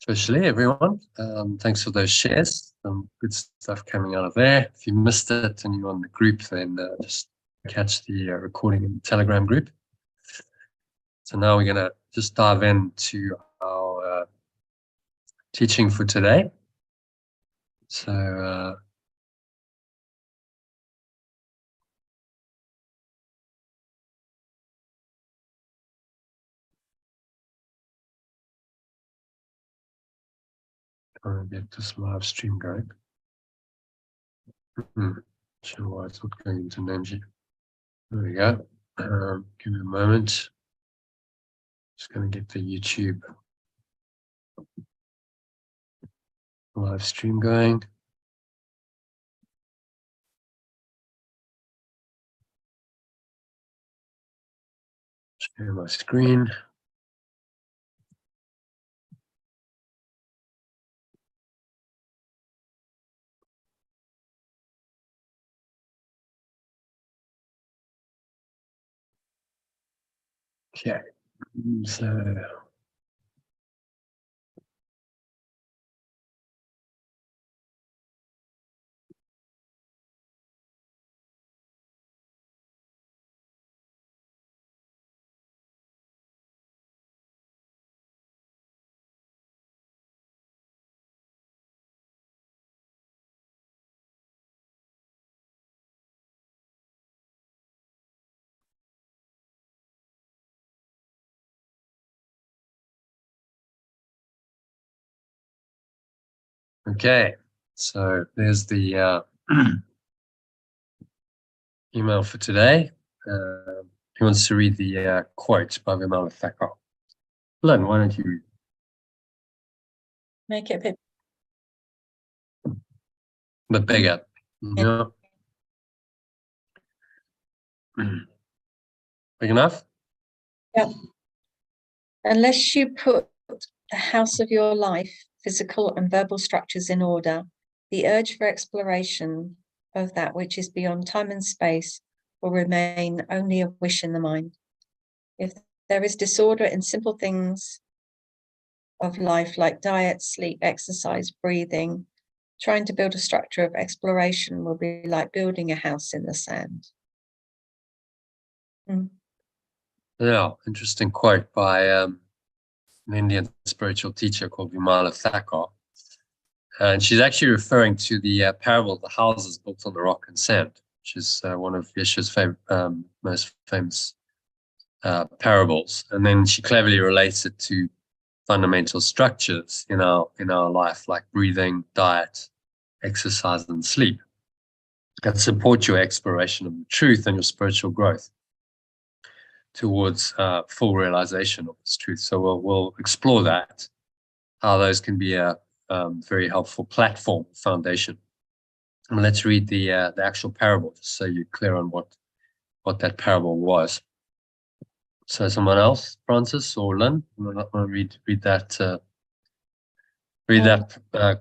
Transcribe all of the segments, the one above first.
Officially, everyone. Thanks for those shares. Some good stuff coming out of there. If you missed it and you're on the group, then just catch the recording in the Telegram group. So now we're going to just dive into our teaching for today. So trying to get this live stream going. Sure why it's not going into Nanji. There we go. Give me a moment. Just going to get the YouTube live stream going. Share my screen. Okay, so okay, so there's the email for today. Who wants to read the quote by Vimal Thakur? Lynn, why don't you read? Make it a bit bigger. Yeah. Big enough? Yeah. Unless you put the house of your life, physical and verbal structures in order, the urge for exploration of that which is beyond time and space will remain only a wish in the mind. If there is disorder in simple things of life like diet, sleep, exercise, breathing, trying to build a structure of exploration will be like building a house in the sand. Yeah, interesting quote by an Indian spiritual teacher called Vimala Thakur. And she's actually referring to the parable of the houses built on the rock and sand, which is one of Yeshua's most famous parables. And then she cleverly relates it to fundamental structures in our life, like breathing, diet, exercise, and sleep, that support your exploration of the truth and your spiritual growth towards full realization of this truth. So we'll explore that, how those can be a very helpful platform, foundation. And let's read the actual parable, just so you're clear on what that parable was. So someone else, Francis or Lynn, want to read that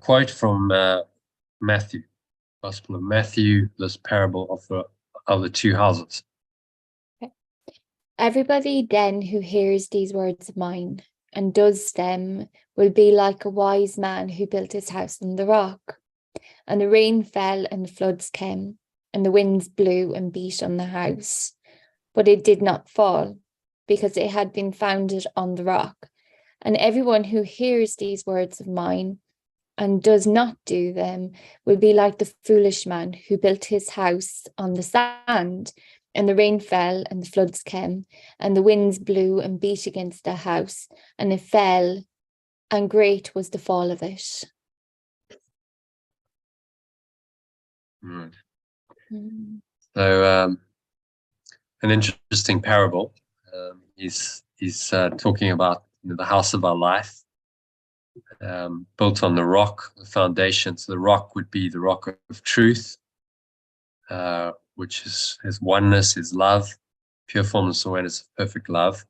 quote from Matthew, Gospel of Matthew, this parable of the two houses. Okay. Everybody then who hears these words of mine and does them will be like a wise man who built his house on the rock. And the rain fell and the floods came, and the winds blew and beat on the house. But it did not fall, because it had been founded on the rock. And everyone who hears these words of mine and does not do them will be like the foolish man who built his house on the sand. And the rain fell and the floods came, and the winds blew and beat against the house, and it fell, and great was the fall of it. Right. So an interesting parable. He's talking about the house of our life, built on the rock, the foundation. So the rock would be the rock of truth, which is his oneness, his love, pure formless awareness of perfect love.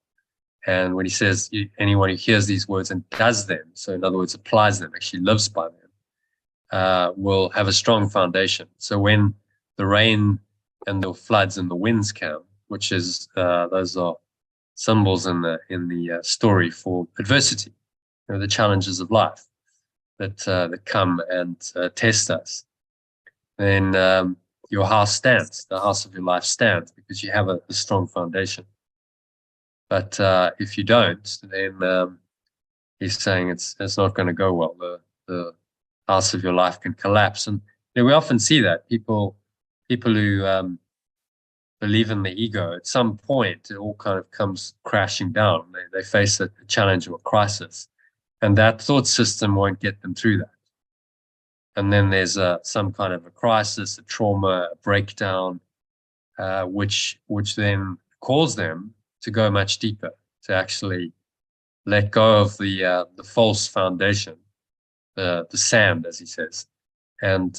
And when he says anyone who hears these words and does them, so in other words, applies them, actually lives by them, will have a strong foundation. So when the rain and the floods and the winds come, which is those are symbols in the story for adversity. the challenges of life that come and test us, then your house stands, the house of your life stands, because you have a strong foundation. But if you don't, then he's saying it's not going to go well. The house of your life can collapse. And we often see that people who believe in the ego, at some point it all kind of comes crashing down. They face a challenge or a crisis, and that thought system won't get them through that. And then there's some kind of a crisis, a trauma, a breakdown, which then calls them to go much deeper, to actually let go of the false foundation, the sand, as he says, and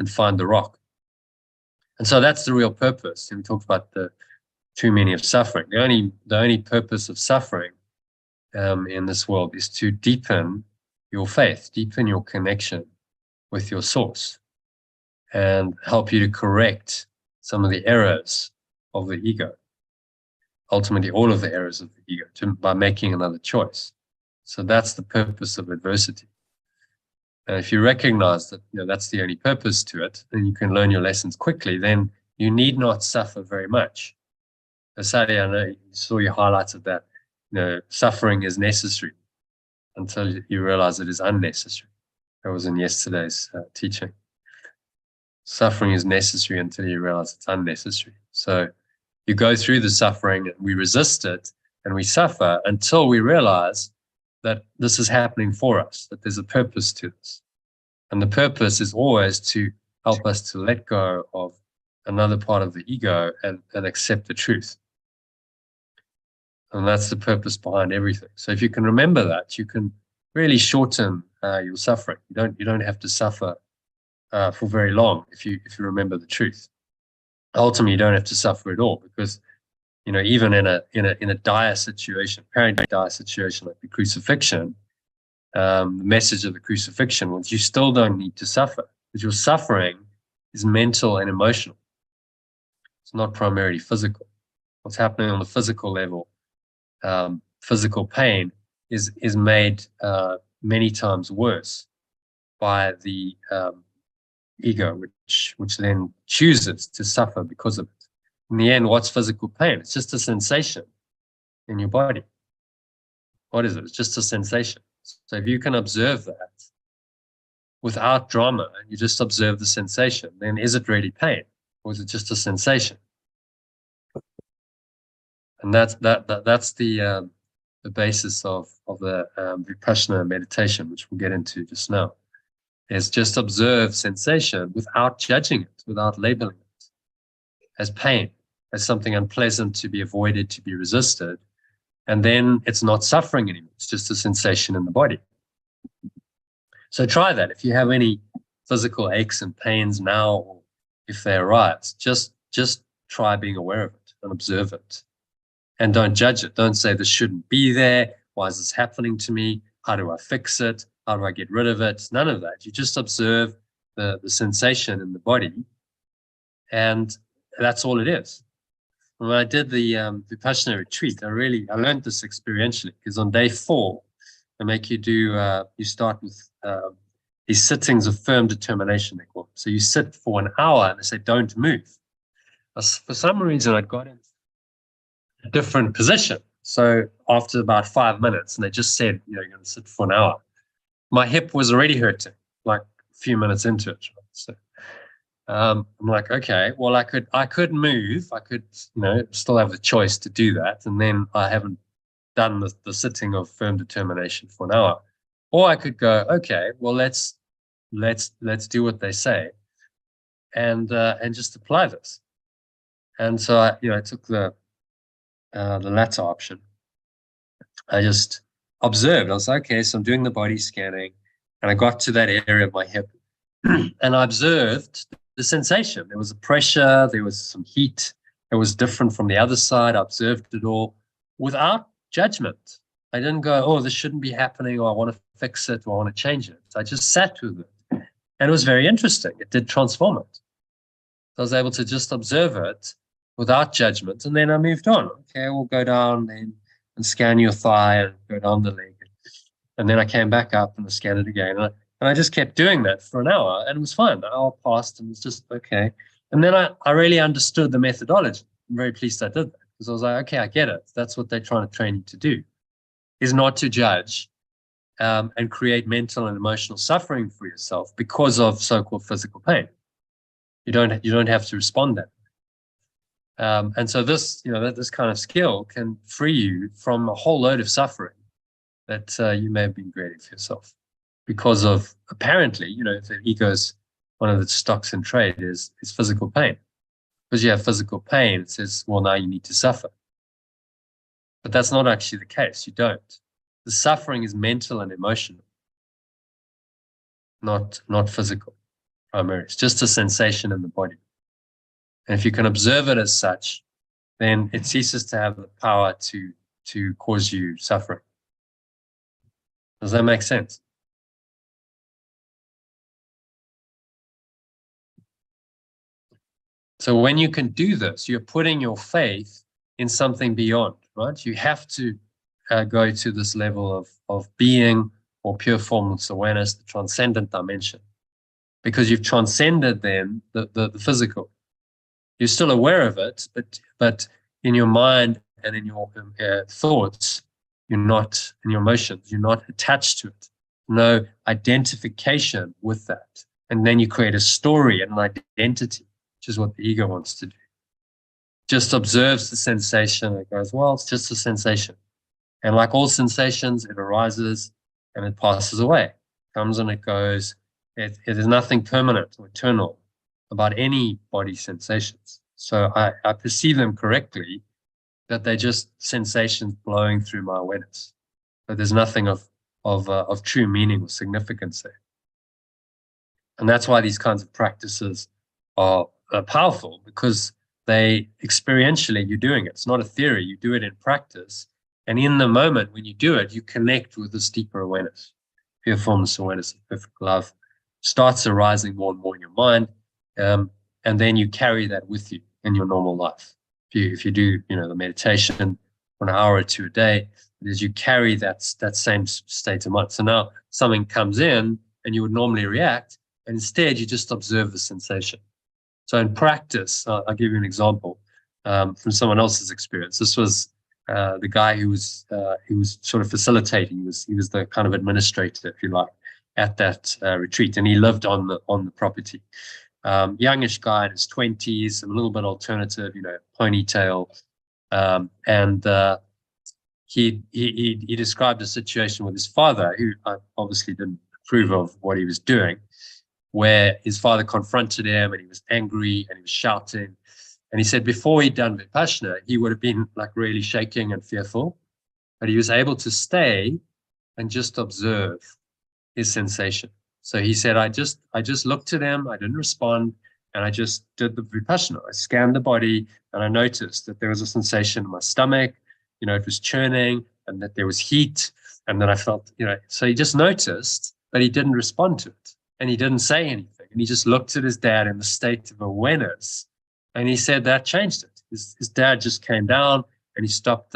find the rock. And so that's the real purpose. And we talked about the too many of suffering. The only purpose of suffering in this world is to deepen your faith, deepen your connection with your source, and help you to correct some of the errors of the ego. Ultimately, all of the errors of the ego, by making another choice. So that's the purpose of adversity. And if you recognize that that's the only purpose to it, and you can learn your lessons quickly, then you need not suffer very much. Sally, I know you saw your highlights of that. Suffering is necessary until you realize it is unnecessary. That was in yesterday's teaching. Suffering is necessary until you realize it's unnecessary. So you go through the suffering, and we resist it, and we suffer until we realize that this is happening for us, that there's a purpose to this. And the purpose is always to help us to let go of another part of the ego and accept the truth. And that's the purpose behind everything. So if you can remember that, you can really shorten your suffering. You don't have to suffer for very long if you remember the truth. Ultimately, you don't have to suffer at all, because even in a dire situation, apparently dire situation like the crucifixion, the message of the crucifixion was you still don't need to suffer, because your suffering is mental and emotional. It's not primarily physical. What's happening on the physical level, physical pain is made many times worse by the ego, which then chooses to suffer because of it. In the end, what's physical pain? It's just a sensation in your body. What is it? It's just a sensation. So if you can observe that without drama, and you just observe the sensation, then is it really pain, or is it just a sensation? And that's the basis of the Vipassana meditation, which we'll get into just now, is just observe sensation without judging it, without labeling it as pain, as something unpleasant to be avoided, to be resisted. And then it's not suffering anymore. It's just a sensation in the body. So try that. If you have any physical aches and pains now, or if they arise, just try being aware of it and observe it. And don't judge it. Don't say this shouldn't be there. Why is this happening to me? How do I fix it? How do I get rid of it? None of that. You just observe the sensation in the body, and that's all it is. When I did the Vipassana retreat, I learned this experientially, because on day 4, they make you do, you start with these sittings of firm determination, they call them. So you sit for an hour, and they say, don't move. For some reason, I got in a different position. So after about 5 minutes, and they just said, you're going to sit for an hour, my hip was already hurting, like a few minutes into it. So I'm like, okay, well, I could move. I could, still have the choice to do that. And then I haven't done the sitting of firm determination for an hour. Or I could go, okay, well, let's do what they say, and just apply this. And so I took the latter option. I just observed. I was like, okay, so I'm doing the body scanning, and I got to that area of my hip, and I observed the sensation. There was a pressure, there was some heat. It was different from the other side. I observed it all without judgment. I didn't go, oh, this shouldn't be happening, or I want to fix it, or I want to change it. I just sat with it, and it was very interesting. It did transform it. I was able to just observe it without judgment, and then I moved on. Okay, we'll go down and scan your thigh and go down the leg. And then I came back up and I scanned it again. And I just kept doing that for an hour, and it was fine. The hour passed and it was just okay. And then I really understood the methodology. I'm very pleased I did that, because I was like, okay, I get it. That's what they're trying to train you to do, is not to judge and create mental and emotional suffering for yourself because of so-called physical pain. You don't have to respond that. And so this, this kind of skill can free you from a whole load of suffering that you may have been creating for yourself because of, apparently, the ego's one of the stocks in trade is physical pain. Because you have physical pain, it says, well, now you need to suffer. But that's not actually the case. You don't. The suffering is mental and emotional, not physical primarily. It's just a sensation in the body. And if you can observe it as such, then it ceases to have the power to cause you suffering. Does that make sense? So when you can do this, you're putting your faith in something beyond, right? You have to go to this level of being or pure formless awareness, the transcendent dimension, because you've transcended then the physical. You're still aware of it, but in your mind and in your thoughts, you're not, in your emotions, you're not attached to it. No identification with that. And then you create a story and an identity, which is what the ego wants to do. Just observes the sensation and goes, well, it's just a sensation. And like all sensations, it arises and it passes away. Comes and it goes. It is nothing permanent or eternal about any body sensations. So I perceive them correctly, that they're just sensations blowing through my awareness. But there's nothing of true meaning or significance there. And that's why these kinds of practices are powerful, because they experientially, you're doing it. It's not a theory, you do it in practice. And in the moment when you do it, you connect with this deeper awareness. Pure formless awareness of perfect love starts arising more and more in your mind. And then you carry that with you in your normal life. If you do, the meditation for an hour or two a day, is you carry that same state of mind. So now something comes in and you would normally react, and instead you just observe the sensation. So in practice, I'll give you an example from someone else's experience. This was the guy who was sort of facilitating. He was the kind of administrator, if you like, at that retreat, and he lived on the property. Youngish guy in his 20s, a little bit alternative, ponytail, and he described a situation with his father, who obviously didn't approve of what he was doing, where his father confronted him and he was angry and he was shouting. And he said before he'd done Vipassana, he would have been like really shaking and fearful, but he was able to stay and just observe his sensation. So he said, I just looked at him, I didn't respond, and I just did the Vipassana. I scanned the body and I noticed that there was a sensation in my stomach, it was churning, and that there was heat, and that I felt, so he just noticed, but he didn't respond to it. And he didn't say anything. And he just looked at his dad in the state of awareness. And he said that changed it. His dad just came down and he stopped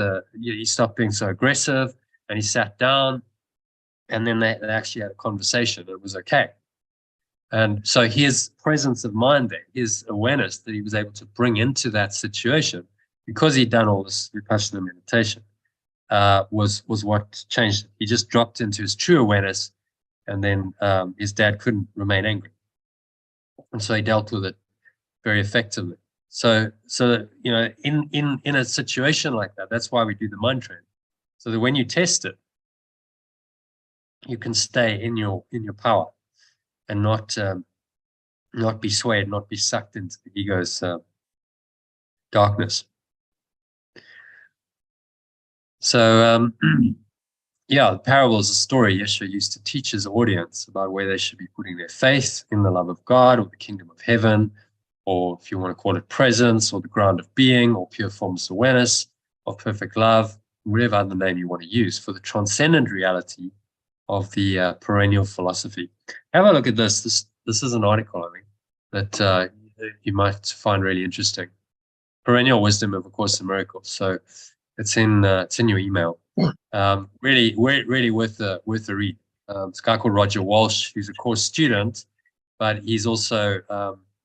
being so aggressive, and he sat down, and then they actually had a conversation. It was okay. And so his presence of mind there, his awareness that he was able to bring into that situation, because he'd done all this Vipassana meditation, was what changed it. He just dropped into his true awareness, and then his dad couldn't remain angry. And so he dealt with it very effectively. So in a situation like that, that's why we do the mind training. So that when you test it, you can stay in your power and not be swayed, not be sucked into the ego's darkness. So the parable is a story Yeshua used to teach his audience about where they should be putting their faith in the love of God, or the kingdom of heaven, or if you want to call it presence, or the ground of being, or pure formless awareness of perfect love, whatever other name you want to use, for the transcendent reality of the perennial philosophy. Have a look at this. This is an article, I think, that you might find really interesting. Perennial Wisdom of A Course in Miracles. So It's in your email. Really worth the read. It's a guy called Roger Walsh, who's a course student, but he's also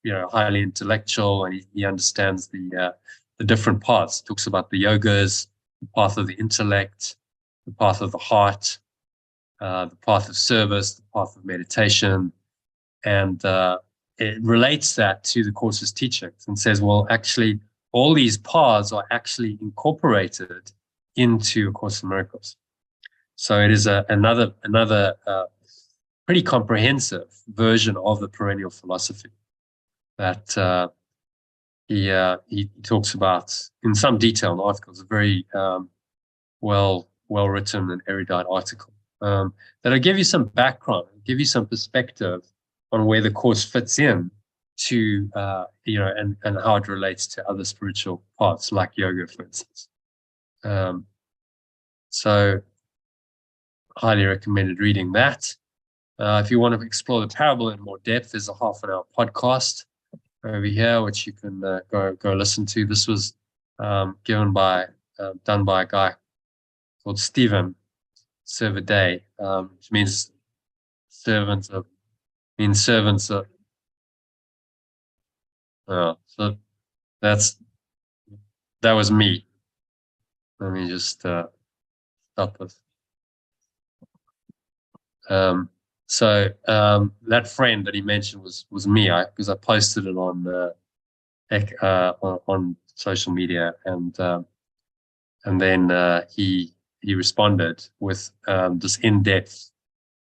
highly intellectual, and he understands the different paths. He talks about the yogas, the path of the intellect, the path of the heart, the path of service, the path of meditation, and it relates that to the course's teachings and says, well, actually, all these paths are actually incorporated into A Course in Miracles. So it is another pretty comprehensive version of the perennial philosophy that he talks about in some detail in articles. A very well written and erudite article that'll give you some background, give you some perspective on where the course fits in to and how it relates to other spiritual paths like yoga, for instance. So highly recommended reading that. If you want to explore the parable in more depth, there's a half-an-hour podcast over here which you can go listen to. This was done by a guy called Stephen Servaday, which means servants of. So that was me. Let me just stop this. That friend that he mentioned was me, because I posted it on social media, and then he responded with this in-depth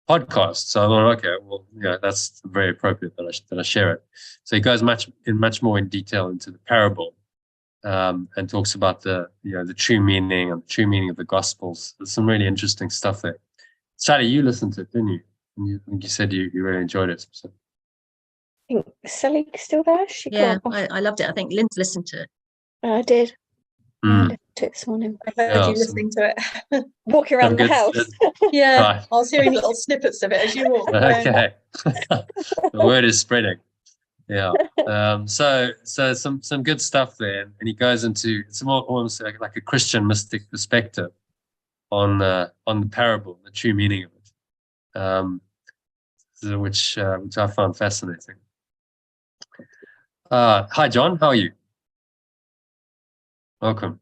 podcast. So I thought, okay, well, that's very appropriate that I share it. So he goes much more in detail into the parable, and talks about the true meaning and the true meaning of the Gospels. There's some really interesting stuff there. Sally, you listened to it, didn't you? And you said you really enjoyed it. So. I think Sally's still there. I loved it. I think Lynn's listened to it. I did. Yeah, I listened to it this morning. I heard you listening to it. Walking around the house. Yeah, right. I was hearing little snippets of it as you walked. Okay. The word is spreading. Yeah. So some good stuff there, and he goes into it's more almost like a Christian mystic perspective on the parable, the true meaning of it, which I found fascinating. Hi, John. How are you? Welcome.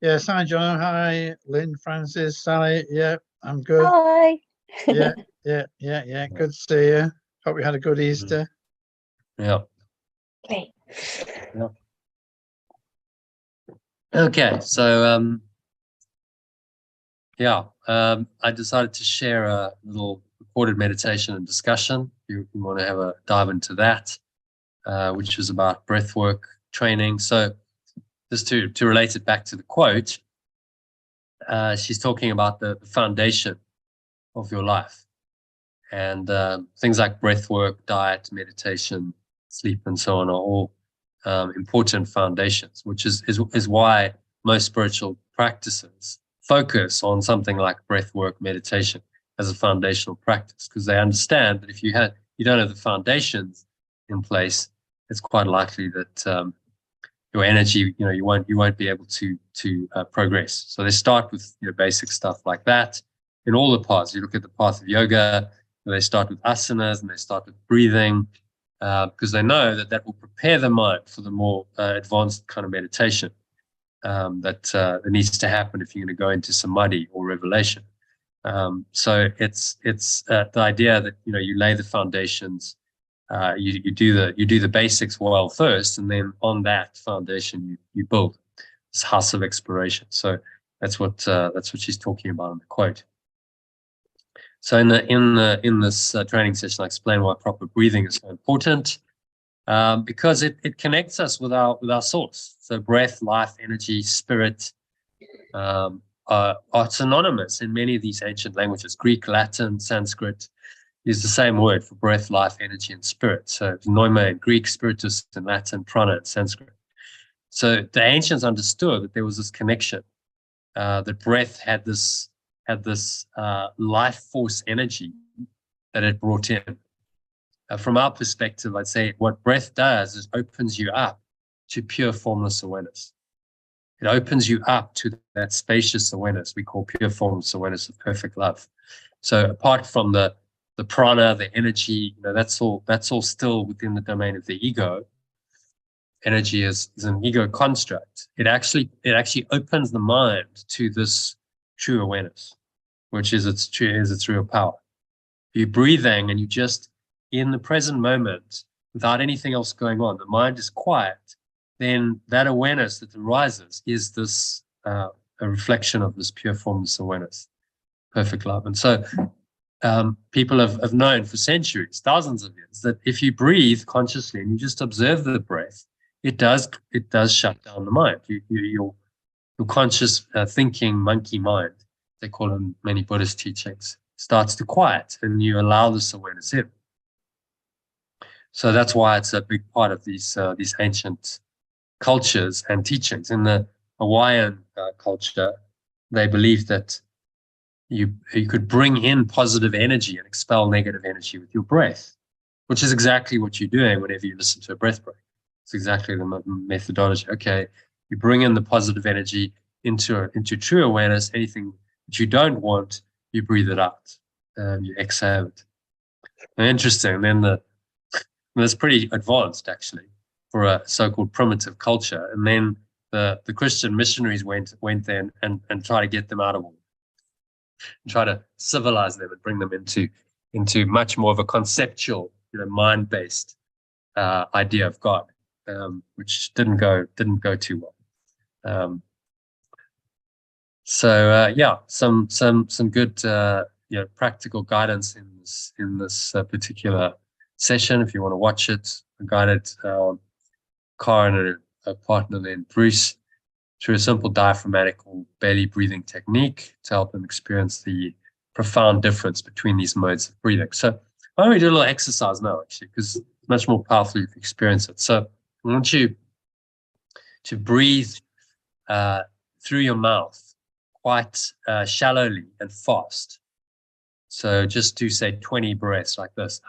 Yes, hi, John. Hi, Lynn, Francis, Sally. Yeah, I'm good. Hi. Yeah. Good to see you. Hope you had a good Easter. Yeah. Okay. Yeah. Okay, so I decided to share a little recorded meditation and discussion. You want to have a dive into that, which was about breathwork training. So just to relate it back to the quote, she's talking about the foundation of your life, and things like breathwork, diet, meditation, sleep, and so on are all important foundations, which is why most spiritual practices focus on something like breathwork, meditation as a foundational practice, because they understand that if you don't have the foundations in place, it's quite likely that your energy, you won't be able to progress. So they start with basic stuff like that. In all the paths, you look at the path of yoga, they start with asanas and they start with breathing, because they know that will prepare the mind for the more advanced kind of meditation that needs to happen if you're going to go into samadhi or revelation. So it's the idea that you lay the foundations, you do the basics well first, and then on that foundation you build this house of exploration. So that's what she's talking about in the quote. So in this training session, I explain why proper breathing is so important, because it connects us with our source. So breath, life, energy, spirit are synonymous in many of these ancient languages. Greek, Latin, Sanskrit use the same word for breath, life, energy, and spirit. So pneuma in Greek, spiritus in Latin, prana in Sanskrit. So the ancients understood that there was this connection, that breath had this life force energy that it brought in. From our perspective, I'd say what breath does is opens you up to pure formless awareness. It opens you up to that spacious awareness we call pure formless awareness of perfect love. So apart from the prana, the energy, that's all still within the domain of the ego. Energy is an ego construct. It actually opens the mind to this true awareness, which is its real power. You're breathing and you just in the present moment, without anything else going on, the mind is quiet. Then that awareness that arises is this a reflection of this pure formless awareness, perfect love. And so people have known for centuries, thousands of years, that if you breathe consciously and you just observe the breath, it does shut down the mind. Your conscious thinking monkey mind, they call it in many Buddhist teachings, starts to quiet, and you allow this awareness in. So that's why it's a big part of these ancient cultures and teachings. In the Hawaiian culture, they believe that you could bring in positive energy and expel negative energy with your breath, which is exactly what you're doing whenever you listen to a breath break. It's exactly the methodology. Okay, you bring in the positive energy into true awareness. Anything that you don't want, you breathe it out. You exhale it. And interesting. Then that's pretty advanced actually for a so-called primitive culture. And then the Christian missionaries went there and tried to get them out of war, and try to civilize them and bring them into much more of a conceptual, mind-based idea of God, which didn't go too well. Some good practical guidance in this particular session. If you want to watch it, I guided Karen and her partner then Bruce through a simple diaphragmatic or belly breathing technique to help them experience the profound difference between these modes of breathing. So why don't we do a little exercise now, actually, because it's much more powerful if you experience it. So I want you to breathe through your mouth quite shallowly and fast. So just do, say, 20 breaths like this.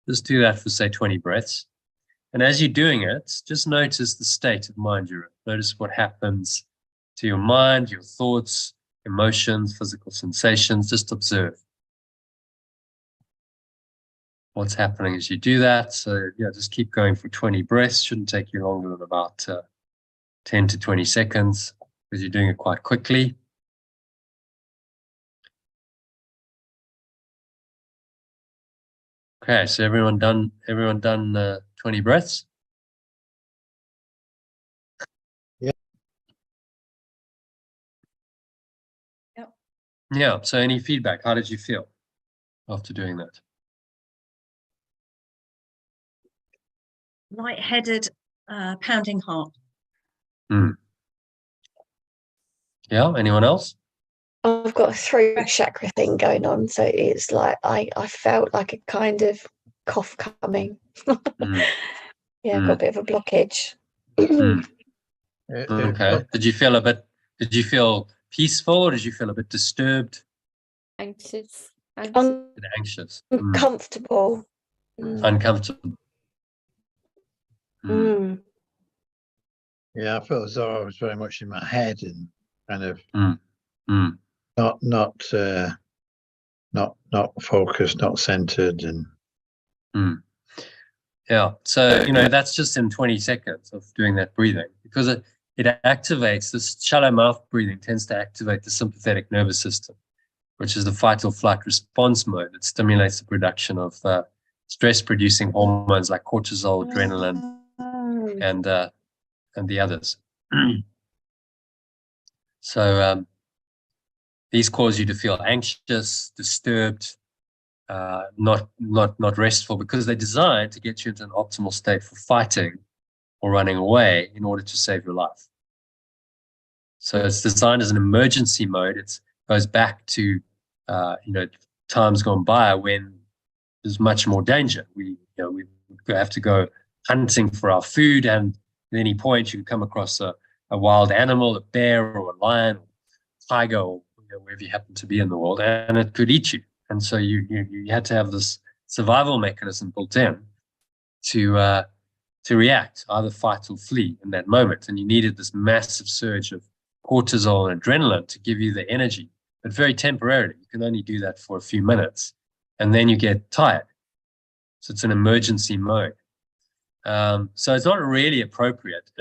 Just do that for, say, 20 breaths. And as you're doing it, just notice the state of mind you're in. Notice what happens to your mind, your thoughts, emotions, physical sensations. Just observe what's happening as you do that. So, just keep going for 20 breaths. Shouldn't take you longer than about 10 to 20 seconds because you're doing it quite quickly. Okay, so everyone done 20 breaths? Yeah. Yep. Yeah, so any feedback? How did you feel after doing that? Lightheaded, pounding heart. Yeah, anyone else? I've got a throat chakra thing going on, so it's like I felt like a kind of cough coming. Yeah, I've got a bit of a blockage. Okay. Did you feel peaceful, or did you feel a bit disturbed? Anxious. Anxious. Uncomfortable. Uncomfortable. Yeah, I felt as though I was very much in my head and kind of not focused, not centered, and yeah. So that's just in 20 seconds of doing that breathing, because it activates this shallow mouth breathing tends to activate the sympathetic nervous system, which is the fight or flight response mode that stimulates the production of stress-producing hormones like cortisol, adrenaline, and the others. So these cause you to feel anxious, disturbed, not restful, because they're designed to get you into an optimal state for fighting or running away in order to save your life. So it's designed as an emergency mode. It goes back to times gone by when there's much more danger. We have to go hunting for our food, and at any point you can come across a wild animal, a bear or a lion, or tiger, or wherever you happen to be in the world, and it could eat you. And so you had to have this survival mechanism built in to to react, either fight or flee in that moment. And you needed this massive surge of cortisol and adrenaline to give you the energy, but very temporarily. You can only do that for a few minutes, and then you get tired. So it's an emergency mode. So it's not really appropriate,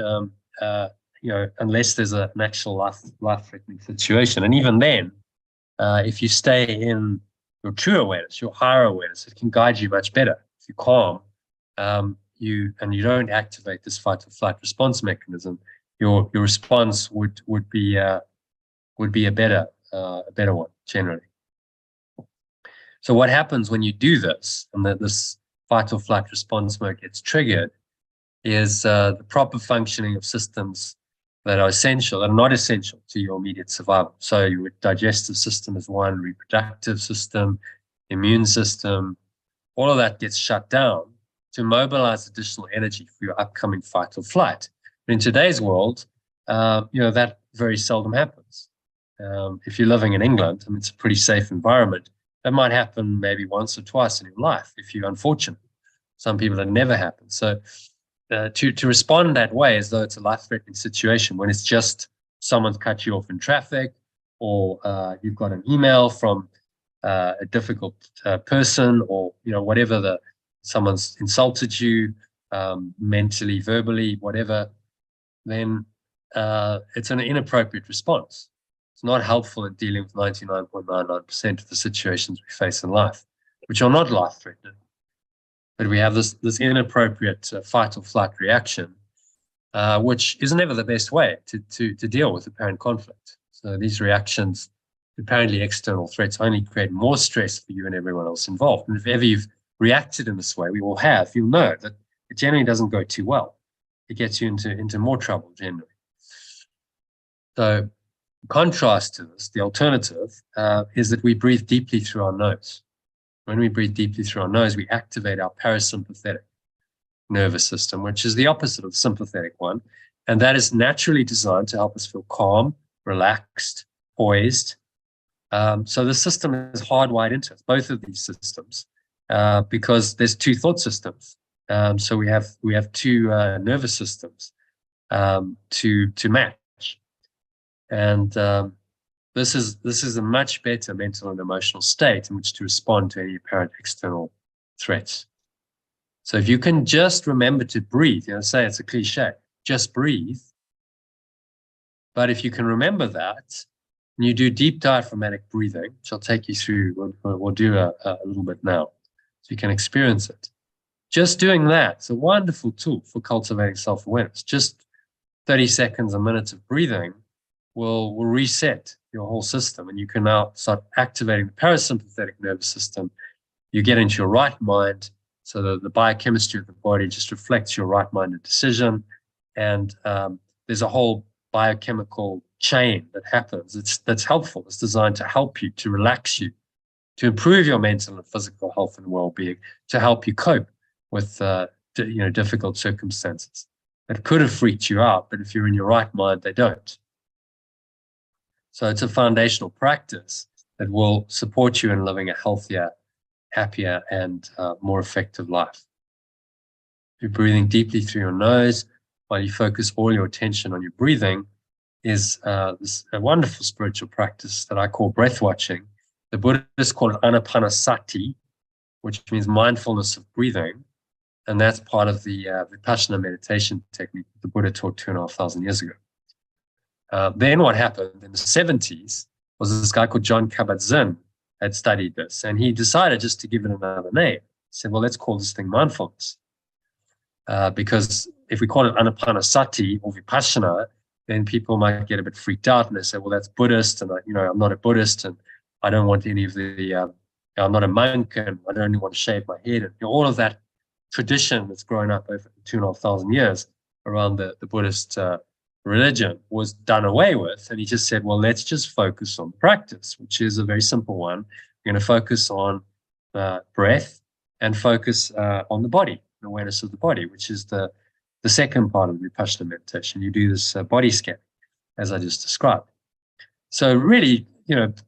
unless there's an actual life-threatening situation. And even then, if you stay in your true awareness, your higher awareness, it can guide you much better. If you're calm, you don't activate this fight or flight response mechanism, your response would be a better one generally. So what happens when you do this, and that this fight or flight response mode gets triggered, is the proper functioning of systems that are essential, that are not essential to your immediate survival. So your digestive system is one, reproductive system, immune system, all of that gets shut down to mobilize additional energy for your upcoming fight or flight. But in today's world, that very seldom happens. If you're living in England, I mean, it's a pretty safe environment. That might happen maybe once or twice in your life if you're unfortunate. Some people, that never happens. So to respond that way as though it's a life-threatening situation, when it's just someone's cut you off in traffic, or you've got an email from a difficult person, or whatever, someone's insulted you mentally, verbally, whatever, then it's an inappropriate response. It's not helpful in dealing with 99.99% of the situations we face in life, which are not life-threatening. But we have this inappropriate fight or flight reaction, which is never the best way to deal with apparent conflict. So these reactions, apparently external threats, only create more stress for you and everyone else involved. And if ever you've reacted in this way, you'll know that it generally doesn't go too well. It gets you into more trouble generally. So in contrast to this, the alternative is that we breathe deeply through our nose. When we breathe deeply through our nose, we activate our parasympathetic nervous system, which is the opposite of the sympathetic one. And that is naturally designed to help us feel calm, relaxed, poised. So the system is hardwired into it, both of these systems, because there's two thought systems. So we have two nervous systems to match. And this is a much better mental and emotional state in which to respond to any apparent external threats. So if you can just remember to breathe, say it's a cliche, just breathe. But if you can remember that, and you do deep diaphragmatic breathing, which I'll take you through, we'll do a little bit now, so you can experience it. Just doing that, it's a wonderful tool for cultivating self-awareness. Just 30 seconds, a minute of breathing will reset your whole system, and you can now start activating the parasympathetic nervous system. You get into your right mind, so the biochemistry of the body just reflects your right-minded decision, and there's a whole biochemical chain that happens. That's helpful. It's designed to help you, to relax you, to improve your mental and physical health and well-being, to help you cope with difficult circumstances that could have freaked you out, but if you're in your right mind, they don't. So it's a foundational practice that will support you in living a healthier, happier, and more effective life. You're breathing deeply through your nose while you focus all your attention on your breathing is a wonderful spiritual practice that I call breath watching. The Buddhists call it anapanasati, which means mindfulness of breathing. And that's part of the Vipassana meditation technique that the Buddha taught 2,500 years ago. Then what happened in the 70s was this guy called John Kabat-Zinn had studied this, and he decided just to give it another name. He said, well, let's call this thing mindfulness. Because if we call it anapanasati or Vipassana, then people might get a bit freaked out and they say, well, that's Buddhist, and I'm not a Buddhist, and I don't want any of the, I'm not a monk, and I don't want to shave my head, and all of that tradition that's grown up over 2,500 years around the Buddhist religion was done away with. And he just said, well, let's just focus on practice, which is a very simple one. We're going to focus on breath and focus on the body, awareness of the body, which is the second part of the Vipassana meditation. You do this body scan, as I just described. So really,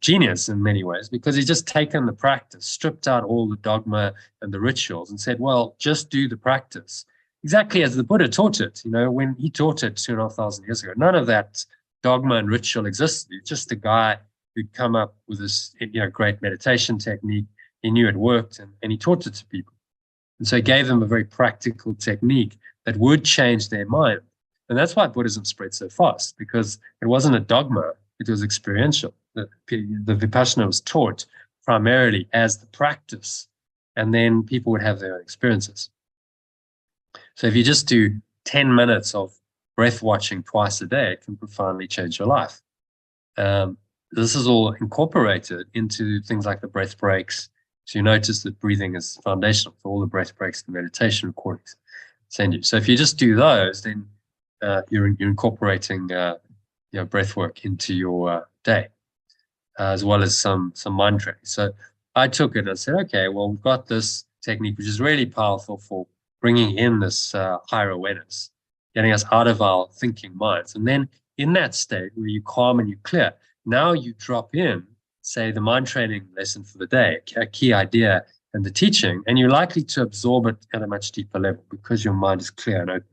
genius in many ways, because he's just taken the practice, stripped out all the dogma and the rituals and said, well, just do the practice. exactly as the Buddha taught it. When he taught it 2,500 years ago, none of that dogma and ritual existed. He's just a guy who'd come up with this, great meditation technique. He knew it worked, and he taught it to people. And so he gave them a very practical technique that would change their mind. And that's why Buddhism spread so fast, because it wasn't a dogma, it was experiential. The Vipassana was taught primarily as the practice, and then people would have their own experiences. So if you just do 10 minutes of breath watching twice a day, it can profoundly change your life. This is all incorporated into things like the breath breaks. So you notice that breathing is foundational for all the breath breaks and meditation recordings send you. So if you just do those, then you're incorporating breath work into your day, as well as some mind training. So I took it and said, okay, well, we've got this technique which is really powerful for bringing in this higher awareness, getting us out of our thinking minds. And then in that state where you're calm and you're clear, now you drop in, say, the mind training lesson for the day, a key idea and the teaching, and you're likely to absorb it at a much deeper level because your mind is clear and open.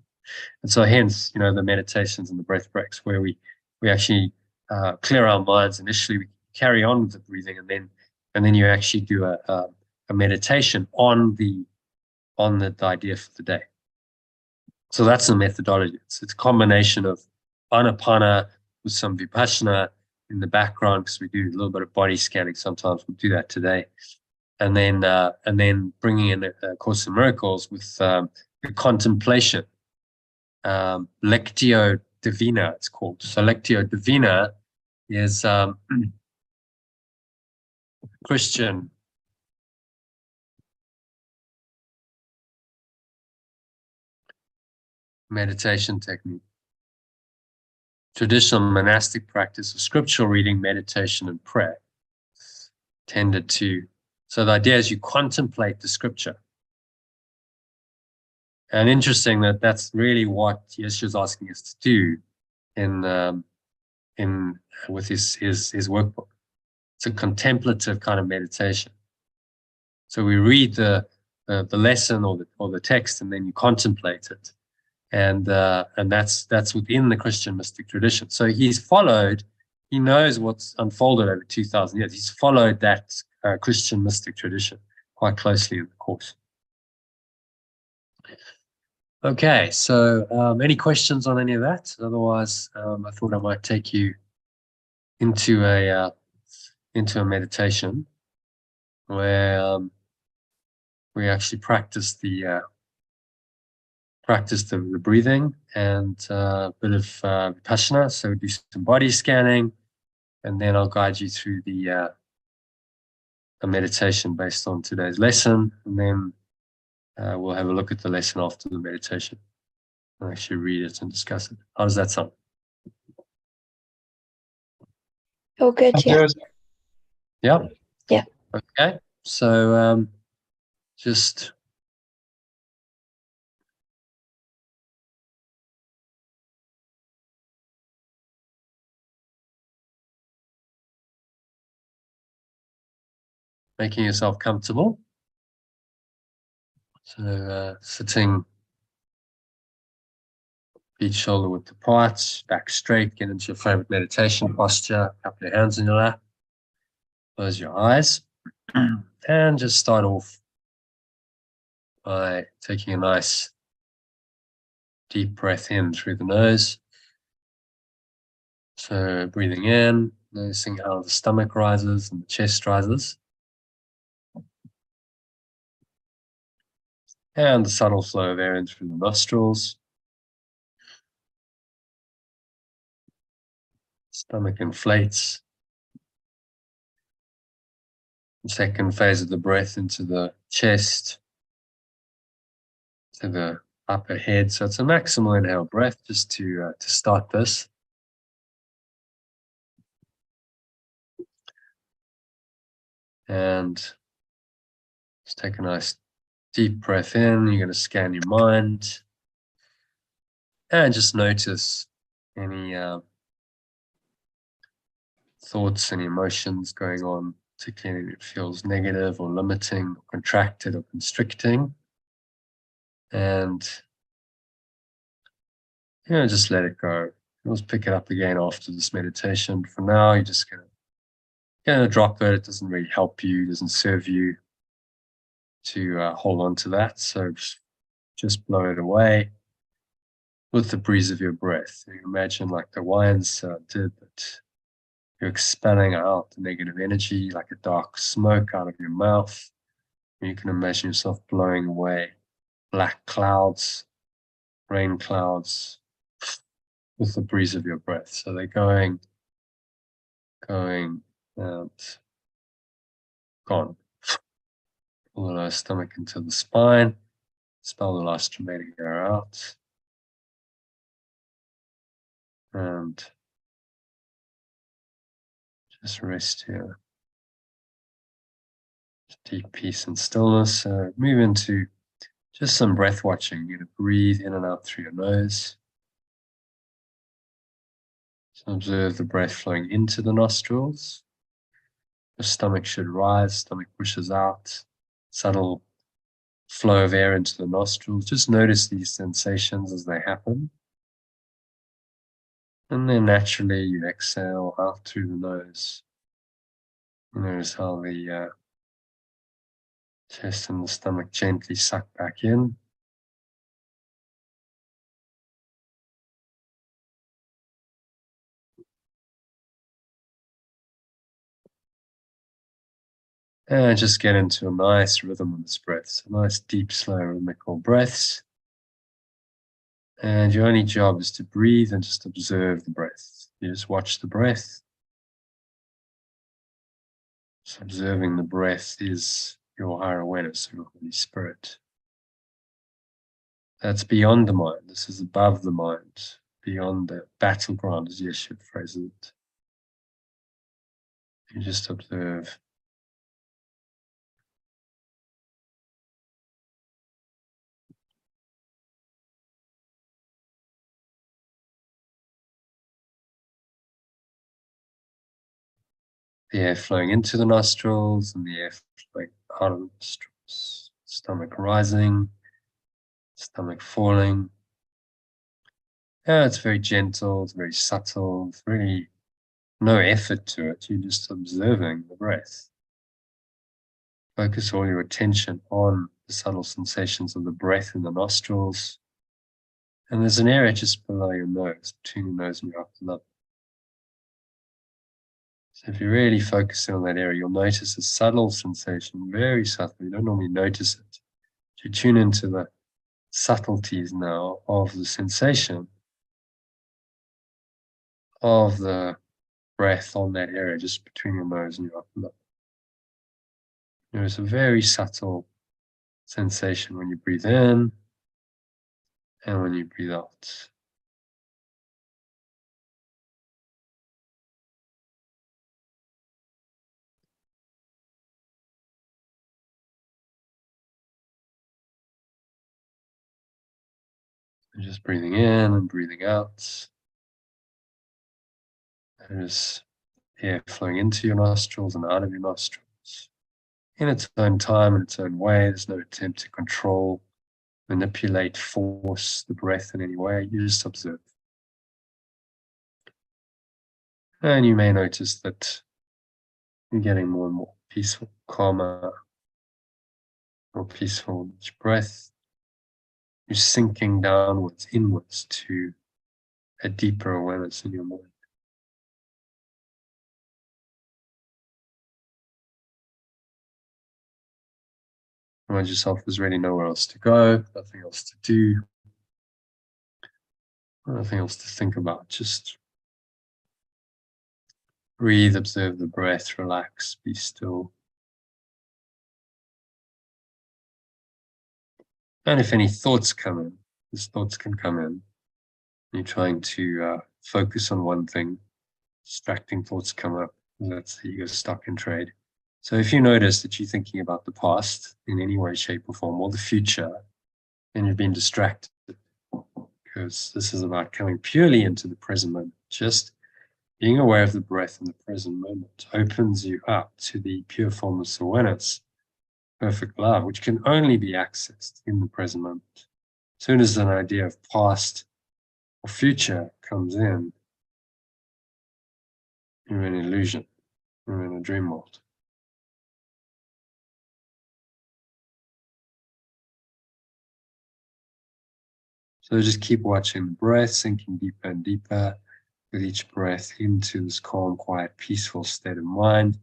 And so hence, the meditations and the breath breaks where we actually clear our minds initially, we carry on with the breathing, and then you actually do a meditation on the idea for the day. So that's the methodology. It's a combination of anapana with some vipassana in the background, because we do a little bit of body scanning sometimes. We'll do that today, and then bringing in A Course in Miracles with the contemplation, Lectio Divina, it's called. So Lectio Divina is Christian meditation technique, traditional monastic practice of scriptural reading, meditation, and prayer. So the idea is you contemplate the scripture. And interesting that's really what Yeshua's asking us to do with his workbook. It's a contemplative kind of meditation. So we read the lesson or the text, and then you contemplate it. And that's within the Christian mystic tradition. So he knows what's unfolded over 2,000 years. He's followed that Christian mystic tradition quite closely in the course. Okay, so any questions on any of that? Otherwise, I thought I might take you into a meditation where we actually practice the breathing and a bit of vipassana. So we do some body scanning, and then I'll guide you through a meditation based on today's lesson, and then we'll have a look at the lesson after the meditation. I'll actually read it and discuss it. How does that sound? All good, yeah. Yeah? Yeah. Okay, so just making yourself comfortable. So sitting feet shoulder width apart, back straight, get into your favorite meditation posture, couple of hands in your lap, close your eyes, and just start off by taking a nice deep breath in through the nose. So breathing in, noticing how the stomach rises and the chest rises. And the subtle flow of air in through the nostrils. Stomach inflates. The second phase of the breath into the chest, to the upper head. So it's a maximal inhale breath just to start this. And just take a nice deep breath in. You're going to scan your mind and just notice any thoughts and emotions going on, particularly if it feels negative or limiting, or contracted or constricting. And just let it go. You'll pick it up again after this meditation. For now, you're just gonna drop it. It doesn't really help you, doesn't serve you to hold on to that. So just blow it away with the breeze of your breath. You imagine like the wines did, that you're expelling out the negative energy like a dark smoke out of your mouth. And you can imagine yourself blowing away black clouds, rain clouds, with the breeze of your breath. So they're going out, gone. Pull the lower stomach into the spine. Expel the last remaining air out. And just rest here. Deep peace and stillness. Move into just some breath watching. You're going to breathe in and out through your nose. So observe the breath flowing into the nostrils. Your stomach should rise, stomach pushes out. Subtle flow of air into the nostrils. Just notice these sensations as they happen. And then naturally you exhale out through the nose. Notice how the chest and the stomach gently suck back in. And just get into a nice rhythm of this breath. So nice, deep, slow, rhythmical breaths. And your only job is to breathe and just observe the breath. You just watch the breath. So observing the breath is your higher awareness, your Holy Spirit. That's beyond the mind. This is above the mind, beyond the battleground, as Yeshua phrases it. You just observe. The air flowing into the nostrils and the air flowing out of the nostrils. Stomach rising, stomach falling. Yeah, it's very gentle, it's very subtle, it's really no effort to it. You're just observing the breath. Focus all your attention on the subtle sensations of the breath in the nostrils. And there's an area just below your nose, between your nose and your upper lip. So if you're really focusing on that area, you'll notice a subtle sensation, very subtle. You don't normally notice it. You tune into the subtleties now of the sensation of the breath on that area, just between your nose and your upper lip. There's a very subtle sensation when you breathe in and when you breathe out. And just breathing in and breathing out. There's air flowing into your nostrils and out of your nostrils. In its own time, in its own way. There's no attempt to control, manipulate, force the breath in any way. You just observe. And you may notice that you're getting more and more peaceful, calmer, more peaceful with each breath. You're sinking downwards, inwards to a deeper awareness in your mind. Find yourself, there's really nowhere else to go, nothing else to do, nothing else to think about. Just breathe, observe the breath, relax, be still. And if any thoughts come in, these thoughts can come in. You're trying to focus on one thing, distracting thoughts come up. That's the ego stuck in trade. So if you notice that you're thinking about the past in any way, shape, or form, or the future, and you've been distracted, because this is about coming purely into the present moment. Just being aware of the breath in the present moment opens you up to the pure formless awareness, perfect love, which can only be accessed in the present moment. As soon as an idea of past or future comes in, you're in illusion, you're in a dream world. So just keep watching the breath, sinking deeper and deeper with each breath into this calm, quiet, peaceful state of mind.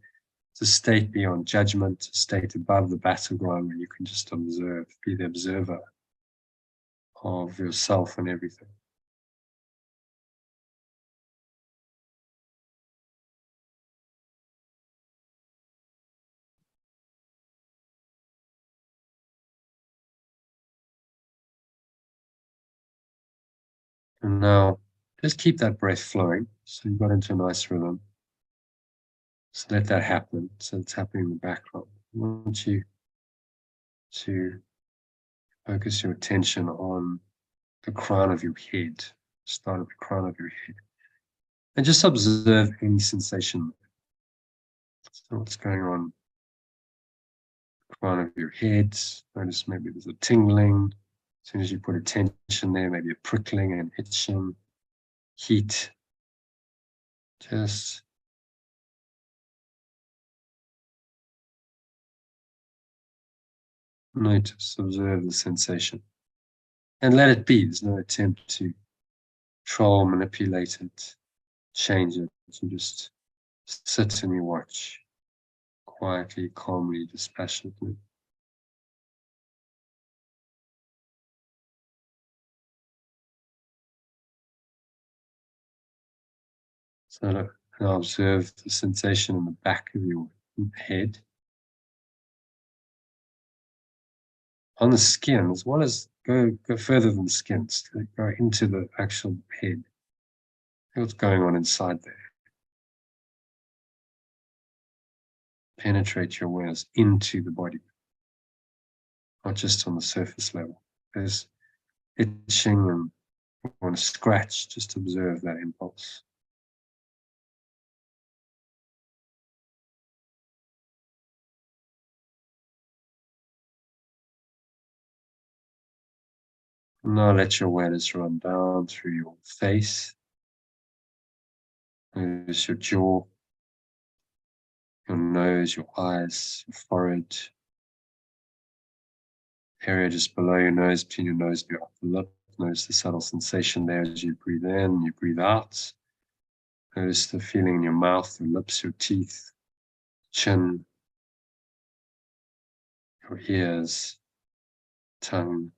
It's a state beyond judgment, a state above the battleground where you can just observe, be the observer of yourself and everything. And now just keep that breath flowing. So you got into a nice rhythm. So let that happen. So it's happening in the background. I want you to focus your attention on the crown of your head. Start at the crown of your head. And just observe any sensation. So what's going on? The crown of your head. Notice maybe there's a tingling. As soon as you put attention there, maybe a prickling and itching, heat. Just notice, observe the sensation. And let it be. There's no attempt to control, manipulate it, change it. You just sit and you watch. Quietly, calmly, dispassionately. So now observe the sensation in the back of your head. On the skin, as well as go further than the skin, go into the actual head. What's going on inside there? Penetrate your awareness into the body, not just on the surface level. There's itching and you want to scratch, just observe that impulse. Now let your awareness run down through your face. Notice your jaw, your nose, your eyes, your forehead, area just below your nose, between your nose and your upper lip. Notice the subtle sensation there as you breathe in, you breathe out. Notice the feeling in your mouth, your lips, your teeth, chin, your ears, tongue.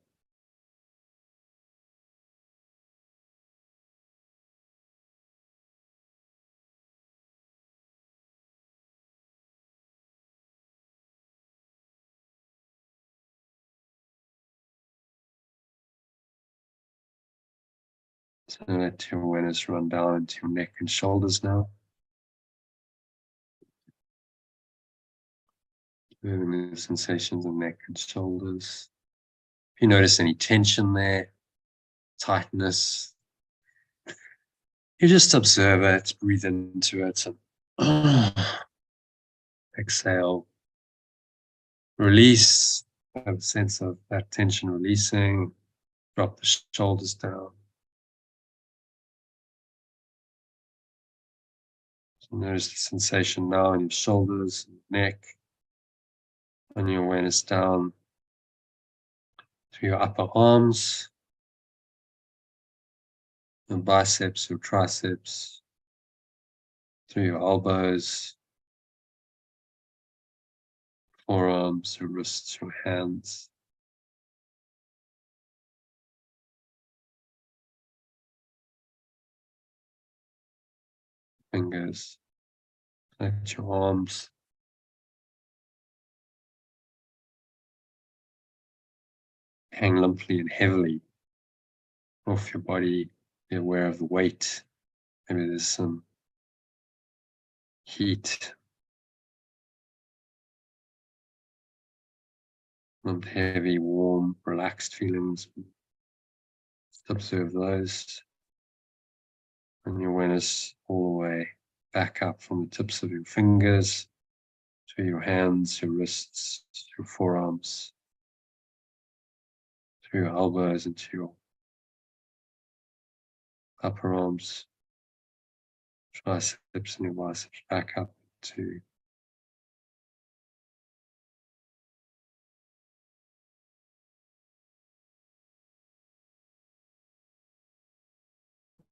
So let your awareness run down into your neck and shoulders now. Moving the sensations of neck and shoulders. If you notice any tension there, tightness, you just observe it, breathe into it, and exhale. Release, have a sense of that tension releasing, drop the shoulders down. So notice the sensation now in your shoulders, neck, and your awareness down to your upper arms, your biceps, your triceps, through your elbows, forearms, your wrists, your hands. Fingers, let your arms. Hang limply and heavily off your body. Be aware of the weight. Maybe there's some heat, not heavy, warm, relaxed feelings. Just observe those. And your awareness all the way back up from the tips of your fingers to your hands, your wrists, your forearms, to your elbows, and to your upper arms, triceps and your biceps back up to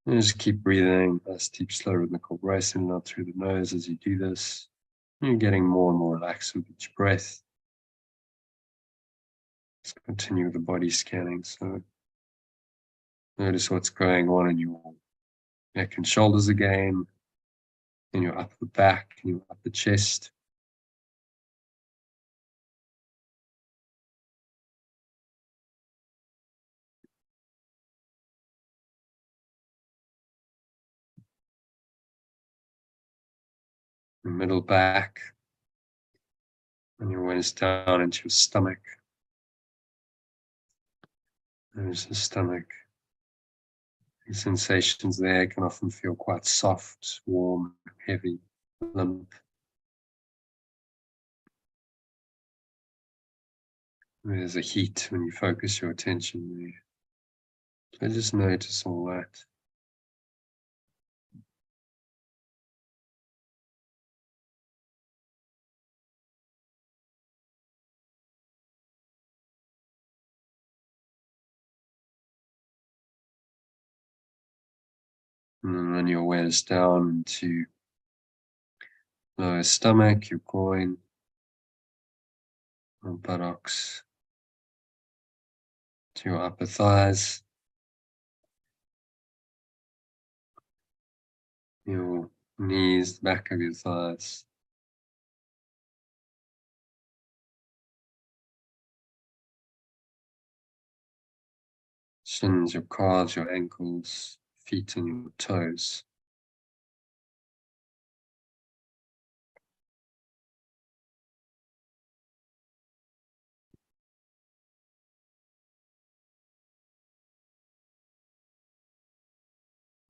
and just keep breathing, nice deep slow rhythmical breath in and out through the nose as you do this. You're getting more and more relaxed with each breath. Let's continue with the body scanning. So notice what's going on in your neck and shoulders again, in your upper back, in your upper chest. Your middle back, and your awareness down into your stomach. There's the stomach. The sensations there can often feel quite soft, warm, heavy, limp. There's a heat when you focus your attention there. So just notice all that. And then run your awareness down into lower stomach, your groin, your buttocks, to your upper thighs, your knees, the back of your thighs, shins, your calves, your ankles, feet and your toes.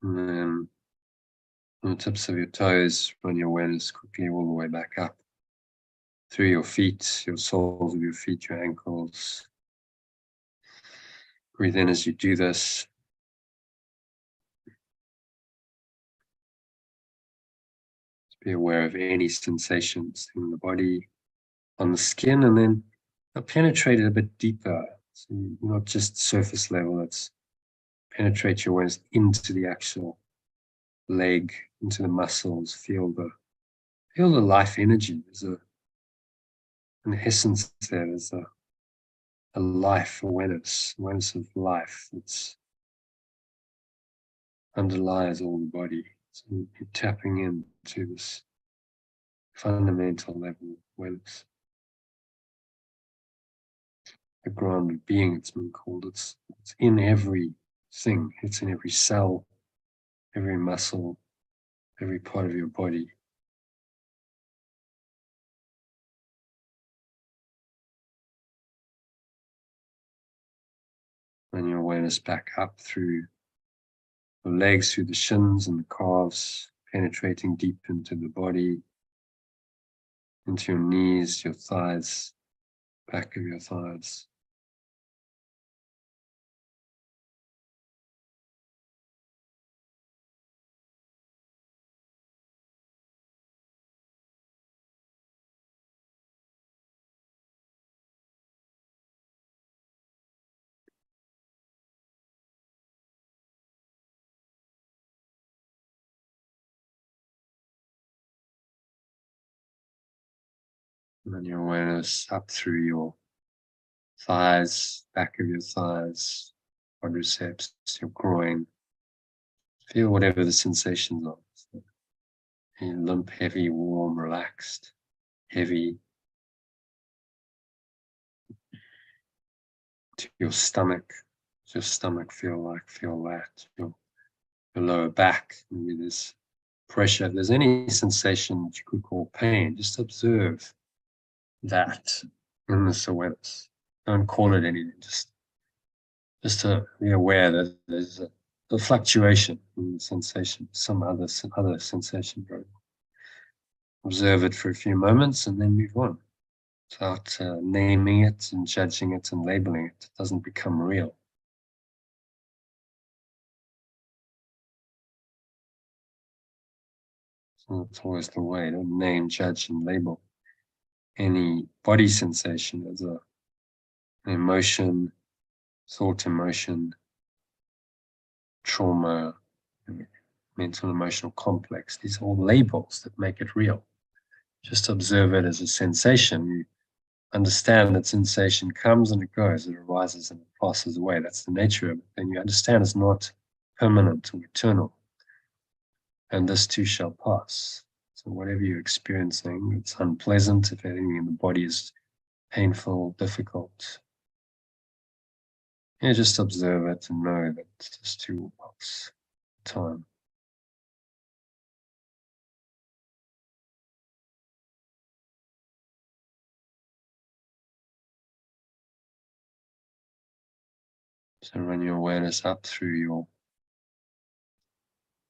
And then on the tips of your toes, run your awareness quickly all the way back up through your feet, your soles of your feet, your ankles. Breathe in as you do this. Just be aware of any sensations in the body, on the skin, and then penetrate it a bit deeper. So not just surface level, it's penetrate your awareness into the actual leg, into the muscles, feel the life energy. There's an essence there, there's a life awareness of life that's underlies all the body. So you're tapping into this fundamental level of awareness. The grounded being, it's been called. It's in everything. It's in every cell, every muscle, every part of your body. And your awareness back up through the legs, through the shins and the calves, penetrating deep into the body, into your knees, your thighs, back of your thighs. And then your awareness up through your thighs, back of your thighs, quadriceps, your groin. Feel whatever the sensations are. So limp, heavy, warm, relaxed, heavy. To your stomach. Does your stomach feel like? Feel that. Your lower back. Maybe there's pressure. If there's any sensation that you could call pain, just observe that in this awareness. Don't call it anything. Just to be aware that there's a fluctuation in the sensation, some other sensation growing. Observe it for a few moments and then move on. Without naming it and judging it and labeling it. It doesn't become real. So it's always the way. Don't name, judge, and label any body sensation as an emotion, thought, emotion, trauma, mental, emotional complex. These are all labels that make it real. Just observe it as a sensation. You understand that sensation comes and it goes, it arises and it passes away. That's the nature of it. And you understand it's not permanent or eternal. And this too shall pass. So whatever you're experiencing, it's unpleasant. If anything in the body is painful, difficult, just observe it and know that this too will pass. Time. So run your awareness up through your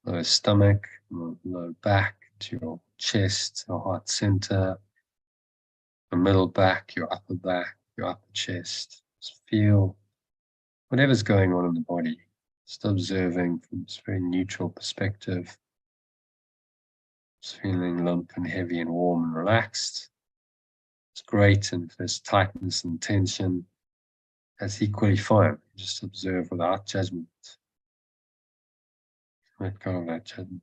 lower stomach, lower back, to your chest, your heart center, your middle back, your upper chest. Just feel whatever's going on in the body. Just observing from this very neutral perspective. Just feeling limp and heavy and warm and relaxed. It's great, and if there's tightness and tension, that's equally fine. Just observe without judgment. Let go of that judgment.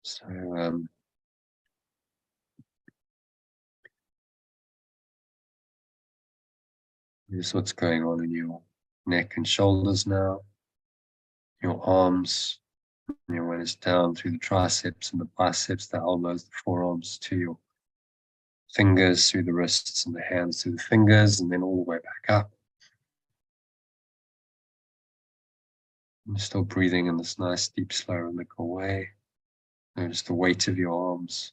So, here's what's going on in your neck and shoulders now. Your arms, your awareness down through the triceps and the biceps, the elbows, the forearms, to your fingers, through the wrists, and the hands through the fingers, and then all the way back up. And still breathing in this nice, deep, slow, rhythmical way. Notice the weight of your arms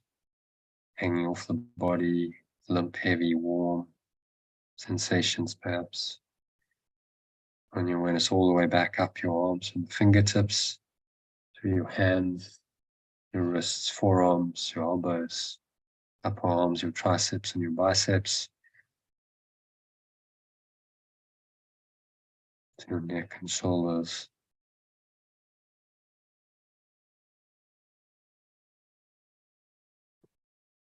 hanging off the body, limp, heavy, warm sensations perhaps. And your awareness all the way back up your arms from the fingertips to your hands, your wrists, forearms, your elbows, upper arms, your triceps and your biceps, to your neck and shoulders.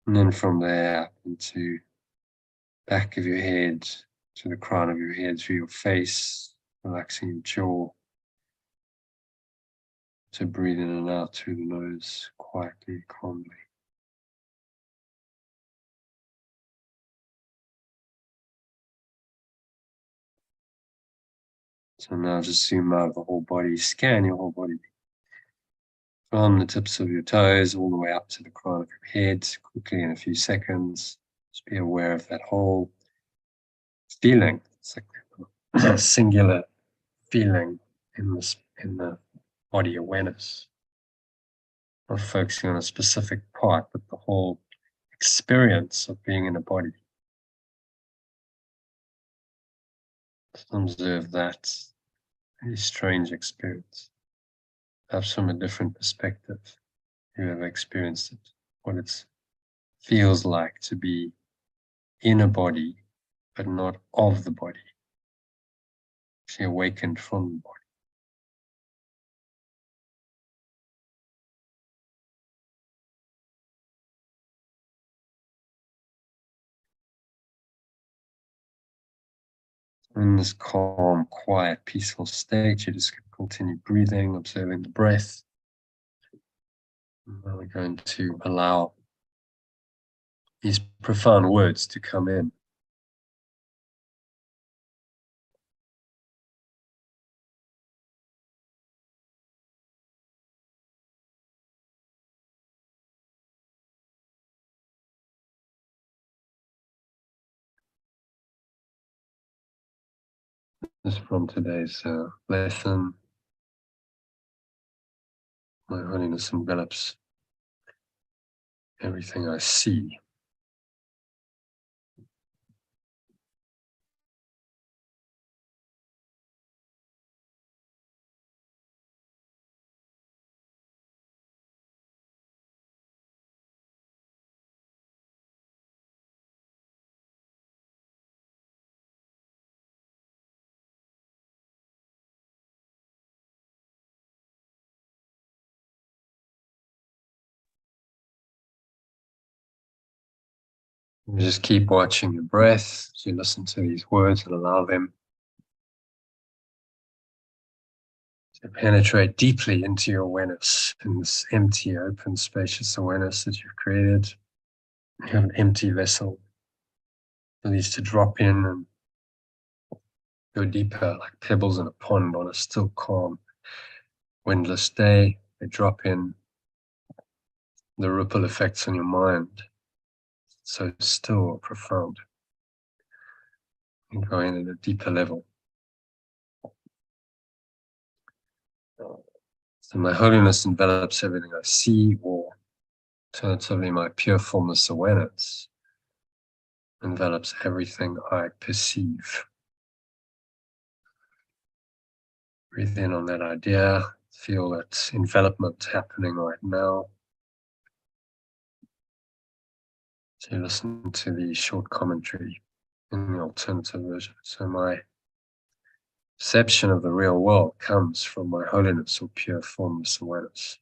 And then from there up into back of your head, to the crown of your head, through your face, relaxing your jaw. So breathe in and out through the nose, quietly, calmly. So now just zoom out of the whole body, scan your whole body. From the tips of your toes all the way up to the crown of your head, quickly in a few seconds. Just be aware of that whole feeling. It's like a singular feeling in the body awareness. Not focusing on a specific part, but the whole experience of being in a body. Just observe that very strange experience, perhaps from a different perspective. You have experienced it, what it feels like to be in a body, but not of the body. Actually awakened from the body. In this calm, quiet, peaceful state, you just continue breathing, observing the breath. And now we're going to allow these profound words to come in. This is from today's lesson. My holiness envelops everything I see. You just keep watching your breath as you listen to these words and allow them to penetrate deeply into your awareness in this empty, open, spacious awareness that you've created. You have an empty vessel for these to drop in and go deeper, like pebbles in a pond on a still, calm, windless day. They drop in. The ripple effects on your mind, so still profound. And going at a deeper level. So my holiness envelops everything I see, or alternatively, my pure formless awareness envelops everything I perceive. Breathe in on that idea, feel that envelopment happening right now. So listen to the short commentary in the alternative version. So my perception of the real world comes from my holiness or pure formless awareness.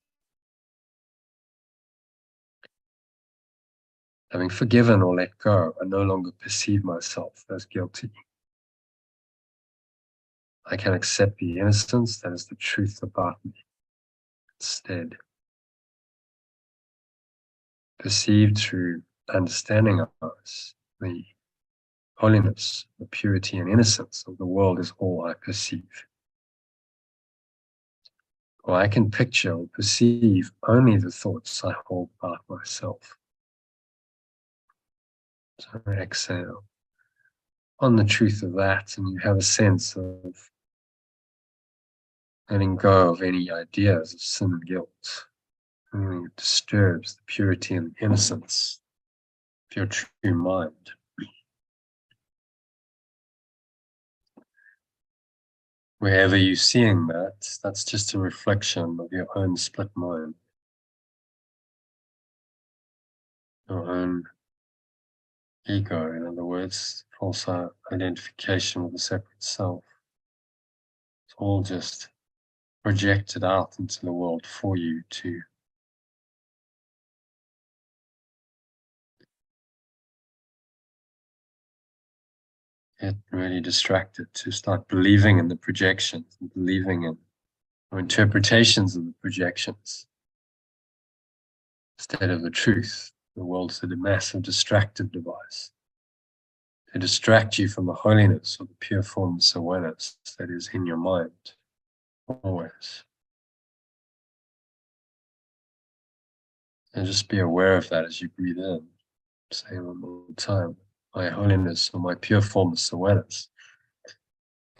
Having forgiven or let go, I no longer perceive myself as guilty. I can accept the innocence that is the truth about me. Instead, perceived through understanding eyes, the holiness, the purity and innocence of the world is all I perceive. Or I can picture or perceive only the thoughts I hold about myself. So exhale on the truth of that, and you have a sense of letting go of any ideas of sin and guilt. Anything that disturbs the purity and innocence of your true mind. Wherever you're seeing that, that's just a reflection of your own split mind. Your own ego, in other words, false identification with the separate self. It's all just projected out into the world for you to get really distracted, to start believing in the projections, and believing in or interpretations of the projections instead of the truth. The world's a massive distractive device to distract you from the holiness or the pure formless awareness that is in your mind, always. And just be aware of that as you breathe in. Say one more time, my holiness or my pure formless awareness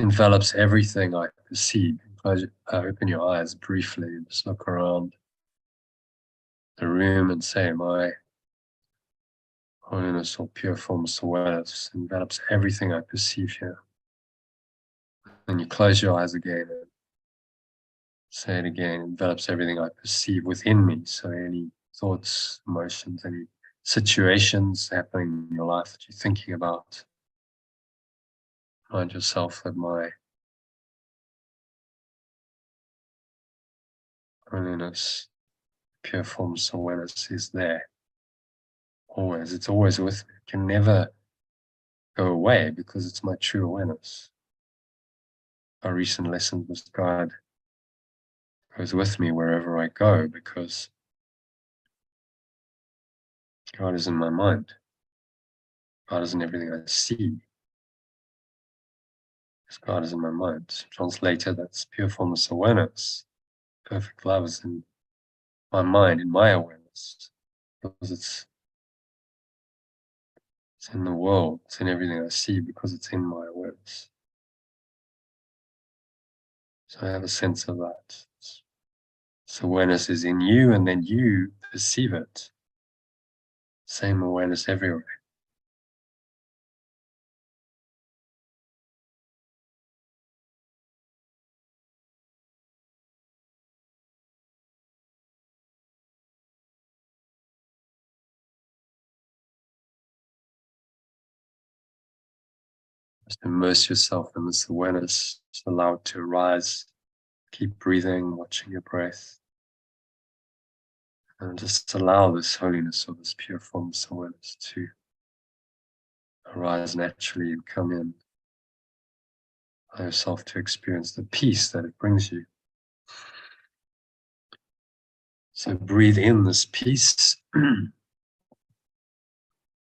envelops everything I perceive. Open your eyes briefly and just look around the room and say, my holiness or pure formless awareness envelops everything I perceive here. Then you close your eyes again and say it again, envelops everything I perceive within me. So any thoughts, emotions, any situations happening in your life that you're thinking about, remind yourself that my holiness, pure formless awareness is there. Always, it's always with me. It can never go away because it's my true awareness. Our recent lesson was God goes with me wherever I go because God is in my mind. God is in everything I see. Because God is in my mind. Translated, that's pure formless awareness. Perfect love is in my mind, in my awareness. Because it's in the world, it's in everything I see because it's in my awareness. So I have a sense of that. So awareness is in you and then you perceive it. Same awareness everywhere. Just immerse yourself in this awareness. Just allow it to arise. Keep breathing, watching your breath. And just allow this holiness or this pure formless awareness to arise naturally and come in. Allow yourself to experience the peace that it brings you. So breathe in this peace.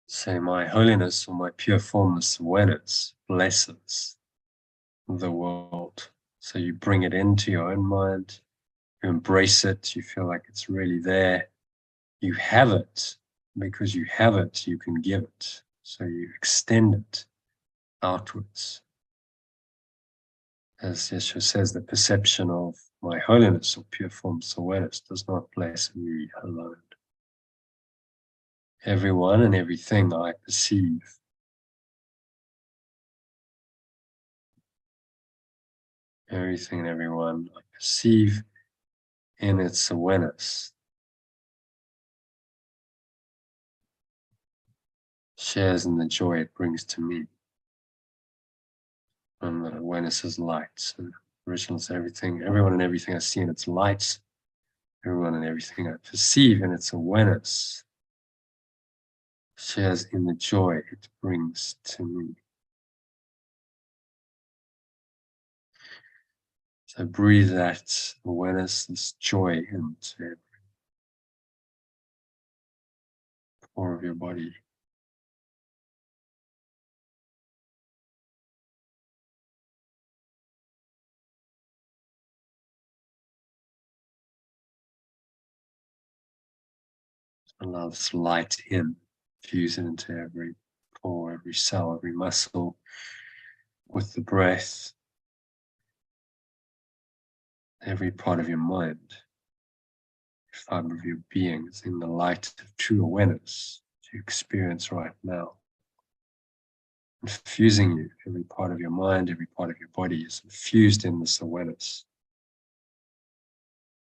Say, my holiness or my pure formless awareness blesses the world. So you bring it into your own mind, you embrace it, you feel like it's really there. You have it. Because you have it, you can give it. So you extend it outwards. As Yeshua says, the perception of my holiness or pure formless awareness does not bless me alone. Everyone and everything I perceive. Everything and everyone I perceive in its awareness shares in the joy it brings to me. And that awareness is light. So original is everything, everyone and everything I see in its light. Everyone and everything I perceive in its awareness shares in the joy it brings to me. So breathe that awareness, this joy into every pore of your body. Allow this light in, fuse it into every pore, every cell, every muscle, with the breath, every part of your mind, every fiber of your being is in the light of true awareness that you experience right now. Infusing you, every part of your mind, every part of your body is infused in this awareness.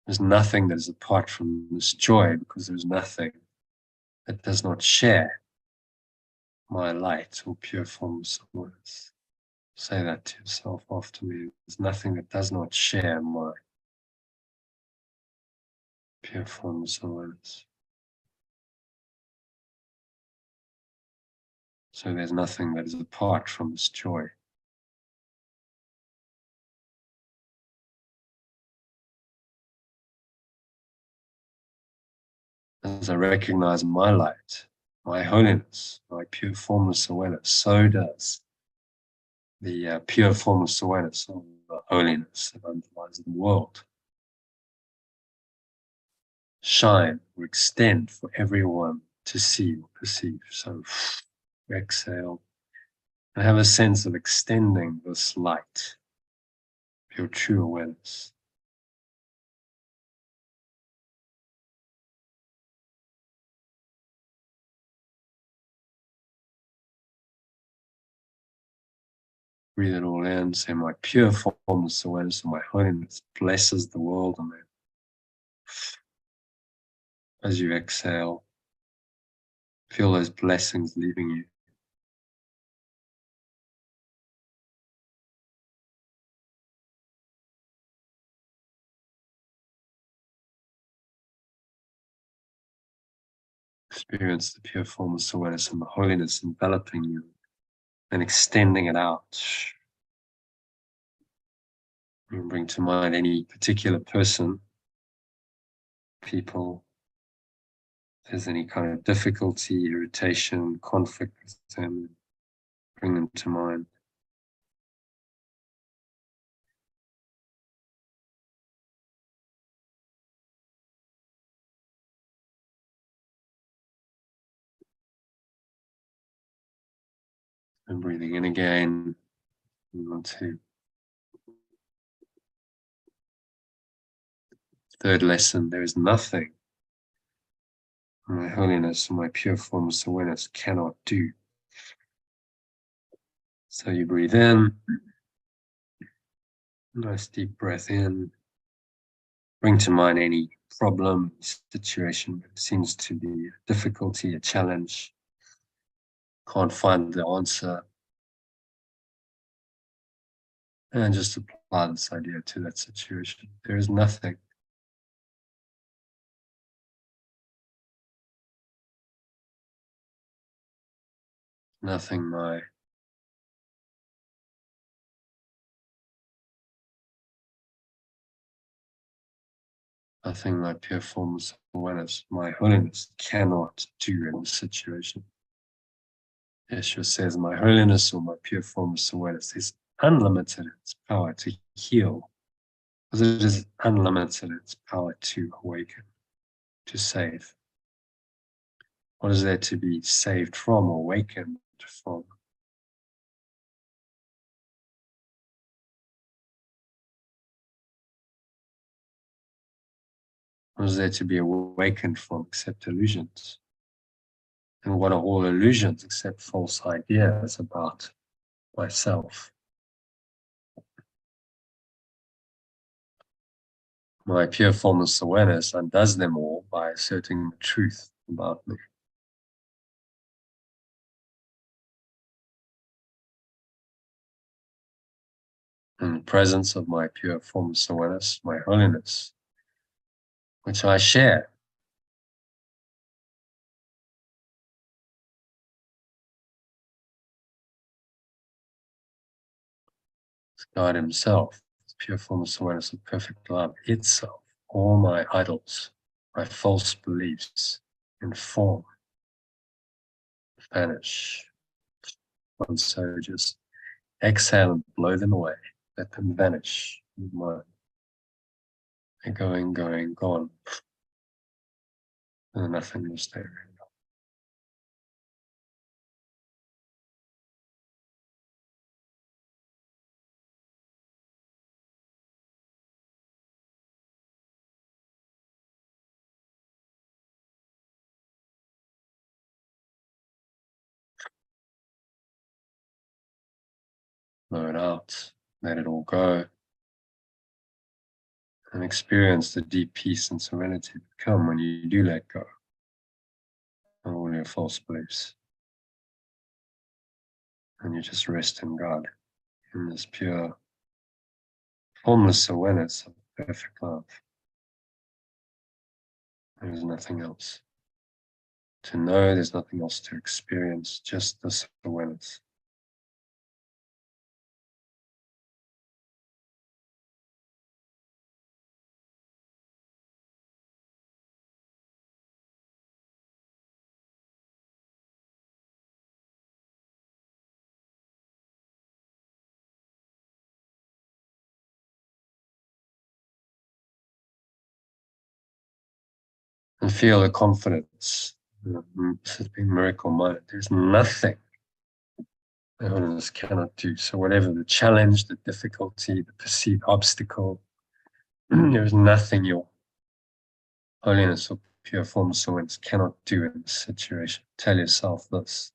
There's nothing that is apart from this joy, because there's nothing that does not share my light or pure formless awareness. Say that to yourself after me. There's nothing that does not share my pure formless awareness. So there's nothing that is apart from this joy. As I recognize my light, my holiness, my pure formless awareness, so does the pure formless awareness of the holiness that underlies the world shine or extend for everyone to see or perceive. So exhale and have a sense of extending this light, your true awareness. Breathe it all in, say my pure formless awareness of my holiness blesses the world. And then as you exhale, feel those blessings leaving you. Experience the pure formless awareness and the holiness enveloping you and extending it out. And bring to mind any particular person, people, if there's any kind of difficulty, irritation, conflict with them, bring them to mind. And breathing in again, and on two. Third lesson, there is nothing my holiness and my pure formless awareness cannot do. So you breathe in, nice deep breath in, bring to mind any problem, situation that seems to be a difficulty, a challenge, can't find the answer, and just apply this idea to that situation. There is nothing. Nothing my pure formless awareness, my holiness, cannot do in this situation. Yeshua says, my holiness or my pure formless awareness is unlimited in its power to heal, because it is unlimited in its power to awaken, to save. What is there to be saved from, awakened from? What is there to be awakened from except illusions? And what are all illusions except false ideas about myself? My pure formless awareness undoes them all by asserting the truth about me. In the presence of my pure formless awareness, my holiness, which I share, God Himself, pure formless awareness of perfect love itself, all my idols, my false beliefs in form, vanish. And so just exhale and blow them away, let them vanish in mind. They're going, gone, and nothing will stay around. Blow it out, let it all go, and experience the deep peace and serenity that come when you do let go of all your false beliefs. And you just rest in God, in this pure, formless awareness of perfect love. There is nothing else to know, there's nothing else to experience, just this awareness. And feel the confidence. This has been miracle mind. There's nothing the holiness cannot do. So whatever the challenge, the difficulty, the perceived obstacle, there's nothing your holiness or pure formless awareness cannot do in this situation. Tell yourself this.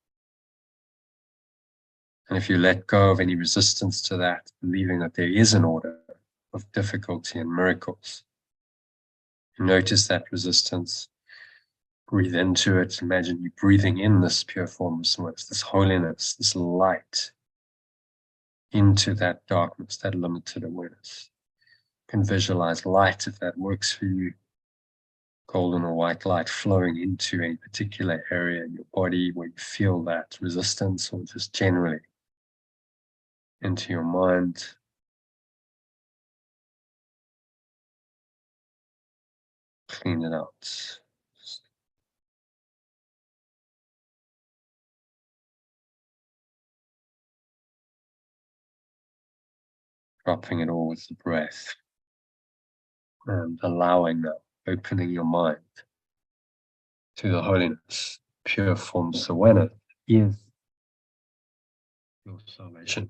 And if you let go of any resistance to that, believing that there is an order of difficulty and miracles, you notice that resistance, breathe into it, imagine you breathing in this pure formless awareness, this holiness, this light, into that darkness, that limited awareness. You can visualize light if that works for you, golden or white light flowing into a particular area in your body where you feel that resistance, or just generally into your mind. Clean it out. Just dropping it all with the breath and allowing that, opening your mind to the holiness, pure formless awareness is your salvation.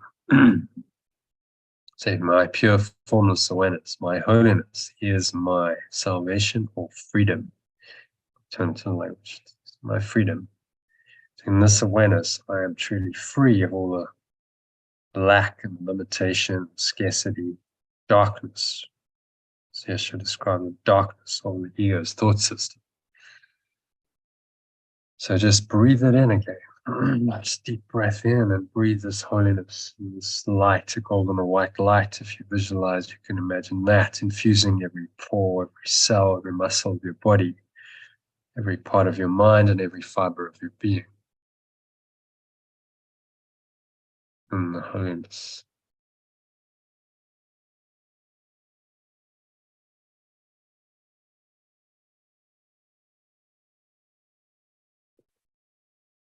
Say, my pure formless awareness, my holiness is my salvation or freedom. Turn to the language, my freedom. In this awareness, I am truly free of all the lack and limitation, scarcity, darkness. As Yeshua described the darkness of the ego's thought system. So just breathe it in again. Nice deep breath in and breathe this holiness, this light, a golden or white light. If you visualize, you can imagine that infusing every pore, every cell, every muscle of your body, every part of your mind, and every fiber of your being. and the holiness.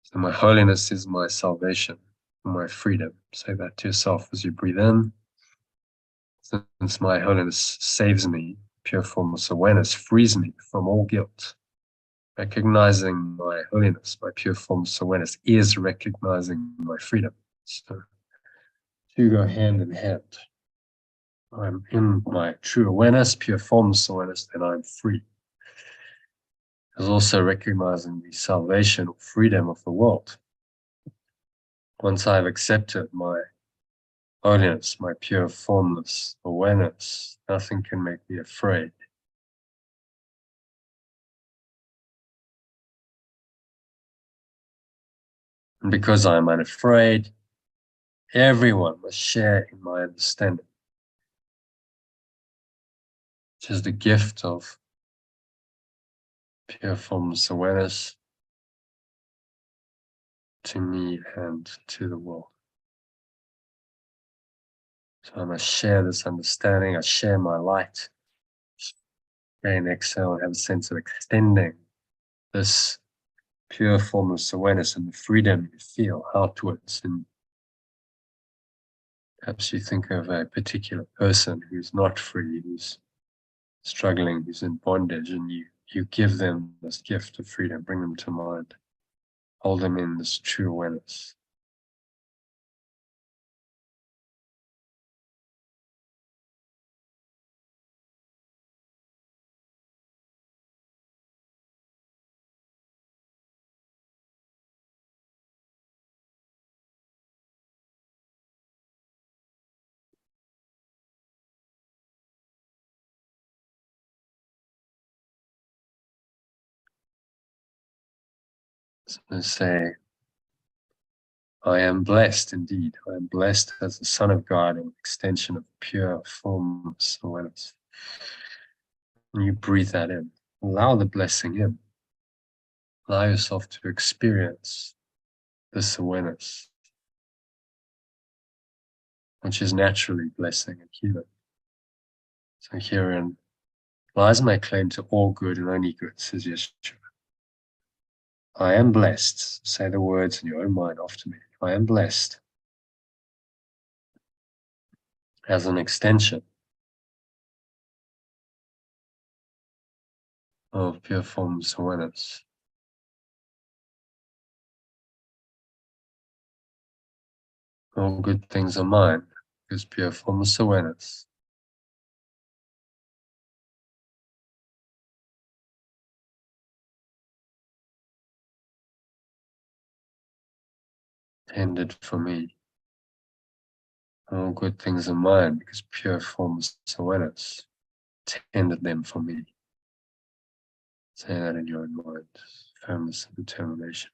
So my holiness is my salvation, my freedom. Say that to yourself as you breathe in. Since my holiness saves me, pure formless awareness frees me from all guilt. Recognizing my holiness, my pure formless awareness is recognizing my freedom. So two go hand in hand. I'm in my true awareness, pure formless awareness, then I'm free. There's also recognizing the salvation or freedom of the world. Once I've accepted my holiness, my pure formless awareness, nothing can make me afraid. And because I'm unafraid, everyone must share in my understanding, which is the gift of pure formless awareness to me and to the world. So I must share this understanding, I share my light. Again, exhale, have a sense of extending this pure formless awareness and the freedom you feel outwards. And perhaps you think of a particular person who's not free, who's struggling, who's in bondage, and you give them this gift of freedom, bring them to mind, hold them in this true awareness. So say, I am blessed indeed. I am blessed as the Son of God, an extension of pure formless awareness. And you breathe that in. Allow the blessing in. Allow yourself to experience this awareness, which is naturally blessing and healing. So herein lies my claim to all good and only good, says Yeshua. I am blessed. Say the words in your own mind after me. I am blessed as an extension of pure formless awareness. All good things are mine, because pure formless awareness tended for me. All good things are mine, because pure formless awareness tended them for me. Say that in your own mind, firmness and determination.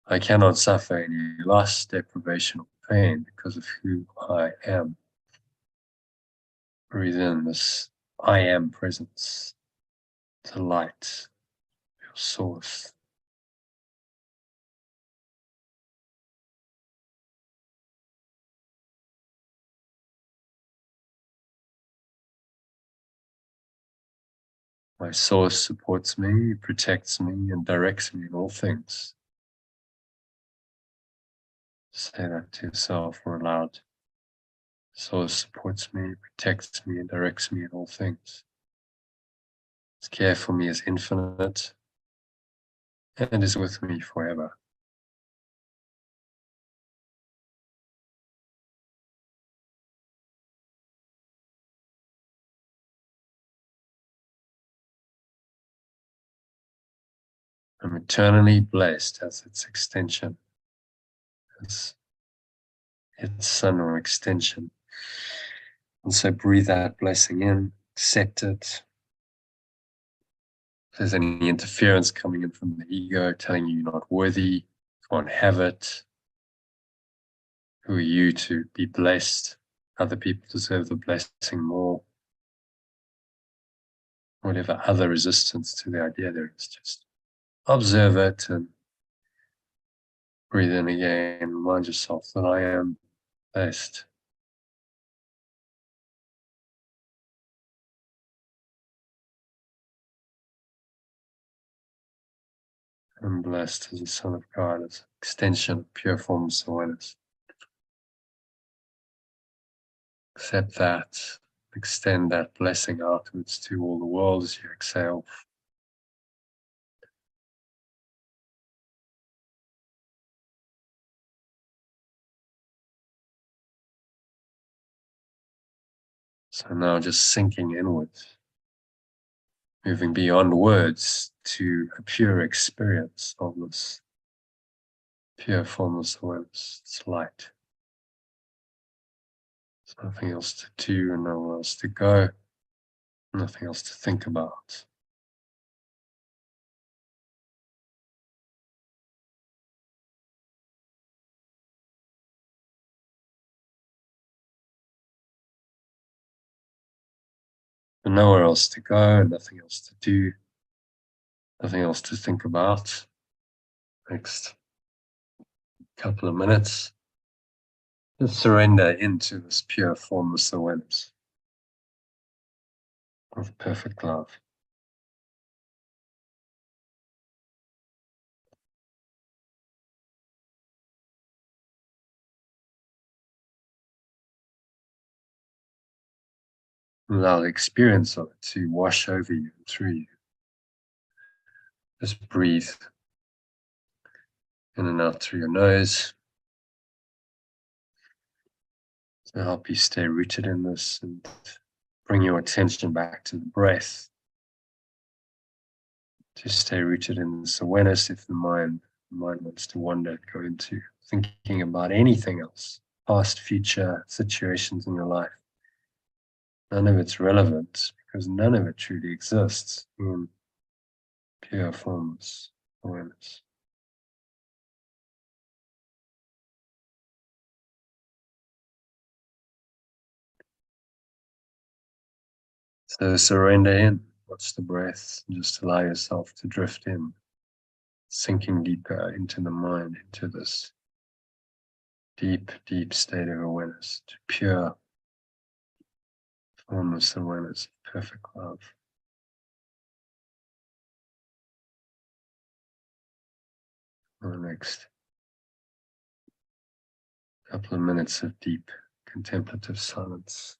I cannot suffer any loss, deprivation, or pain because of who I am. Breathe in this I am presence, the light, your source. My source supports me, protects me, and directs me in all things. Say that to yourself or aloud. Source supports me, protects me, and directs me in all things. Its care for me is infinite and is with me forever. I'm eternally blessed as its extension, as its son or extension. And so breathe that blessing in, accept it. If there's any interference coming in from the ego, telling you you're not worthy, you can't have it, who are you to be blessed? Other people deserve the blessing more. Whatever other resistance to the idea there is, just observe it and Breathe in again, remind yourself that I am blessed. I'm blessed as a son of God, as an extension of pure formless awareness. Accept that, extend that blessing outwards to all the world as you exhale. So now just sinking inwards, moving beyond words to a pure experience of this pure formless awareness. It's light. There's nothing else to do and nowhere else to go, nothing else to think about. And nowhere else to go, nothing else to do, nothing else to think about. Next couple of minutes, just surrender into this pure formless awareness of perfect love. Allow the experience of it to wash over you and through you. Just breathe in and out through your nose to help you stay rooted in this and bring your attention back to the breath. To stay rooted in this awareness. If the mind wants to wander, go into thinking about anything else, past, future situations in your life, none of it's relevant because none of it truly exists in pure formless awareness. So surrender in, watch the breath, and just allow yourself to drift in, sinking deeper into the mind, into this deep, deep state of awareness, to pure formless awareness, perfect love. For the next couple of minutes of deep contemplative silence.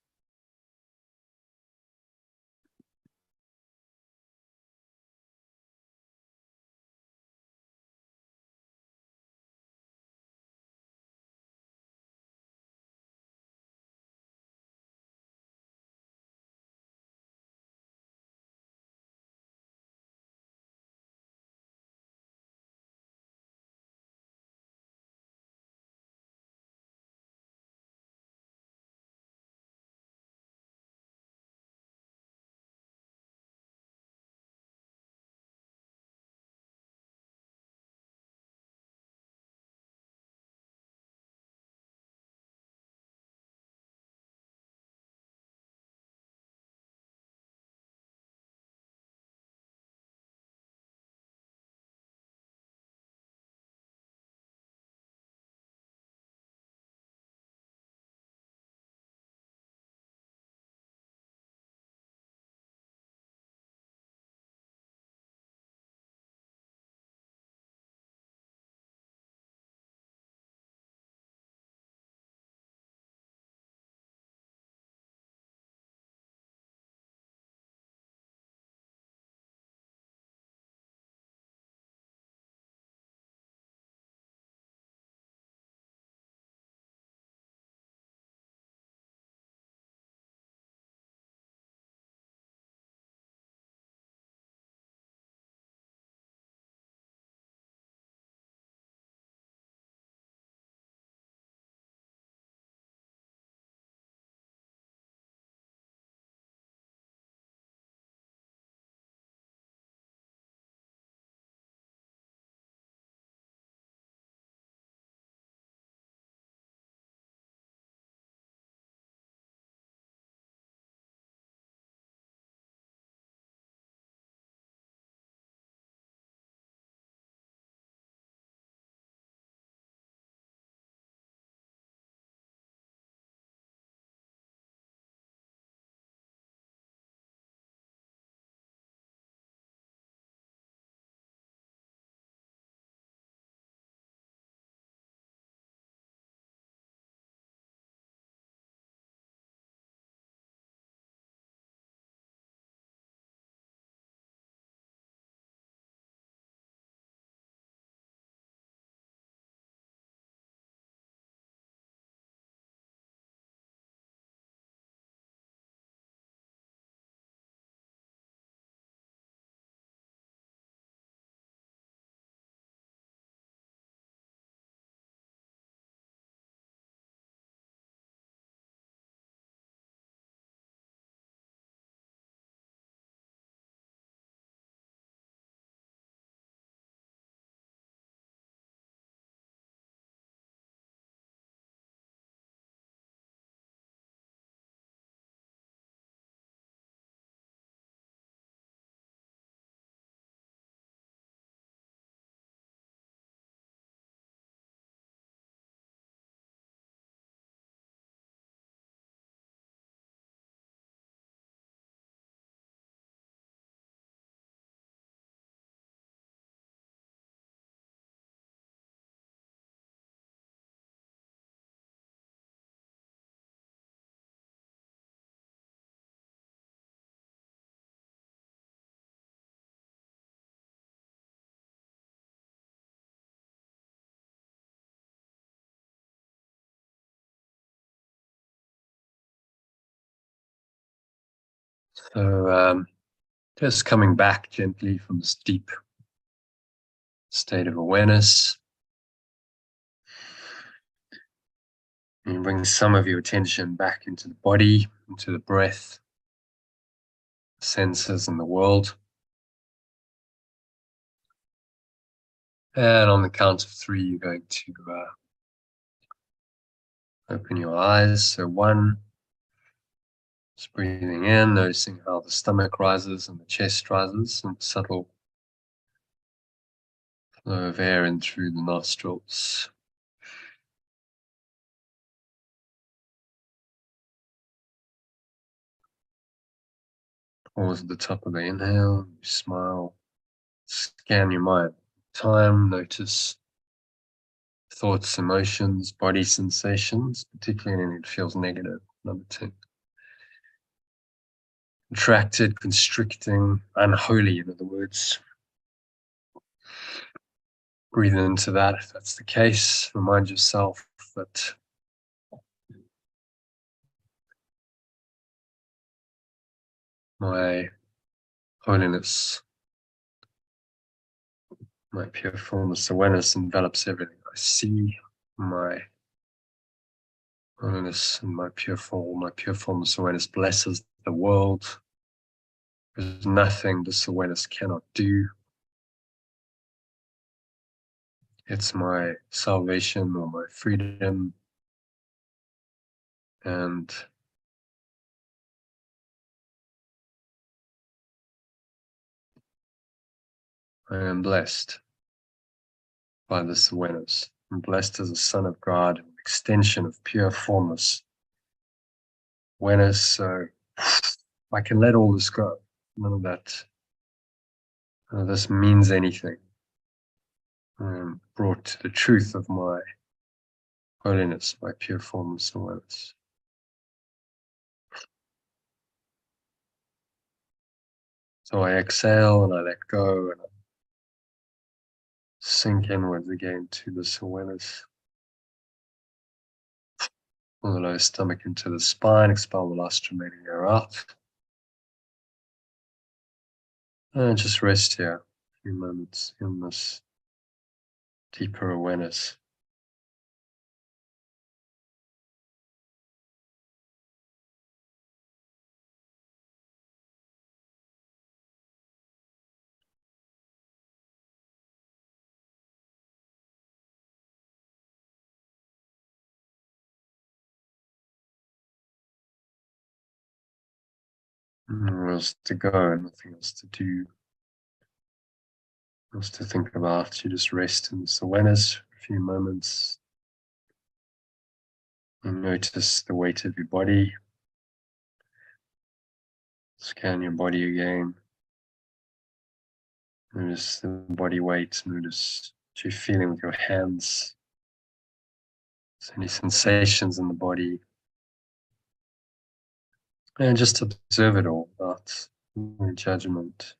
So just coming back gently from this deep state of awareness. And bring some of your attention back into the body, into the breath, senses and the world. And on the count of 3, you're going to open your eyes. So 1, just breathing in, noticing how the stomach rises and the chest rises, and subtle flow of air in through the nostrils. Pause at the top of the inhale, you smile, scan your mind. Time, notice thoughts, emotions, body sensations, particularly when it feels negative. Number 2. Contracted, constricting, unholy, in other words. Breathe into that if that's the case. Remind yourself that my holiness, my pure formless awareness envelops everything I see. My holiness and my pure formless awareness blesses the world. There's nothing this awareness cannot do. It's my salvation or my freedom. And I am blessed by this awareness. I'm blessed as a son of God, an extension of pure formless awareness. So I can let all this go. None of this means anything. I am brought to the truth of my holiness, my pure formless awareness. So I exhale and I let go and I sink inwards again to this awareness. Pull the lower stomach into the spine, expel the last remaining air out. And just rest here a few moments in this deeper awareness. Nowhere else to go, nothing else to do, else to think about. You just rest in this awareness for a few moments. And notice the weight of your body. Scan your body again. Notice the body weight. Notice what you're feeling with your hands. So any sensations in the body. And just observe it all without any judgment,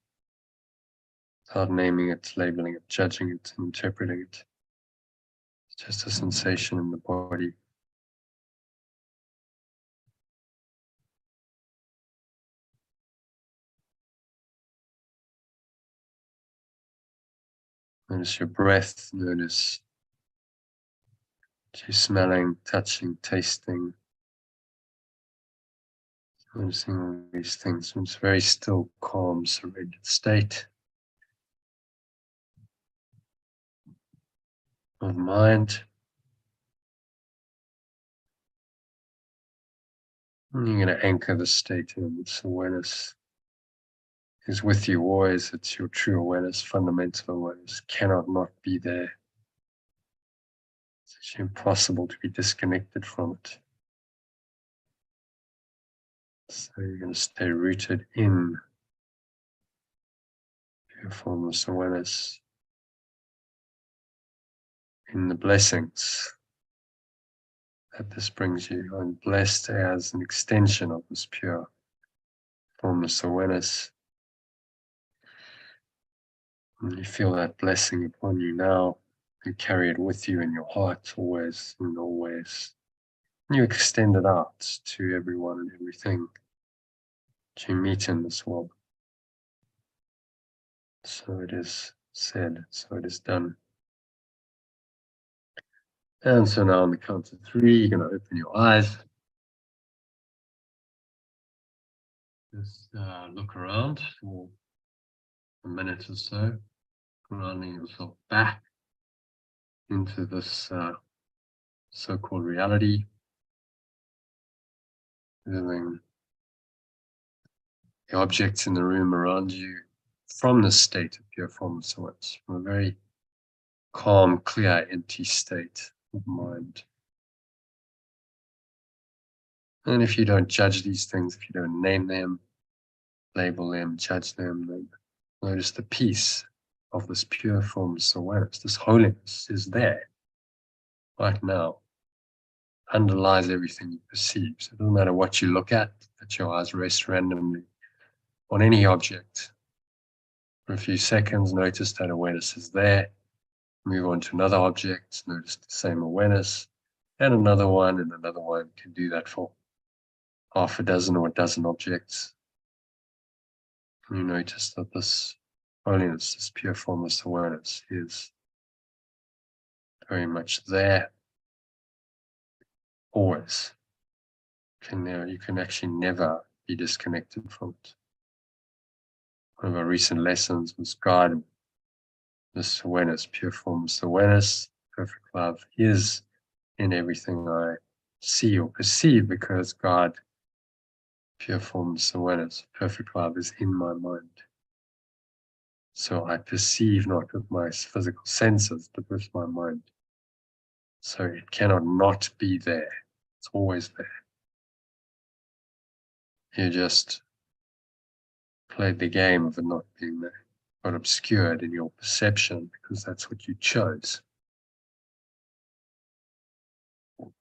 without naming it, labeling it, judging it, interpreting it. It's just a sensation in the body. Notice your breath, notice what you're smelling, touching, tasting. Noticing all these things. It's a very still, calm, surrendered state of mind. And you're going to anchor the state in this awareness is with you always. It's your true awareness, fundamental awareness, cannot not be there. It's actually impossible to be disconnected from it. So you're going to stay rooted in your formless awareness, in the blessings that this brings you. I'm blessed as an extension of this pure formless awareness. And you feel that blessing upon you now. You carry it with you in your heart always and always. And you extend it out to everyone and everything. to meet in this world. So it is said, so it is done. And so now on the count of 3, you're going to open your eyes. Just look around for a minute or so, grounding yourself back into this so-called reality, viewing the objects in the room around you from this state of pure formless awareness, from a very calm, clear, empty state of mind. And if you don't judge these things, if you don't name them, label them, judge them, then notice the peace of this pure formless awareness, this holiness is there right now, underlies everything you perceive. So it doesn't matter what you look at, let your eyes rest randomly on any object. For a few seconds, notice that awareness is there. Move on to another object, notice the same awareness, and another one, and another one. You can do that for half a dozen or a dozen objects. And you notice that this holiness, this pure formless awareness is very much there, always. You can actually never be disconnected from it. One of our recent lessons was guided. This awareness, pure formless awareness, perfect love is in everything I see or perceive, because God, pure formless awareness, perfect love is in my mind. So I perceive not with my physical senses, but with my mind. So it cannot not be there. It's always there. You just played the game of it not being there, got obscured in your perception because that's what you chose. So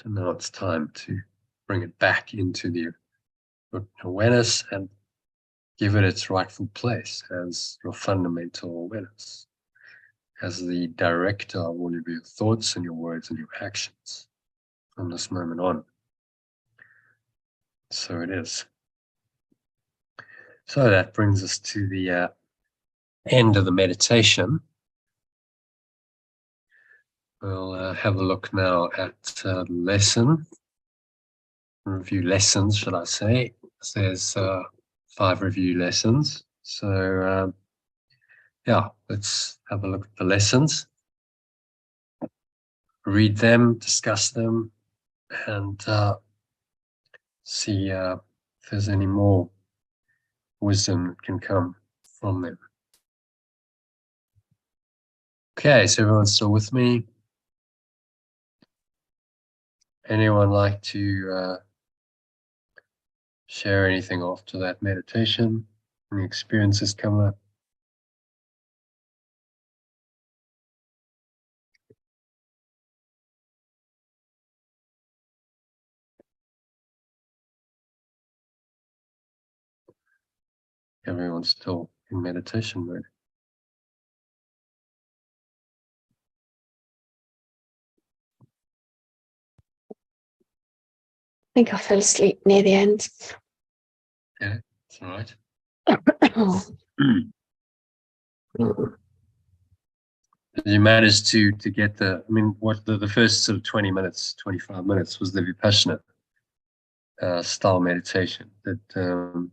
now it's time to bring it back into the awareness and give it its rightful place as your fundamental awareness, as the director of all of your thoughts and your words and your actions from this moment on. So it is. So that brings us to the end of the meditation. We'll have a look now at lesson. Review lessons, should I say. There's 5 review lessons. So yeah, let's have a look at the lessons. Read them, discuss them, and see if there's any more wisdom that can come from them. Okay, so everyone's still with me? Anyone like to share anything after that meditation? Any experiences come up? Everyone's still in meditation mode. I think I fell asleep near the end. Yeah, that's all right. Did you manage to get what the first sort of 20 minutes, 25 minutes was the Vipassana style meditation. Did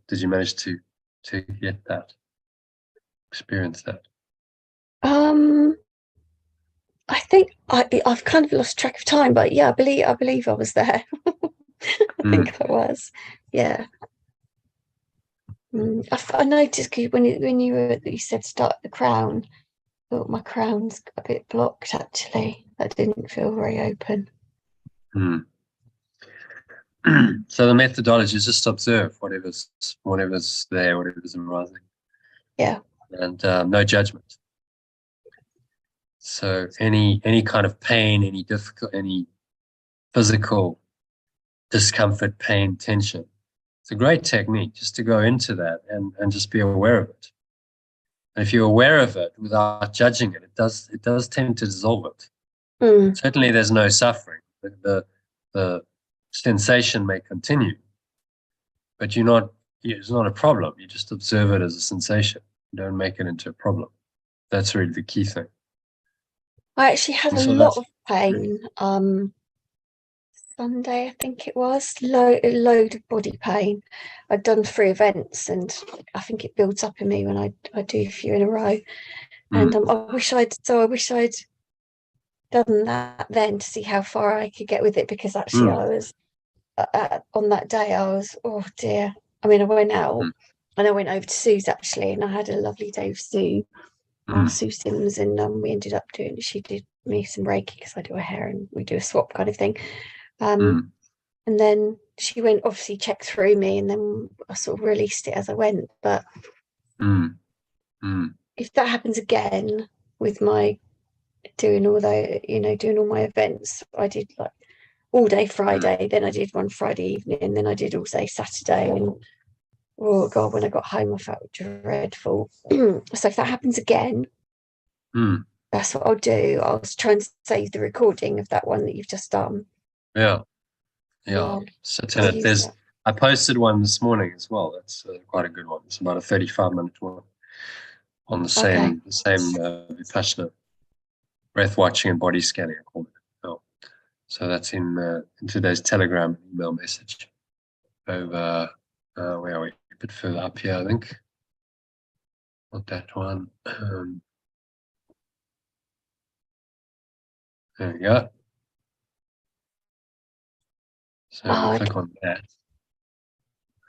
you manage to get that, experience that? I think I've kind of lost track of time, but yeah, I believe I was there. I think I was. Yeah. I noticed when you said start at the crown, I thought my crown's a bit blocked actually. That didn't feel very open. So the methodology is just observe whatever's there, whatever's arising. Yeah. And no judgment. So any kind of pain, any physical discomfort, pain, tension, it's a great technique just to go into that and just be aware of it. And if you're aware of it without judging it, it does tend to dissolve it. Certainly there's no suffering. The sensation may continue, but you're it's not a problem. You just observe it as a sensation. You don't make it into a problem. That's really the key thing. I actually had And a so lot that's of pain. Sunday, I think it was, a load of body pain. I'd done 3 events, and I think it builds up in me when I do a few in a row. And I wish I'd done that then to see how far I could get with it, because actually I was on that day, I was, oh dear. I mean, I went out and I went over to Sue's actually, and I had a lovely day with Sue, Sue Sims, and we ended up she did me some Reiki because I do her hair and we do a swap kind of thing. And then she went, obviously checked through me, and then I sort of released it as I went. But if that happens again with my doing all my events, I did like all day Friday, then I did one Friday evening, and then I did all day Saturday, and oh god, when I got home I felt dreadful. So if that happens again, that's what I'll do. I'll try and save the recording of that one that you've just done. Yeah. So I posted one this morning as well. That's quite a good one. It's about a 35-minute one on the same Vipassana breath watching and body scanning, I call it. Oh. So that's in today's Telegram email message over where are we? A bit further up here, I think. Not that one. There we go. So if you click on that,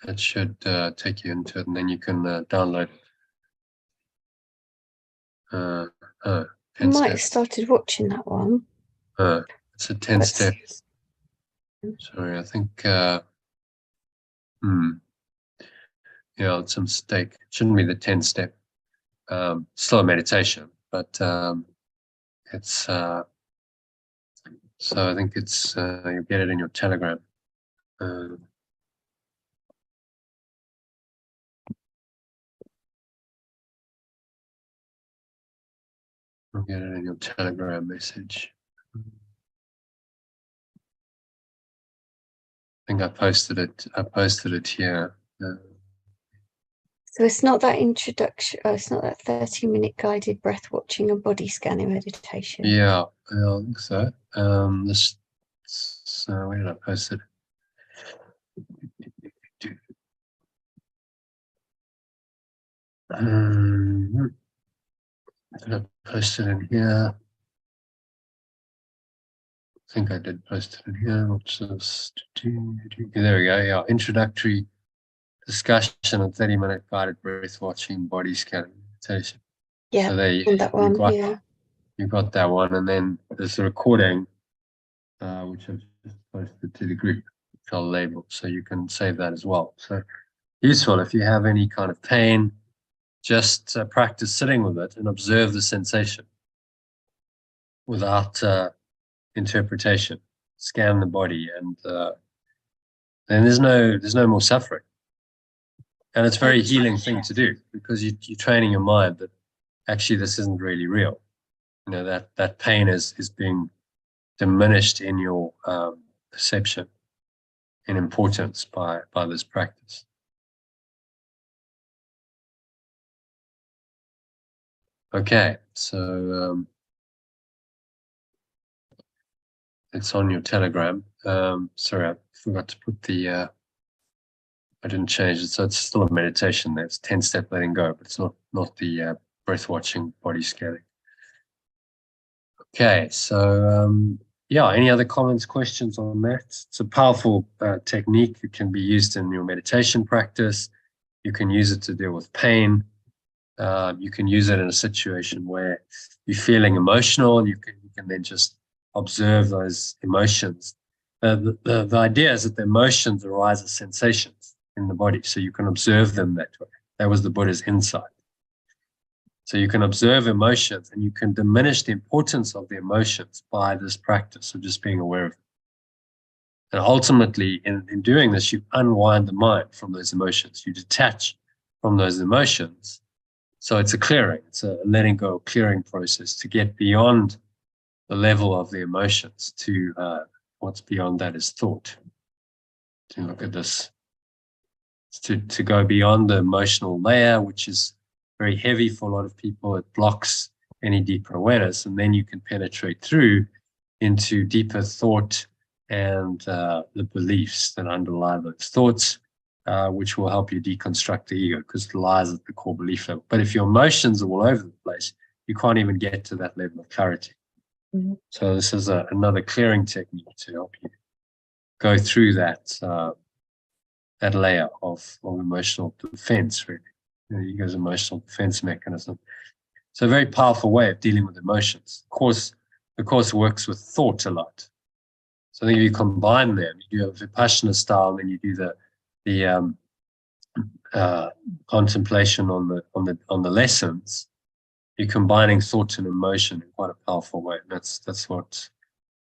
it should take you into it, and then you can download it. I might have started watching that one. It's a 10-step. Sorry, I think it's a mistake. It shouldn't be the 10-step. Still a meditation, but it's so I think it's you get it in your Telegram. You'll get it in your Telegram message. I think I posted it here. So it's not that introduction. It's not that 30-minute guided breath watching and body scanning meditation. Yeah, I think so. Where did I post it? Did I post it in here? I think I did post it in here. There we go. Yeah, introductory discussion and 30-minute guided breath watching body scanning meditation. Yeah, so you got that one, and then there's a recording which I've just posted to the group, which I'll label, so you can save that as well. So useful if you have any kind of pain. Just practice sitting with it and observe the sensation without interpretation. Scan the body, and then there's no more suffering. And it's a very healing thing to do, because you're training your mind that actually this isn't really real. You know, that pain is being diminished in your perception in importance by this practice. Okay, so it's on your Telegram. Sorry, I forgot to put I didn't change it, so it's still a meditation there. It's 10-step letting go, but it's not the breath watching body scanning. Okay, so any other comments, questions on that? It's a powerful technique. It can be used in your meditation practice. You can use it to deal with pain. You can use it in a situation where you're feeling emotional, and you can then just observe those emotions. The idea is that the emotions arise as sensations in the body, so you can observe them that way. That was the Buddha's insight. So you can observe emotions, and you can diminish the importance of the emotions by this practice of just being aware of them. And ultimately, in doing this, you unwind the mind from those emotions. You detach from those emotions. So it's a clearing. It's a letting go, clearing process to get beyond the level of the emotions to what's beyond that is thought. To look at this to go beyond the emotional layer, which is very heavy for a lot of people. It blocks any deeper awareness, and then you can penetrate through into deeper thought and the beliefs that underlie those thoughts, which will help you deconstruct the ego, because it lies at the core belief level. But if your emotions are all over the place, you can't even get to that level of clarity. Mhm. So this is another clearing technique to help you go through that that layer of emotional defense, really. The ego's emotional defense mechanism. It's a very powerful way of dealing with emotions. The course works with thought a lot. So I think if you combine them, you do a Vipassana style, and then you do the contemplation on the lessons. You're combining thought and emotion in quite a powerful way. That's what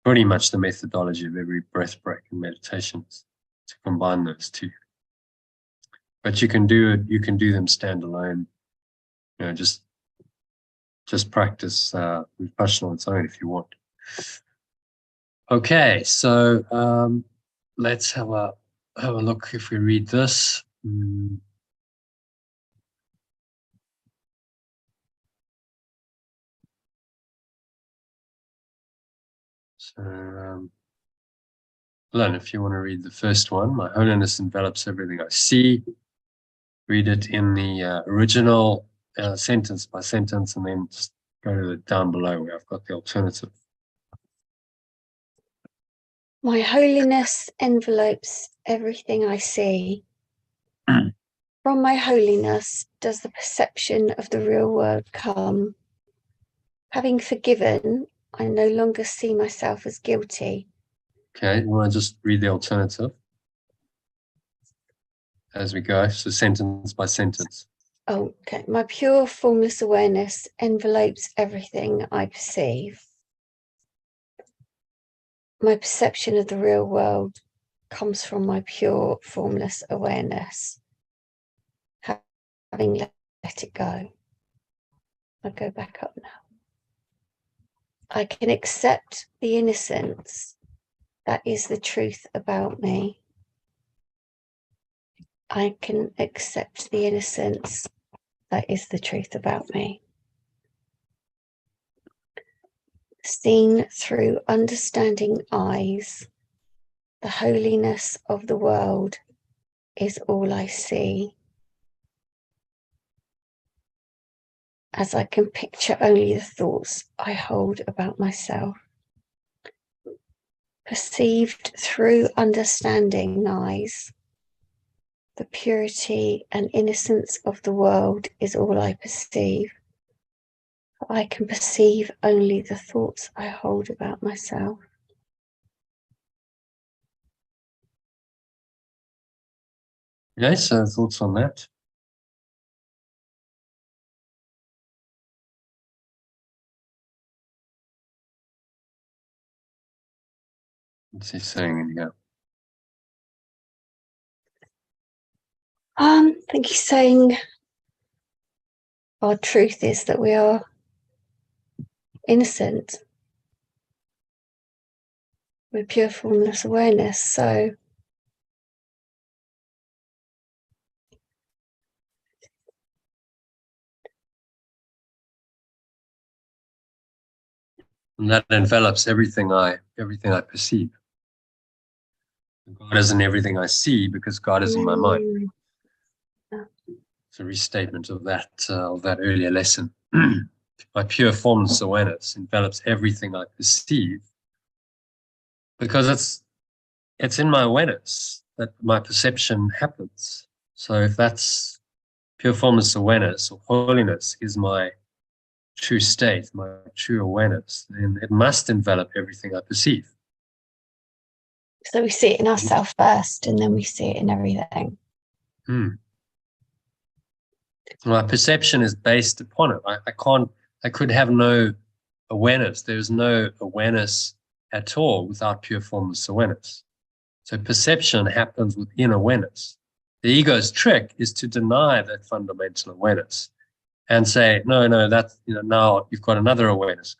pretty much the methodology of every breath break and meditation is, to combine those two. But you can do it. You can do them standalone. You know, just practice Vipassana on its own if you want. Okay, so let's have a look if we read this. So, Len, if you want to read the first one, my holiness envelops everything I see. Read it in the original sentence by sentence, and then just go to the down below where I've got the alternative. My holiness envelopes everything I see. From my holiness does the perception of the real world come. Having forgiven, I no longer see myself as guilty. Okay, you want to just read the alternative as we go, so sentence by sentence. Oh, okay. My pure formless awareness envelopes everything I perceive. My perception of the real world comes from my pure formless awareness. Having let it go. I'll go back up now. I can accept the innocence that is the truth about me. I can accept the innocence that is the truth about me. Seen through understanding eyes, the holiness of the world is all I see. As I can picture only the thoughts I hold about myself. Perceived through understanding eyes, the purity and innocence of the world is all I perceive. I can perceive only the thoughts I hold about myself. Okay, so thoughts on that? What's he saying in here? I think he's saying our truth is that we are innocent. We're pure formless awareness. So And that envelops everything I perceive. God isn't everything I see, because God is in my mind. It's a restatement of that earlier lesson. My pure formless awareness envelops everything I perceive, because it's in my awareness that my perception happens. So if that's pure formless awareness, or holiness is my true state, my true awareness, then it must envelop everything I perceive. So we see it in ourselves first, and then we see it in everything. My perception is based upon it. I could have no awareness. There's no awareness at all without pure formless awareness. So perception happens within awareness. The ego's trick is to deny that fundamental awareness and say, no, that's, now you've got another awareness.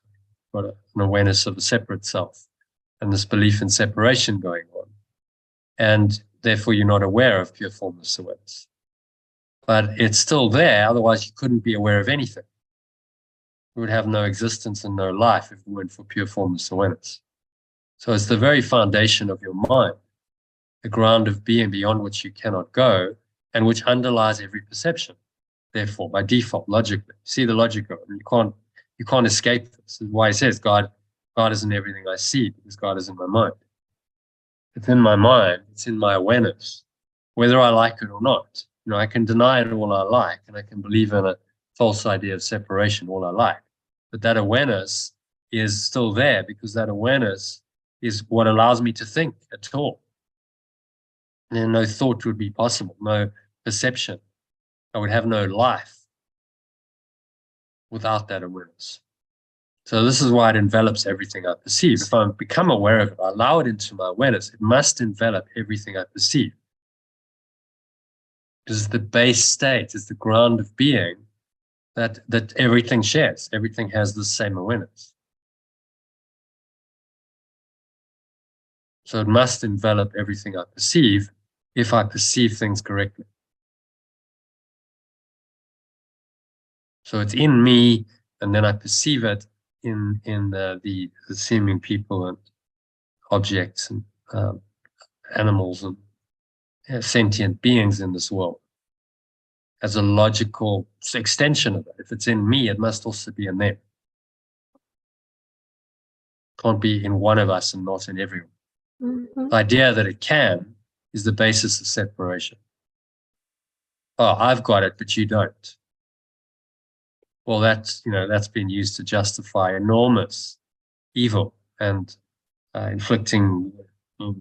You've got an awareness of a separate self and this belief in separation going on. And therefore you're not aware of pure formless awareness. But it's still there, otherwise you couldn't be aware of anything. We would have no existence and no life if it weren't for pure formless awareness. So it's the very foundation of your mind, the ground of being beyond which you cannot go, and which underlies every perception. Therefore, by default, logically, see the logic of it. You can't escape this. This is why he says God is in everything I see, because God is in my mind. It's in my mind, it's in my awareness, whether I like it or not. You know, I can deny it all I like, and I can believe in a false idea of separation all I like. But that awareness is still there, because that awareness is what allows me to think at all. And no thought would be possible, no perception. I would have no life without that awareness. So this is why it envelops everything I perceive. If I become aware of it, I allow it into my awareness, it must envelop everything I perceive. Because it's the base state, it's the ground of being that everything shares. Everything has the same awareness. So it must envelop everything I perceive if I perceive things correctly. So it's in me, and then I perceive it in the seeming people and objects and animals and sentient beings in this world as a logical extension of it. If it's in me, it must also be in them. Can't be in one of us and not in everyone. The idea that it can is the basis of separation. Oh, I've got it, but you don't. Well, that's been used to justify enormous evil and inflicting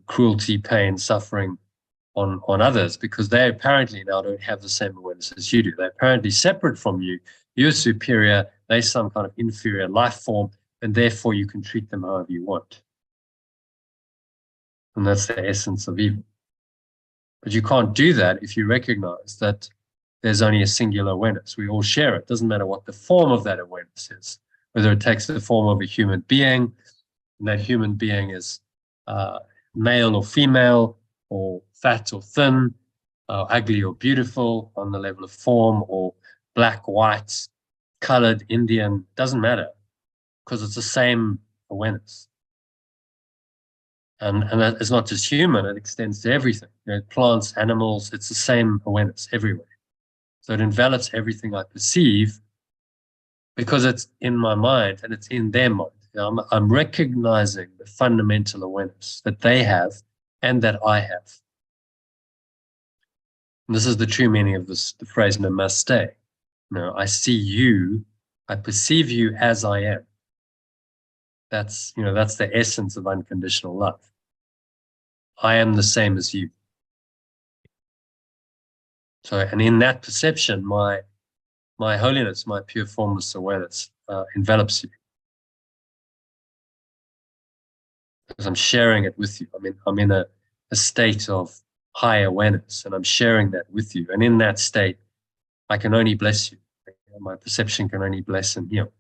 cruelty, pain, suffering on others, because they apparently now don't have the same awareness as you do. They're apparently separate from you. You're superior. They're some kind of inferior life form, and therefore you can treat them however you want. And that's the essence of evil. But you can't do that if you recognize that there's only a singular awareness. We all share it. It doesn't matter what the form of that awareness is, whether it takes the form of a human being, and that human being is male or female, or fat or thin, ugly or beautiful on the level of form, or black, white, colored, Indian, doesn't matter, because it's the same awareness. And that is not just human, it extends to everything. You know, plants, animals, it's the same awareness everywhere. So it envelops everything I perceive because it's in my mind and it's in their mind. You know, I'm recognizing the fundamental awareness that they have and that I have. And this is the true meaning of the phrase namaste. You know, I see you, I perceive you as I am. That's the essence of unconditional love. I am the same as you. So, and in that perception, my holiness, my pure formless awareness envelops you. Because I'm sharing it with you. I'm in a state of high awareness, and I'm sharing that with you. And in that state, I can only bless you. My perception can only bless and heal.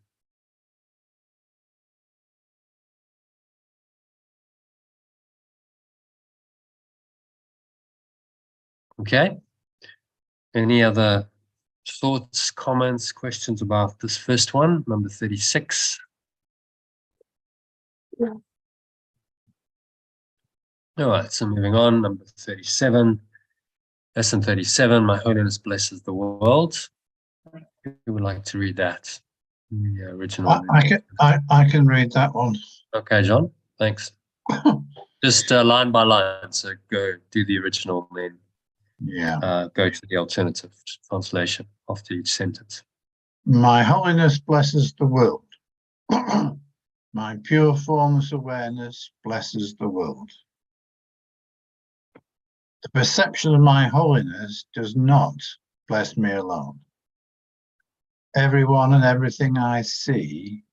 Okay? Any other thoughts, comments, questions about this first one, number 36? No. All right, so moving on, number 37. Lesson 37, My Holiness Blesses the World. Who would like to read that? The original. I can read that one. Okay, John, thanks. Just line by line, so go do the original and then go to the alternative translation after each sentence. My holiness blesses the world. My pure formless awareness blesses the world. The perception of my holiness does not bless me alone. Everyone and everything I see,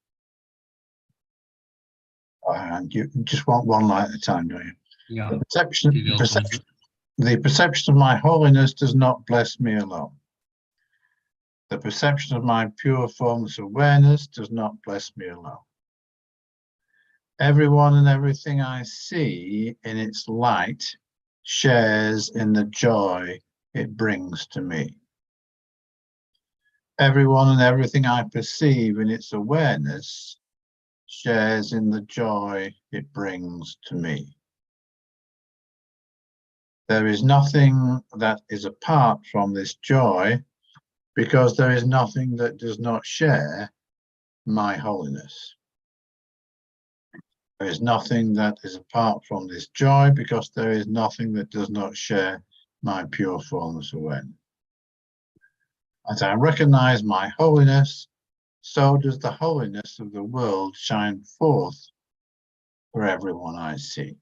and you just want one line at a time, don't you? Yeah. The perception of my holiness does not bless me alone. The perception of my pure formless awareness does not bless me alone. Everyone and everything I see in its light shares in the joy it brings to me. Everyone and everything I perceive in its awareness shares in the joy it brings to me. There is nothing that is apart from this joy, because there is nothing that does not share my holiness. There is nothing that is apart from this joy, because there is nothing that does not share my pure formless awareness. As I recognize my holiness, so does the holiness of the world shine forth for everyone I see.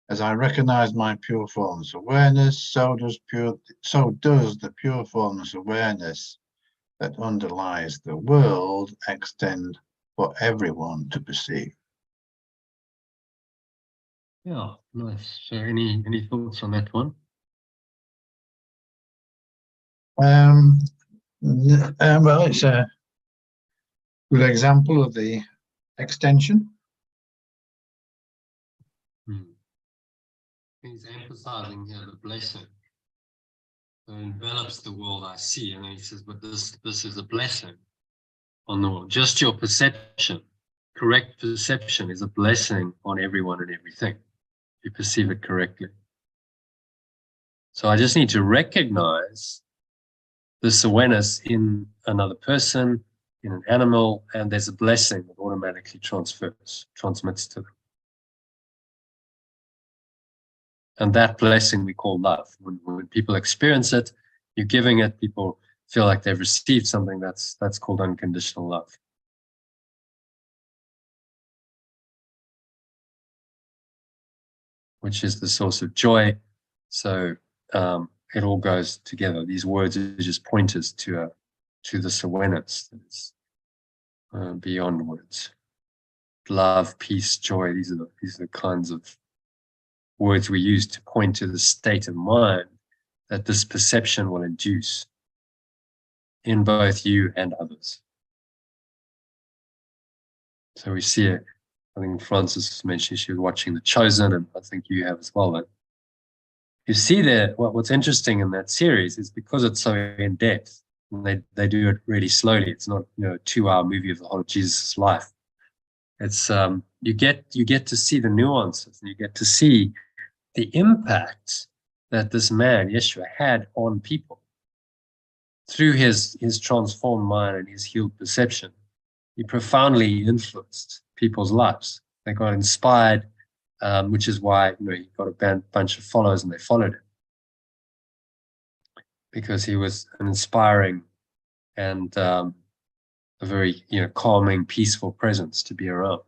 As I recognize my pure formless awareness, so does the pure formless awareness that underlies the world extend for everyone to perceive. Yeah, nice. So any thoughts on that one? Well, it's a good example of the extension. He's emphasizing here the blessing. So it envelops the world I see, and then he says, but this is a blessing on the world. Just your perception, correct perception, is a blessing on everyone and everything. You perceive it correctly. So I just need to recognize this awareness in another person, in an animal, and there's a blessing that automatically transmits to them. And that blessing we call love. When people experience it, you're giving it, people feel like they've received something, that's called unconditional love. Which is the source of joy. So it all goes together. These words are just pointers to this awareness that is beyond words. Love, peace, joy. These are the kinds of words we use to point to the state of mind that this perception will induce in both you and others. So we see it. I think Frances mentioned she was watching The Chosen, and I think you have as well. And you see there, what's interesting in that series is because it's so in depth, and they do it really slowly. It's not, a 2-hour movie of the whole of Jesus' life. It's you get to see the nuances, and you get to see the impact that this man Yeshua had on people through his transformed mind and his healed perception. He profoundly influenced people's lives. They got inspired, which is why he got a bunch of followers, and they followed him because he was an inspiring and a very calming, peaceful presence to be around.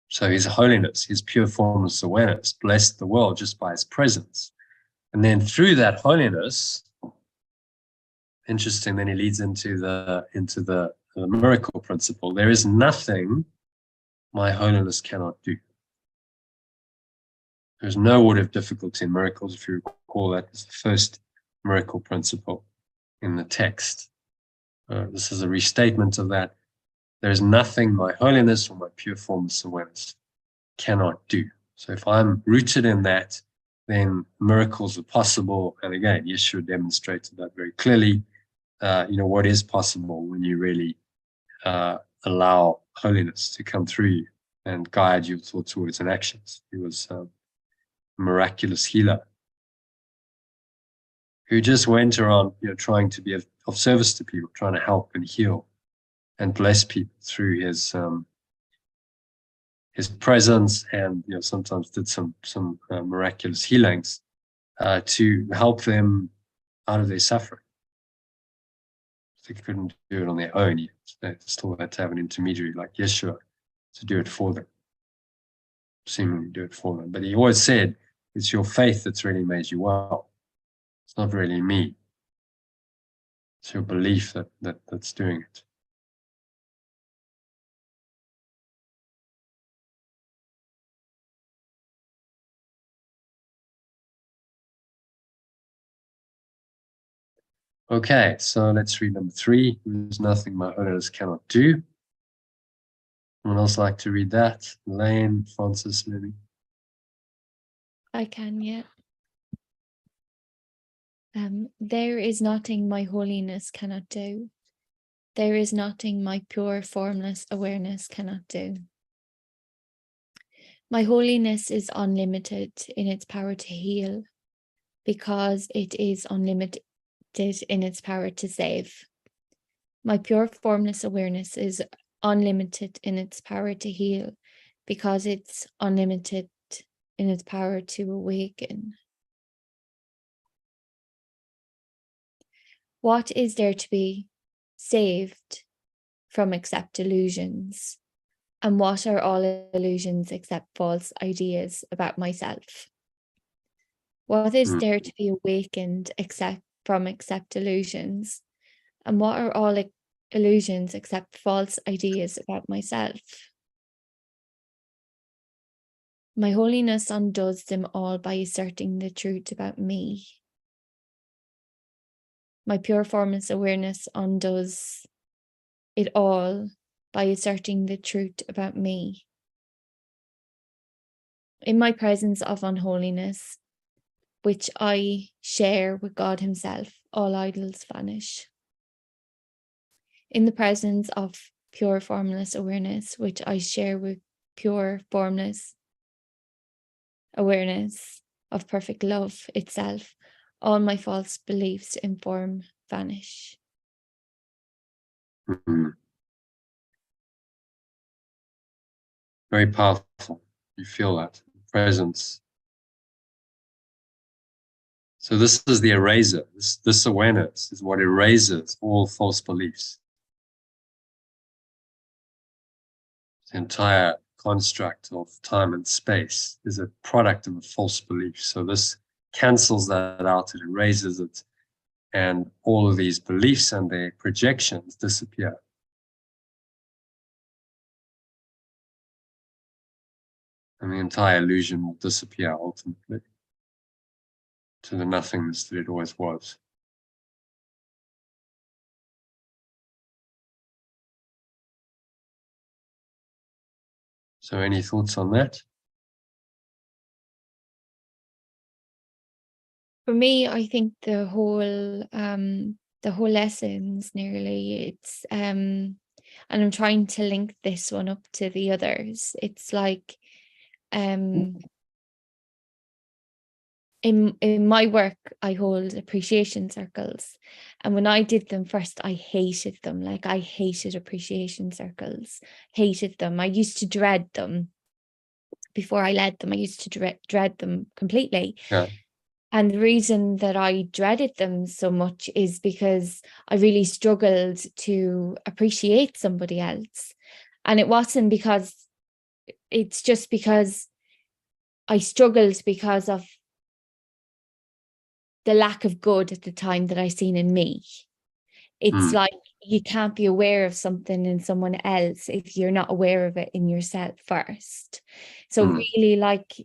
So his holiness, his pure formless awareness, blessed the world just by his presence. And then through that holiness, interesting, then he leads into the miracle principle. There is nothing my holiness cannot do. There's no word of difficulty in miracles. If you recall, that is the first miracle principle in the text. This is a restatement of that. There is nothing my holiness or my pure formless awareness cannot do. So if I'm rooted in that, then miracles are possible. And again, Yeshua demonstrated that very clearly. What is possible when you really allow holiness to come through you and guide your thoughts, words, and actions. He was a miraculous healer who just went around, trying to be of service to people, trying to help and heal and bless people through his presence, and sometimes did some miraculous healings to help them out of their suffering. They couldn't do it on their own yet. They still had to have an intermediary like Yeshua to do it for them, seemingly do it for them. But he always said, it's your faith that's really made you well. It's not really me. It's your belief that's doing it. Okay, so let's read number 3. There's nothing my holiness cannot do. Someone else like to read that? Elaine, Francis, maybe. I can, yeah. There is nothing my holiness cannot do. There is nothing my pure formless awareness cannot do. My holiness is unlimited in its power to heal, because it is unlimited in its power to save. My pure formless awareness is unlimited in its power to heal, because it's unlimited in its power to awaken. What is there to be saved from except illusions? And what are all illusions except false ideas about myself? What is there to be awakened except illusions? And what are all illusions except false ideas about myself? My holiness undoes them all by asserting the truth about me. My pure formless awareness undoes it all by asserting the truth about me. In my presence of unholiness, which I share with God Himself, all idols vanish. In the presence of pure formless awareness, which I share with pure formless awareness of perfect love itself, all my false beliefs in form vanish. Very powerful. You feel that presence. So this is the eraser. This awareness is what erases all false beliefs. The entire construct of time and space is a product of a false belief. So this cancels that out, it erases it, and all of these beliefs and their projections disappear. And the entire illusion will disappear ultimately to the nothingness that it always was. So any thoughts on that? For me, I think the whole lessons nearly, it's and I'm trying to link this one up to the others. It's like in my work, I hold appreciation circles. And when I did them first, I hated them. Like I hated appreciation circles, hated them. I used to dread them. Before I led them, I used to dread them completely. Yeah. And the reason that I dreaded them so much is because I really struggled to appreciate somebody else. And it wasn't because, it's just because I struggled because of the lack of good at the time that I seen in me. It's like you can't be aware of something in someone else if you're not aware of it in yourself first. So really, like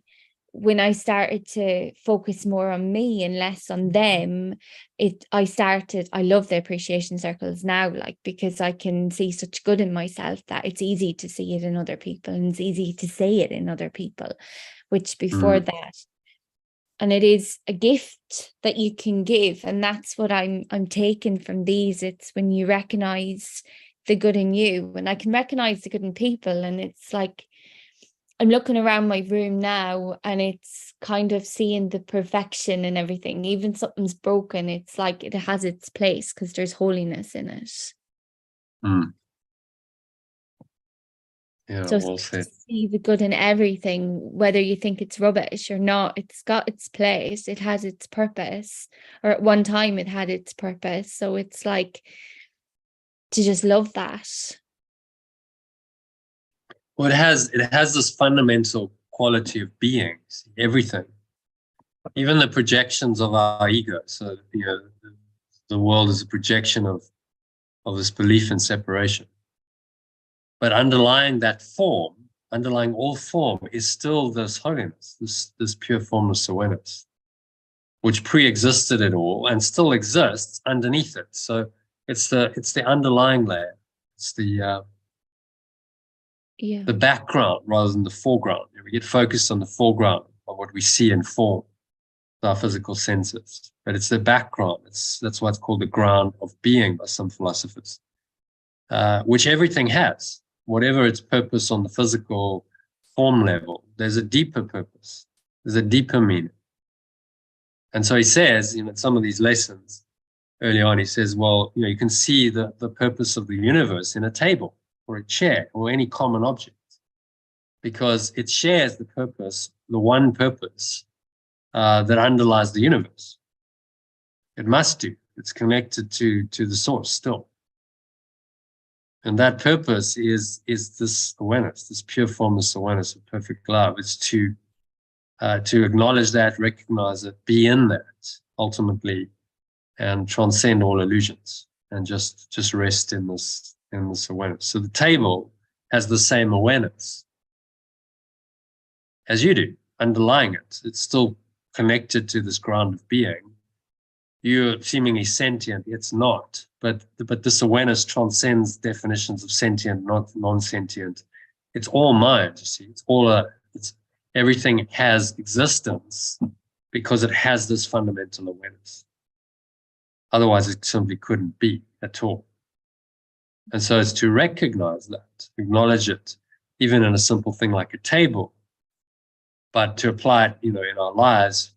when I started to focus more on me and less on them, I love the appreciation circles now, like, because I can see such good in myself that it's easy to see it in other people, and it's easy to say it in other people, which before that, and it is a gift that you can give. And that's what I'm taking from these. It's when you recognize the good in you, and I can recognize the good in people. And it's like, I'm looking around my room now and it's kind of seeing the perfection and everything. Even something's broken, it's like it has its place because there's holiness in it. Yeah, So well said. see the good in everything, whether you think it's rubbish or not. It's got its place. It has its purpose, or at one time it had its purpose. So it's like to just love that. Well, it has this fundamental quality of being, everything, even the projections of our ego. So the world is a projection of this belief in separation. But underlying all form is still this holiness, this pure formless awareness, which pre-existed it all and still exists underneath it. So it's the underlying layer. It's Yeah. the background rather than the foreground. We get focused on the foreground of what we see in form, our physical senses, but it's the background. That's what's called the ground of being by some philosophers, which everything has, whatever its purpose on the physical form level. There's a deeper purpose. There's a deeper meaning. And so he says, in some of these lessons early on, he says, well, you can see the purpose of the universe in a table or a chair or any common object, because it shares the purpose, the one purpose that underlies the universe. It must do. It's connected to the source still. And that purpose is this awareness, this pure formless awareness of perfect love. It's to acknowledge that, recognize it, be in that ultimately, and transcend all illusions, and just rest in this awareness. So the table has the same awareness as you do, underlying it. It's still connected to this ground of being. You're seemingly sentient, it's not. But this awareness transcends definitions of sentient, not non-sentient. It's all mind, you see. It's everything has existence because it has this fundamental awareness. Otherwise, it simply couldn't be at all. And so it's to recognize that, acknowledge it, even in a simple thing like a table, but to apply it, in our lives,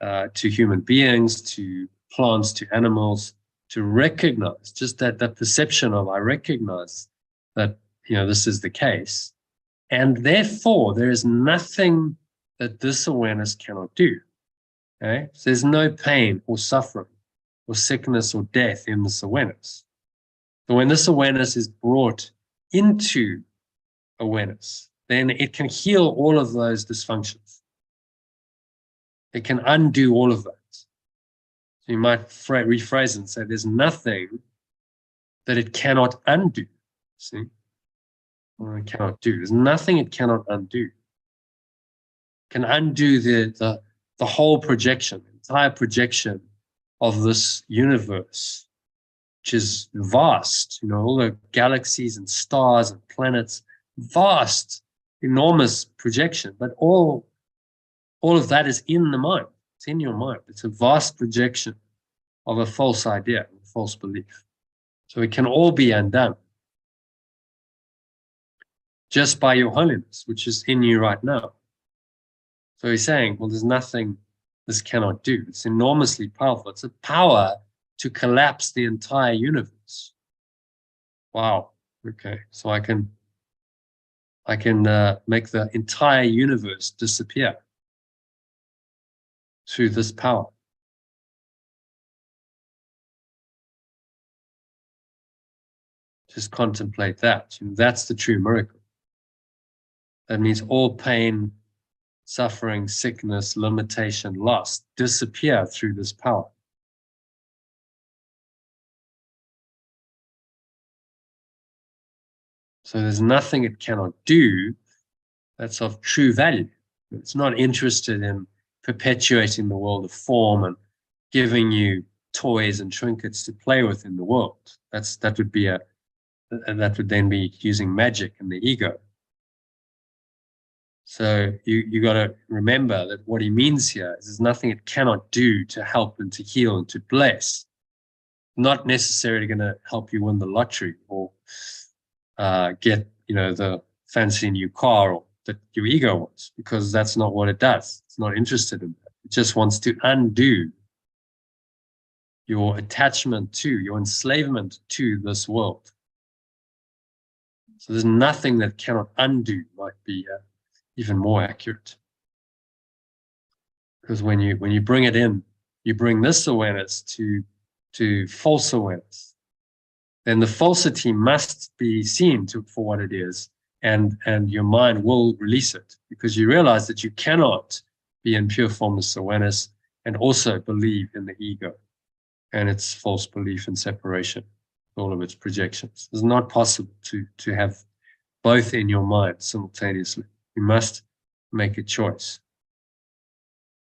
to human beings, to plants, to animals, to recognize just that perception of, I recognize that, this is the case. And therefore, there is nothing that this awareness cannot do. Okay? So there's no pain or suffering or sickness or death in this awareness. But when this awareness is brought into awareness, then it can heal all of those dysfunctions. It can undo all of that. So you might rephrase and say, there's nothing that it cannot undo. See? Or it cannot do. There's nothing it cannot undo. It can undo the whole projection, the entire projection of this universe, which is vast, all the galaxies and stars and planets, vast, enormous projection, but all of that is in the mind. It's in your mind. It's a vast projection of a false idea, a false belief. So it can all be undone just by your holiness, which is in you right now. So he's saying, well, there's nothing this cannot do. It's enormously powerful. It's a power to collapse the entire universe. Wow. Okay. So I can make the entire universe disappear through this power. Just contemplate that. That's the true miracle. That means all pain, suffering, sickness, limitation, loss disappear through this power. So there's nothing it cannot do that's of true value. It's not interested in perpetuating the world of form and giving you toys and trinkets to play with in the world. That would then be using magic and the ego. So you got to remember that what he means here is there's nothing it cannot do to help and to heal and to bless. Not necessarily going to help you win the lottery or get the fancy new car or that your ego wants, because that's not what it does. It's not interested in that. It just wants to undo your attachment to, your enslavement to this world. So there's nothing that cannot undo, might be even more accurate. Because when you bring it in, you bring this awareness to false awareness, then the falsity must be seen for what it is, and your mind will release it, because you realize that you cannot be in pure formless awareness and also believe in the ego and its false belief in separation, all of its projections. It's not possible to have both in your mind simultaneously. You must make a choice.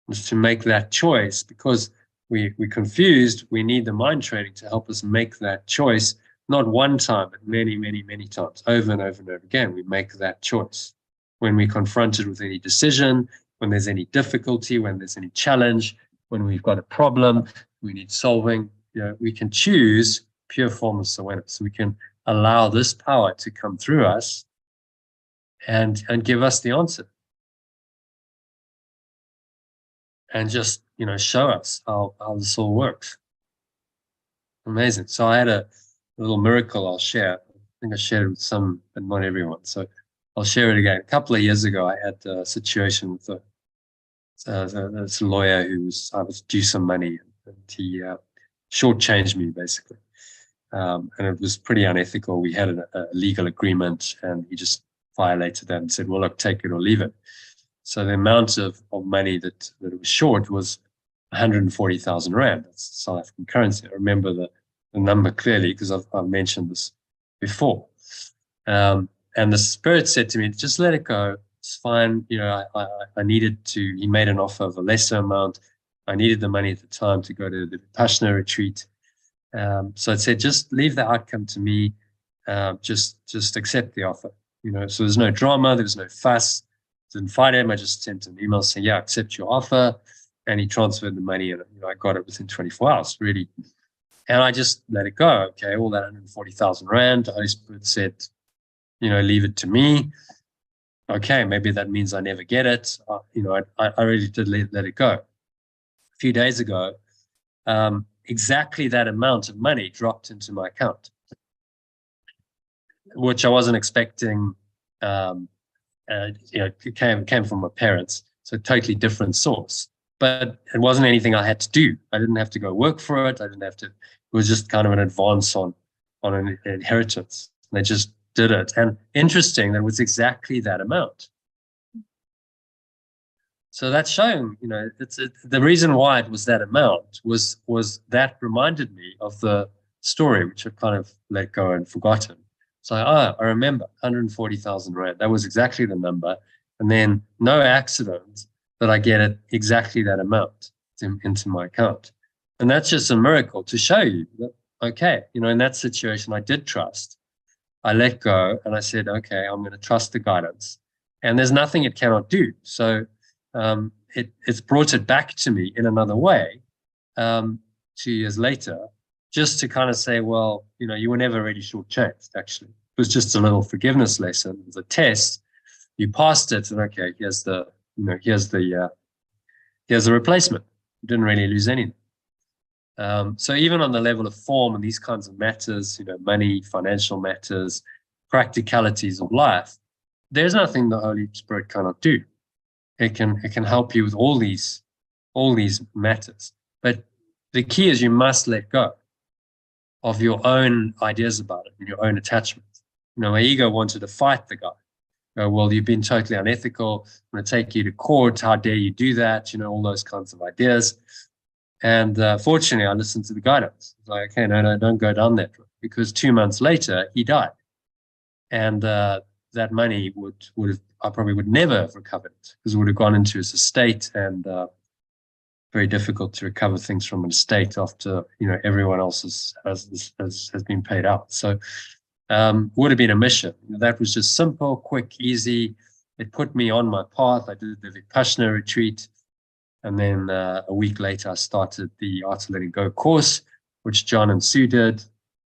It's to make that choice, because we're confused, we need the mind training to help us make that choice. not one time, but many, many, many times, over and over and over again, we make that choice. When we're confronted with any decision, when there's any difficulty, when there's any challenge, when we've got a problem we need solving, we can choose pure formless awareness. So we can allow this power to come through us and give us the answer. And just, show us how this all works. Amazing. So I had a little miracle I'll share. I think I shared it with some, but not everyone. So I'll share it again. A couple of years ago, I had a situation with this lawyer I was due some money, and he shortchanged me, basically. And it was pretty unethical. We had a legal agreement, and he just violated that and said, well, look, take it or leave it. So the amount of money that it was short was 140,000 Rand. That's South African currency. I remember the number clearly because I've mentioned this before. And the Spirit said to me, just let it go. It's fine. I needed to, he made an offer of a lesser amount. I needed the money at the time to go to the Vipassana retreat. So it said, just leave the outcome to me. Just accept the offer. So there's no drama. There was no fuss. Didn't fight him. I just sent an email saying, yeah, accept your offer. And he transferred the money, and I got it within 24 hours, really. And I just let it go. Okay, all that 140,000 Rand. The Holy Spirit said, leave it to me. Okay, maybe that means I never get it. I really did let it go. A few days ago, exactly that amount of money dropped into my account, which I wasn't expecting. It came from my parents, so a totally different source. But it wasn't anything I had to do. I didn't have to go work for it. I didn't have to. It was just kind of an advance on an inheritance. They just did it. And interesting, that it was exactly that amount. So that's showing, the reason why it was that amount was that reminded me of the story, which I kind of let go and forgotten. So I remember 140,000 Rand. That was exactly the number. And then no accident that I get it exactly that amount into my account. And that's just a miracle to show you that, okay, in that situation, I did trust. I let go and I said, okay, I'm going to trust the guidance. And there's nothing it cannot do. So it's brought it back to me in another way 2 years later, just to kind of say, well, you were never really shortchanged, actually. It was just a little forgiveness lesson. It was a test. You passed it, and okay, here's the replacement. You didn't really lose anything. So even on the level of form and these kinds of matters, money, financial matters, practicalities of life, there's nothing the Holy Spirit cannot do. It can help you with all these matters. But the key is you must let go of your own ideas about it and your own attachment. My ego wanted to fight the guy. Well, you've been totally unethical. I'm going to take you to court. How dare you do that? All those kinds of ideas. And fortunately, I listened to the guidance. It's like, okay, no, don't go down that road. Because 2 months later, he died. And that money I probably would never have recovered it, because it would have gone into his estate, and very difficult to recover things from an estate after, everyone else has been paid out. So would have been a mission. That was just simple, quick, easy. It put me on my path. I did the Vipassana retreat. And then a week later, I started the Art of Letting Go course, which John and Sue did.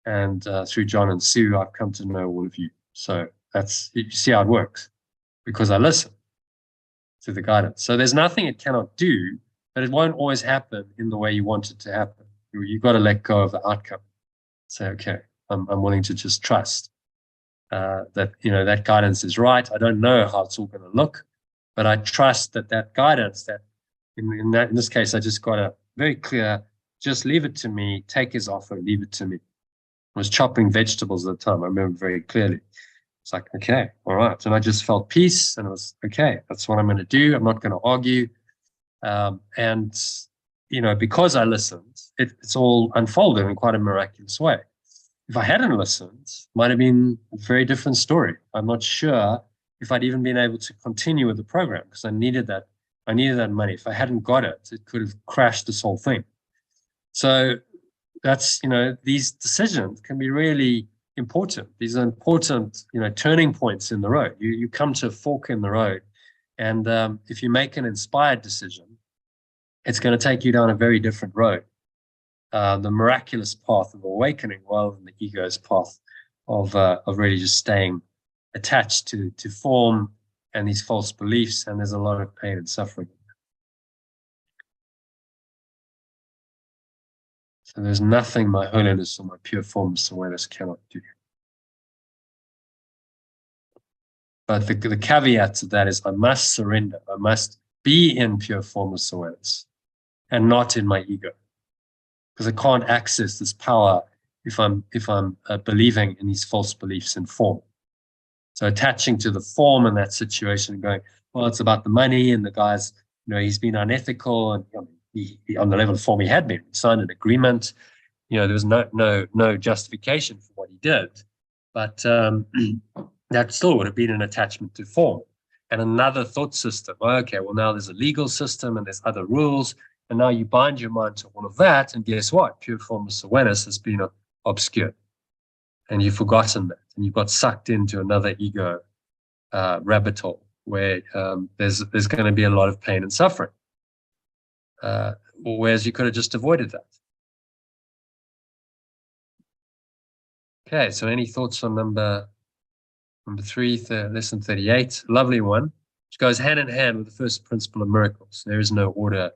And through John and Sue, I've come to know all of you. So you see how it works, because I listen to the guidance. So there's nothing it cannot do, but it won't always happen in the way you want it to happen. You've got to let go of the outcome. Say, okay, I'm willing to just trust that, that guidance is right. I don't know how it's all going to look, but I trust that guidance, that in this case, I just got a very clear, just leave it to me, take his offer, leave it to me. I was chopping vegetables at the time. I remember very clearly. It's like, okay, all right. And I just felt peace, and it was, okay, that's what I'm going to do. I'm not going to argue. And, because I listened, it's all unfolded in quite a miraculous way. If I hadn't listened, it might have been a very different story. I'm not sure if I'd even been able to continue with the program, because I needed that money. If I hadn't got it, it could have crashed this whole thing. So that's, these decisions can be really important. These are important, turning points in the road. You come to a fork in the road, and if you make an inspired decision, it's going to take you down a very different road, the miraculous path of awakening, rather than the ego's path of really just staying attached to form and these false beliefs. And there's a lot of pain and suffering. So there's nothing my holiness or my pure formless awareness cannot do. But the caveat to that is I must surrender. I must be in pure formless awareness and not in my ego, because I can't access this power if I'm believing in these false beliefs in form. So attaching to the form in that situation and going, well, it's about the money, and the guy's, he's been unethical, and he on the level of form he had been, he signed an agreement. There was no justification for what he did, but that still would have been an attachment to form. And another thought system. Okay, well, now there's a legal system and there's other rules, and now you bind your mind to all of that, and guess what? Pure formless awareness has been obscured, and you've forgotten that, and you got sucked into another ego rabbit hole where there's going to be a lot of pain and suffering, whereas you could have just avoided that. Okay, so any thoughts on number 3, lesson 38? Lovely one, which goes hand in hand with the first principle of miracles. There is no order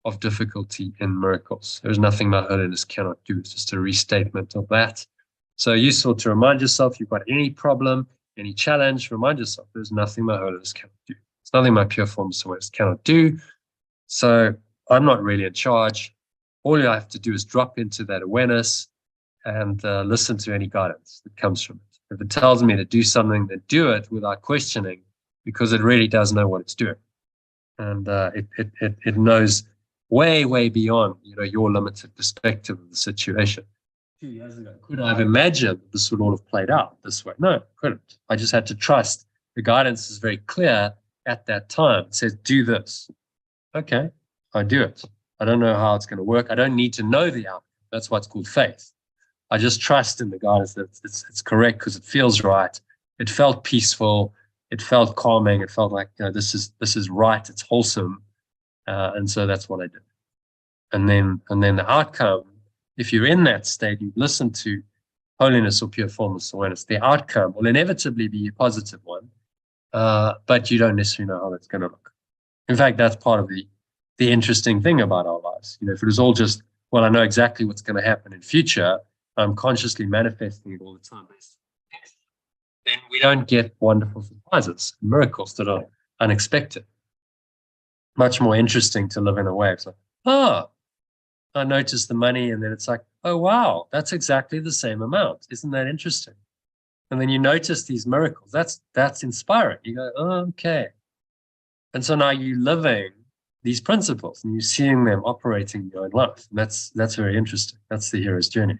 of difficulty in miracles. There is nothing my holiness cannot do. It's just a restatement of that. So useful to remind yourself, you've got any problem, any challenge, remind yourself there's nothing my holiness cannot do. It's nothing my pure formless awareness cannot do. So I'm not really in charge. All you have to do is drop into that awareness and listen to any guidance that comes from it. If it tells me to do something, then do it without questioning, because it really does know what it's doing. And it knows way, way beyond, your limited perspective of the situation. 2 years ago, could I have imagined this would all have played out this way? No, I couldn't. I just had to trust. The guidance is very clear at that time. It says, do this. Okay, I do it. I don't know how it's going to work. I don't need to know the outcome. That's what's called faith. I just trust in the guidance that it's correct because it feels right. It felt peaceful. It felt calming. It felt like, this is right. It's wholesome. And so that's what I did. And then the outcome, if you're in that state, you listen to holiness or pure formless awareness, the outcome will inevitably be a positive one, but you don't necessarily know how that's going to look. In fact, that's part of the interesting thing about our lives. If it was all just, well, I know exactly what's going to happen in future, I'm consciously manifesting it all the time, then we don't get wonderful surprises, miracles that are unexpected. Much more interesting to live in a way. It's like, I noticed the money, and then it's like, oh, wow, that's exactly the same amount. Isn't that interesting? And then you notice these miracles. That's inspiring. You go, oh, okay. And so now you're living these principles and you're seeing them operating in your own life. And that's very interesting. That's the hero's journey.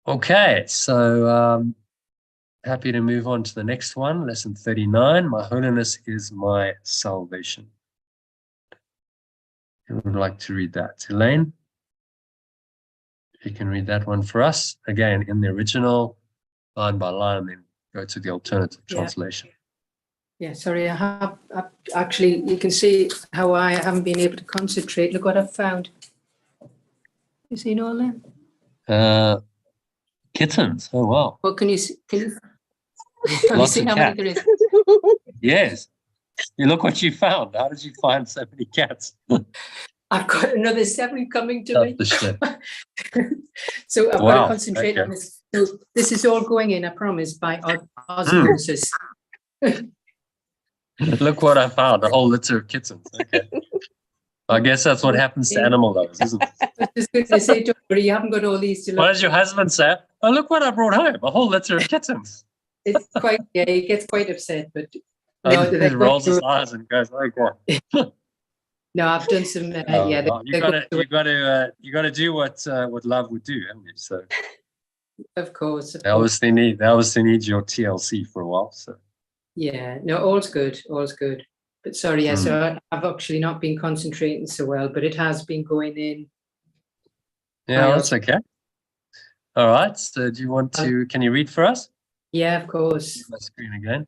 Okay, so happy to move on to the next one, lesson 39. My holiness is my salvation. Who would like to read that? Elaine? If you can read that one for us. Again, in the original, line by line, and then go to the alternative translation. Yeah, sorry, actually, you can see how I haven't been able to concentrate. Look what I've found. You seen all them? Kittens. Oh, wow. Well, can you see Lots how of many cats. there is? Yes. You look what you found. How did you find so many cats? I've got another 7 coming to me. So I've got to concentrate on this. So this is all going in, I promise, by osmosis. Look what I found, a whole litter of kittens. Okay. I guess that's what happens to animal lovers, isn't it? I was just going to say, don't worry, you haven't got all these to look. What does your husband say? Oh, look what I brought home, a whole litter of kittens. It's quite, he gets quite upset, but he rolls his eyes and goes, oh God. No, I've done some. You got to do what love would do, haven't you? So, of course. They obviously need your TLC for a while. So, yeah, no, all's good, all's good. But sorry, yeah, so I've actually not been concentrating so well, but it has been going in. Yeah, that's okay. All right. So do you want to, can you read for us? Yeah, of course. My screen again.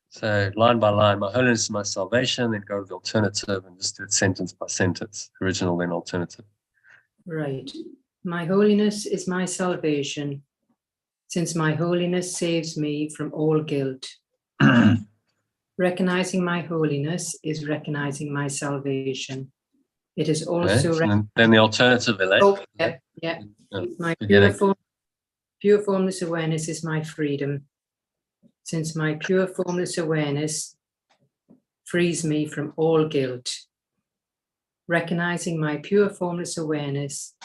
So line by line, my holiness is my salvation, then go to the alternative and just do it sentence by sentence, original then alternative. Right. My holiness is my salvation, since my holiness saves me from all guilt. Recognizing my holiness is recognizing my salvation. It is also then the alternative, Elaine. Oh, yeah. My pure formless awareness is my freedom, since my pure formless awareness frees me from all guilt. Recognizing my pure formless awareness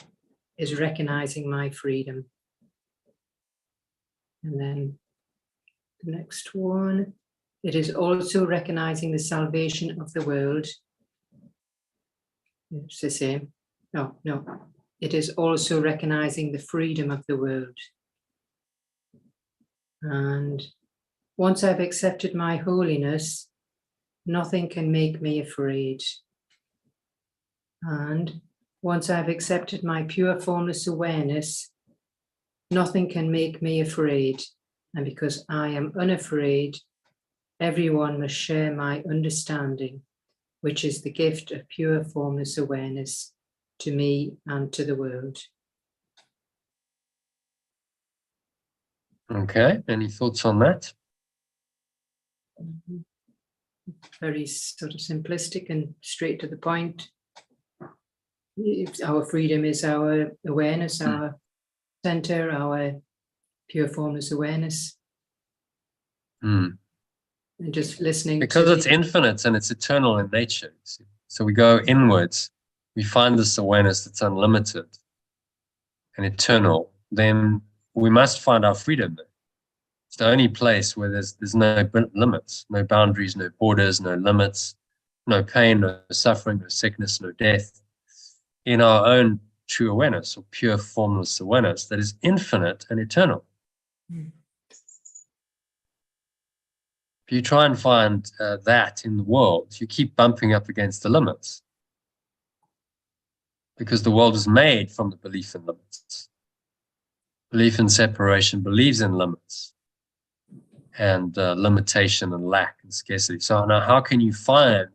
is recognizing my freedom. And then the next one, it is also recognizing the salvation of the world. It's the same. No. It is also recognizing the freedom of the world. And once I've accepted my holiness, nothing can make me afraid. And once I've accepted my pure formless awareness, nothing can make me afraid. And because I am unafraid, everyone must share my understanding, which is the gift of pure formless awareness to me and to the world. Okay, any thoughts on that? Very sort of simplistic and straight to the point. Our freedom is our awareness, our center, our pure formless awareness. And just listening because it's infinite and it's eternal in nature. So we go inwards, we find this awareness that's unlimited and eternal, then we must find our freedom there. It's the only place where there's no limits, no boundaries, no borders, no limits, no pain, no suffering, no sickness, no death. In our own true awareness or pure formless awareness that is infinite and eternal. If you try and find that in the world, you keep bumping up against the limits because the world is made from the belief in limits. Belief in separation believes in limits and limitation and lack and scarcity. So now how can you find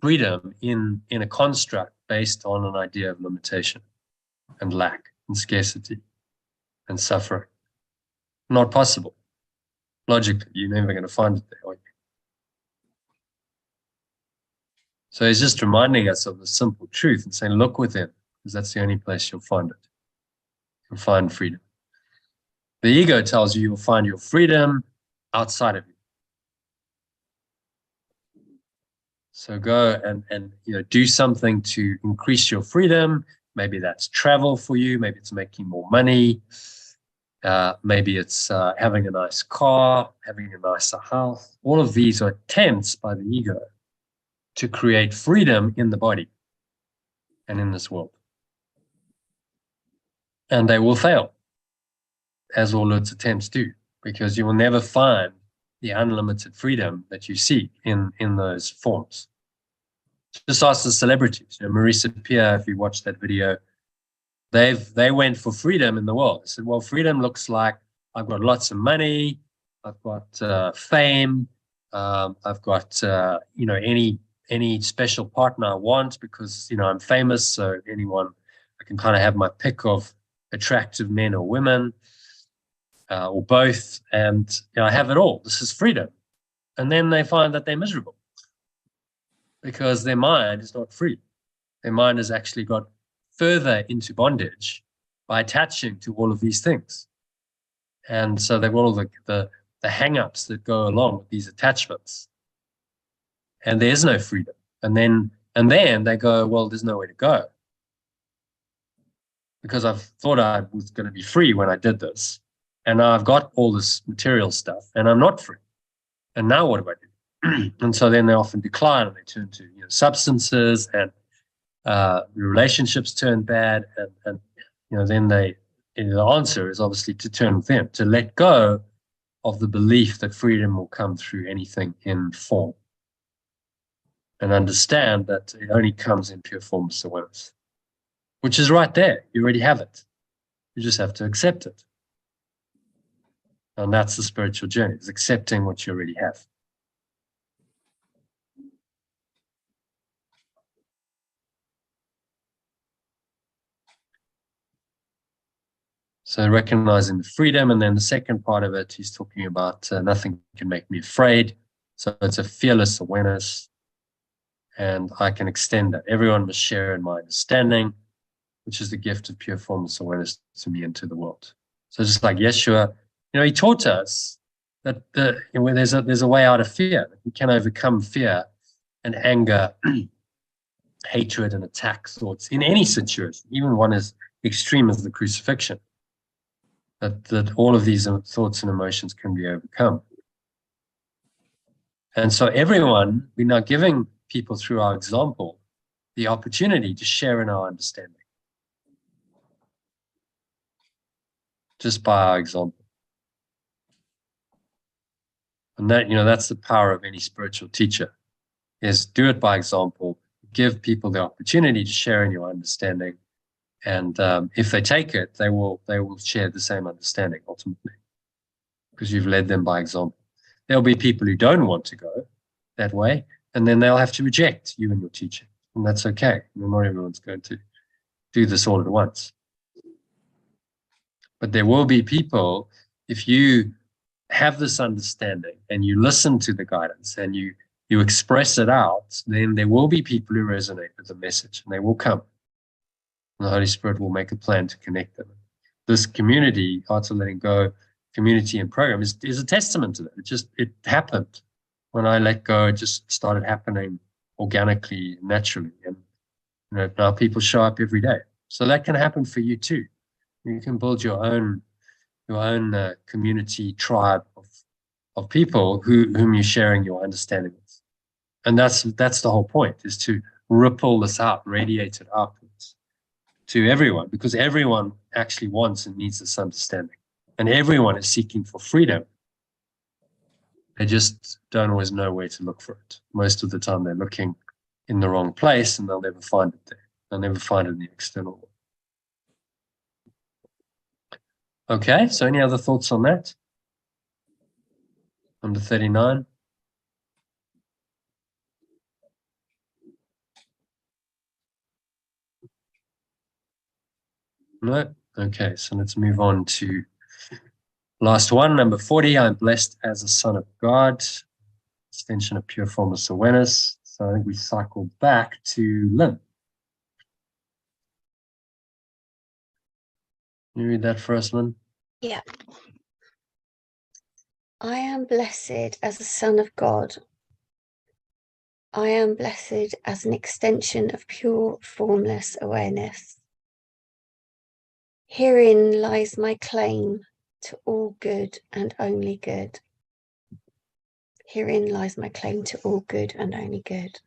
freedom in a construct based on an idea of limitation and lack and scarcity and suffering? Not possible. Logically, you're never going to find it there, are you? So he's just reminding us of the simple truth and saying, look within, because that's the only place you'll find it. You'll find freedom. The ego tells you you'll find your freedom outside of you. So go and do something to increase your freedom. Maybe that's travel for you. Maybe it's making more money. Maybe it's having a nice car, having a nicer house. All of these are attempts by the ego to create freedom in the body and in this world. And they will fail, as all its attempts do, because you will never find the unlimited freedom that you seek in those forms. Just ask the celebrities. Marisa Peer, if you watch that video, they went for freedom in the world. They said, well, freedom looks like I've got lots of money, I've got fame, I've got any special partner I want because I'm famous, so anyone I can kind of have my pick of attractive men or women. Or both, and I have it all. This is freedom. And then they find that they're miserable because their mind is not free. Their mind has actually got further into bondage by attaching to all of these things. And so they've got all the hang-ups that go along with these attachments. And there's no freedom. And then they go, well, there's nowhere to go. Because I've thought I was going to be free when I did this. And now I've got all this material stuff and I'm not free. And now what do I do? And so then they often decline and they turn to substances and relationships turn bad. And then the answer is obviously to turn within, to let go of the belief that freedom will come through anything in form. And understand that it only comes in pure formless awareness, which is right there. You already have it. You just have to accept it. And that's the spiritual journey, is accepting what you already have. So recognizing the freedom, and then the second part of it, he's talking about nothing can make me afraid. So it's a fearless awareness, and I can extend that. Everyone must share in my understanding, which is the gift of pure formless awareness to me and to the world. So just like Yeshua, he taught us that there's a way out of fear. We can overcome fear and anger, hatred and attack thoughts in any situation, even one as extreme as the crucifixion. That all of these thoughts and emotions can be overcome. And so everyone, we're now giving people through our example the opportunity to share in our understanding. Just by our example. And that, that's the power of any spiritual teacher, is do it by example, give people the opportunity to share in your understanding. And if they take it, they will share the same understanding ultimately, because you've led them by example. There'll be people who don't want to go that way, and then they'll have to reject you and your teaching. And that's okay. Not everyone's going to do this all at once. But there will be people, if you have this understanding and you listen to the guidance and you express it out, then there will be people who resonate with the message, and they will come. And the Holy Spirit will make a plan to connect them. This community, Hearts of Letting Go community and program is a testament to that. It happened. When I let go, it just started happening organically, naturally. And now people show up every day. So that can happen for you too. You can build your own community tribe of people whom you're sharing your understanding with. And that's the whole point, is to ripple this out, radiate it outwards to everyone, because everyone actually wants and needs this understanding. And everyone is seeking for freedom. They just don't always know where to look for it. Most of the time they're looking in the wrong place, and they'll never find it there. They'll never find it in the external world. Okay, so any other thoughts on that? Number 39. No? Okay, so let's move on to last one, number 40. I'm blessed as a son of God, extension of pure formless awareness. So I think we cycle back to Lynn. Can you read that for us, Lynn? Yeah. I am blessed as a son of God. I am blessed as an extension of pure formless awareness. Herein lies my claim to all good and only good. Herein lies my claim to all good and only good.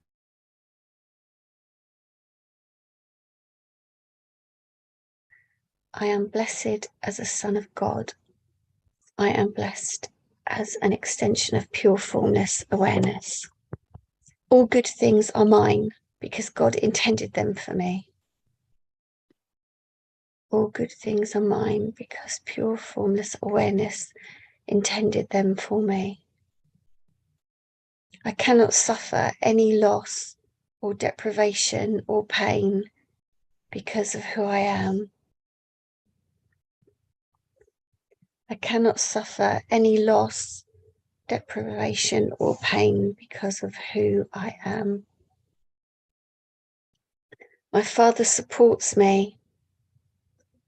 I am blessed as a son of God. I am blessed as an extension of pure formless awareness. All good things are mine because God intended them for me. All good things are mine because pure formless awareness intended them for me. I cannot suffer any loss or deprivation or pain because of who I am. I cannot suffer any loss, deprivation or pain because of who I am. My Father supports me,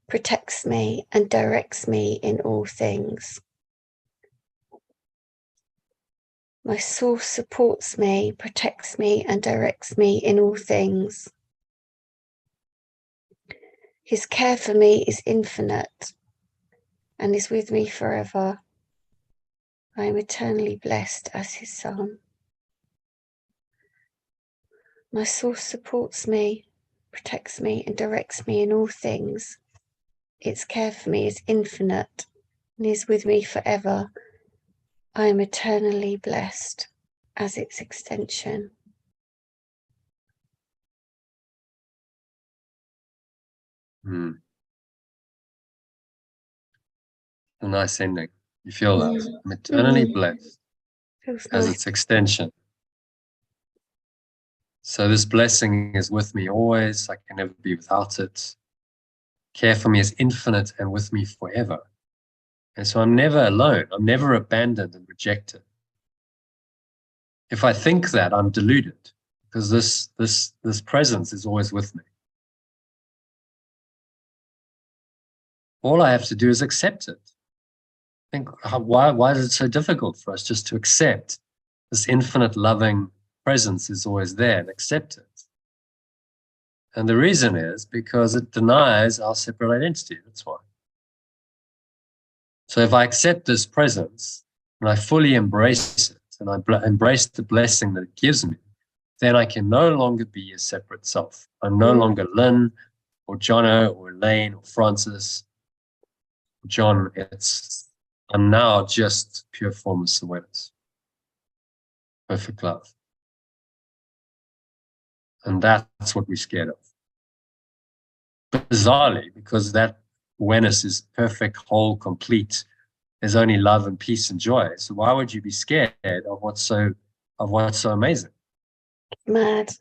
protects me and directs me in all things. My source supports me, protects me and directs me in all things. His care for me is infinite and is with me forever. I am eternally blessed as his son. My source supports me, protects me and directs me in all things. Its care for me is infinite and is with me forever. I am eternally blessed as its extension. A nice ending. You feel that? I'm eternally blessed Feels as nice. its extension. So this blessing is with me always. I can never be without it. Care for me is infinite and with me forever. And so I'm never alone. I'm never abandoned and rejected. If I think that, I'm deluded, because this presence is always with me. All I have to do is accept it. Think, why is it so difficult for us just to accept this infinite loving presence is always there and accept it? And the reason is because it denies our separate identity. That's why. So if I accept this presence and I fully embrace it and I embrace the blessing that it gives me, then I can no longer be a separate self. I'm no longer Lynn or Jono or Elaine or Francis or John. I'm now just pure formless awareness. Perfect love. And that's what we're scared of. Bizarrely, because that awareness is perfect, whole, complete. There's only love and peace and joy. So why would you be scared of what's so amazing? Mad.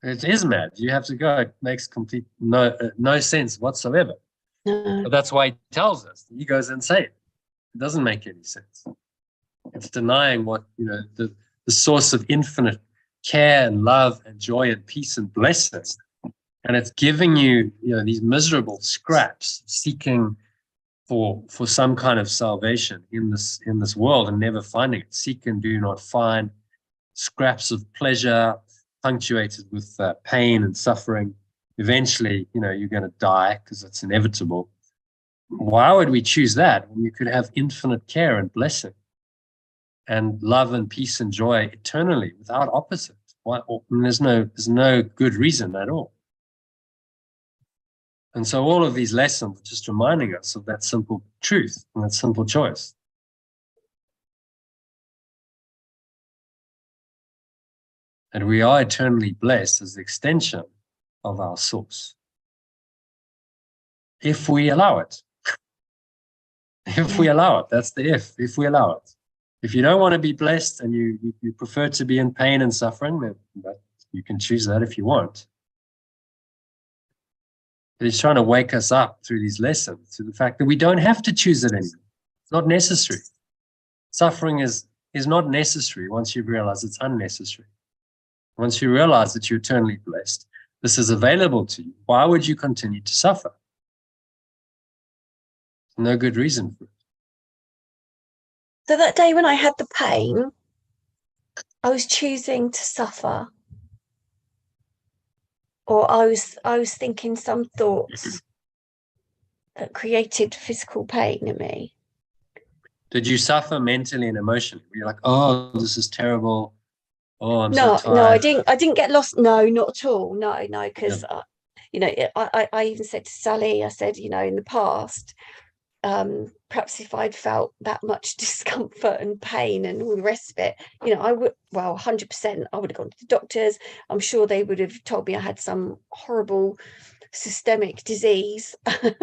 It is mad. You have to go. It makes complete no sense whatsoever. No. But that's why he tells us. The ego is insane. It doesn't make any sense. It's denying what, the source of infinite care and love and joy and peace and blessing. And it's giving you, these miserable scraps, seeking for some kind of salvation in this world and never finding it. Seek and do not find. Scraps of pleasure punctuated with pain and suffering. Eventually, you're going to die because it's inevitable. Why would we choose that when you could have infinite care and blessing and love and peace and joy eternally without opposite? Why? There's no good reason at all. And so all of these lessons are just reminding us of that simple truth and that simple choice. And we are eternally blessed as the extension of our source. If we allow it. If we allow it, that's the if we allow it. If you don't want to be blessed and you prefer to be in pain and suffering, then you can choose that if you want. But he's trying to wake us up through these lessons to the fact that we don't have to choose it anymore. It's not necessary. Suffering is not necessary once you realize it's unnecessary. Once you realize that you're eternally blessed, this is available to you. Why would you continue to suffer? No good reason for it. So that day when I had the pain, I was choosing to suffer. Or I was thinking some thoughts that created physical pain in me. Did you suffer mentally and emotionally? Were you like, oh, this is terrible. Oh, I'm No, so tired. no, I didn't get lost. No, not at all. No, because I even said to Sally, I said, in the past, perhaps if I'd felt that much discomfort and pain and all the rest of it, I would, 100%, I would have gone to the doctors. I'm sure they would have told me I had some horrible systemic disease, and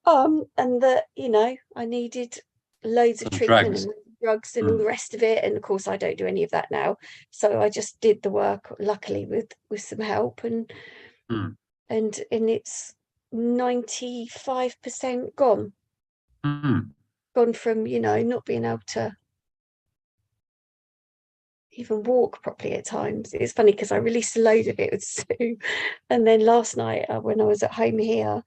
that, I needed loads of treatment and drugs and all the rest of it. And of course, I don't do any of that now. So I just did the work, luckily, with some help, and it's 95% gone. Gone from, not being able to even walk properly at times. It's funny because I released a load of it with Sue, and then last night when I was at home here,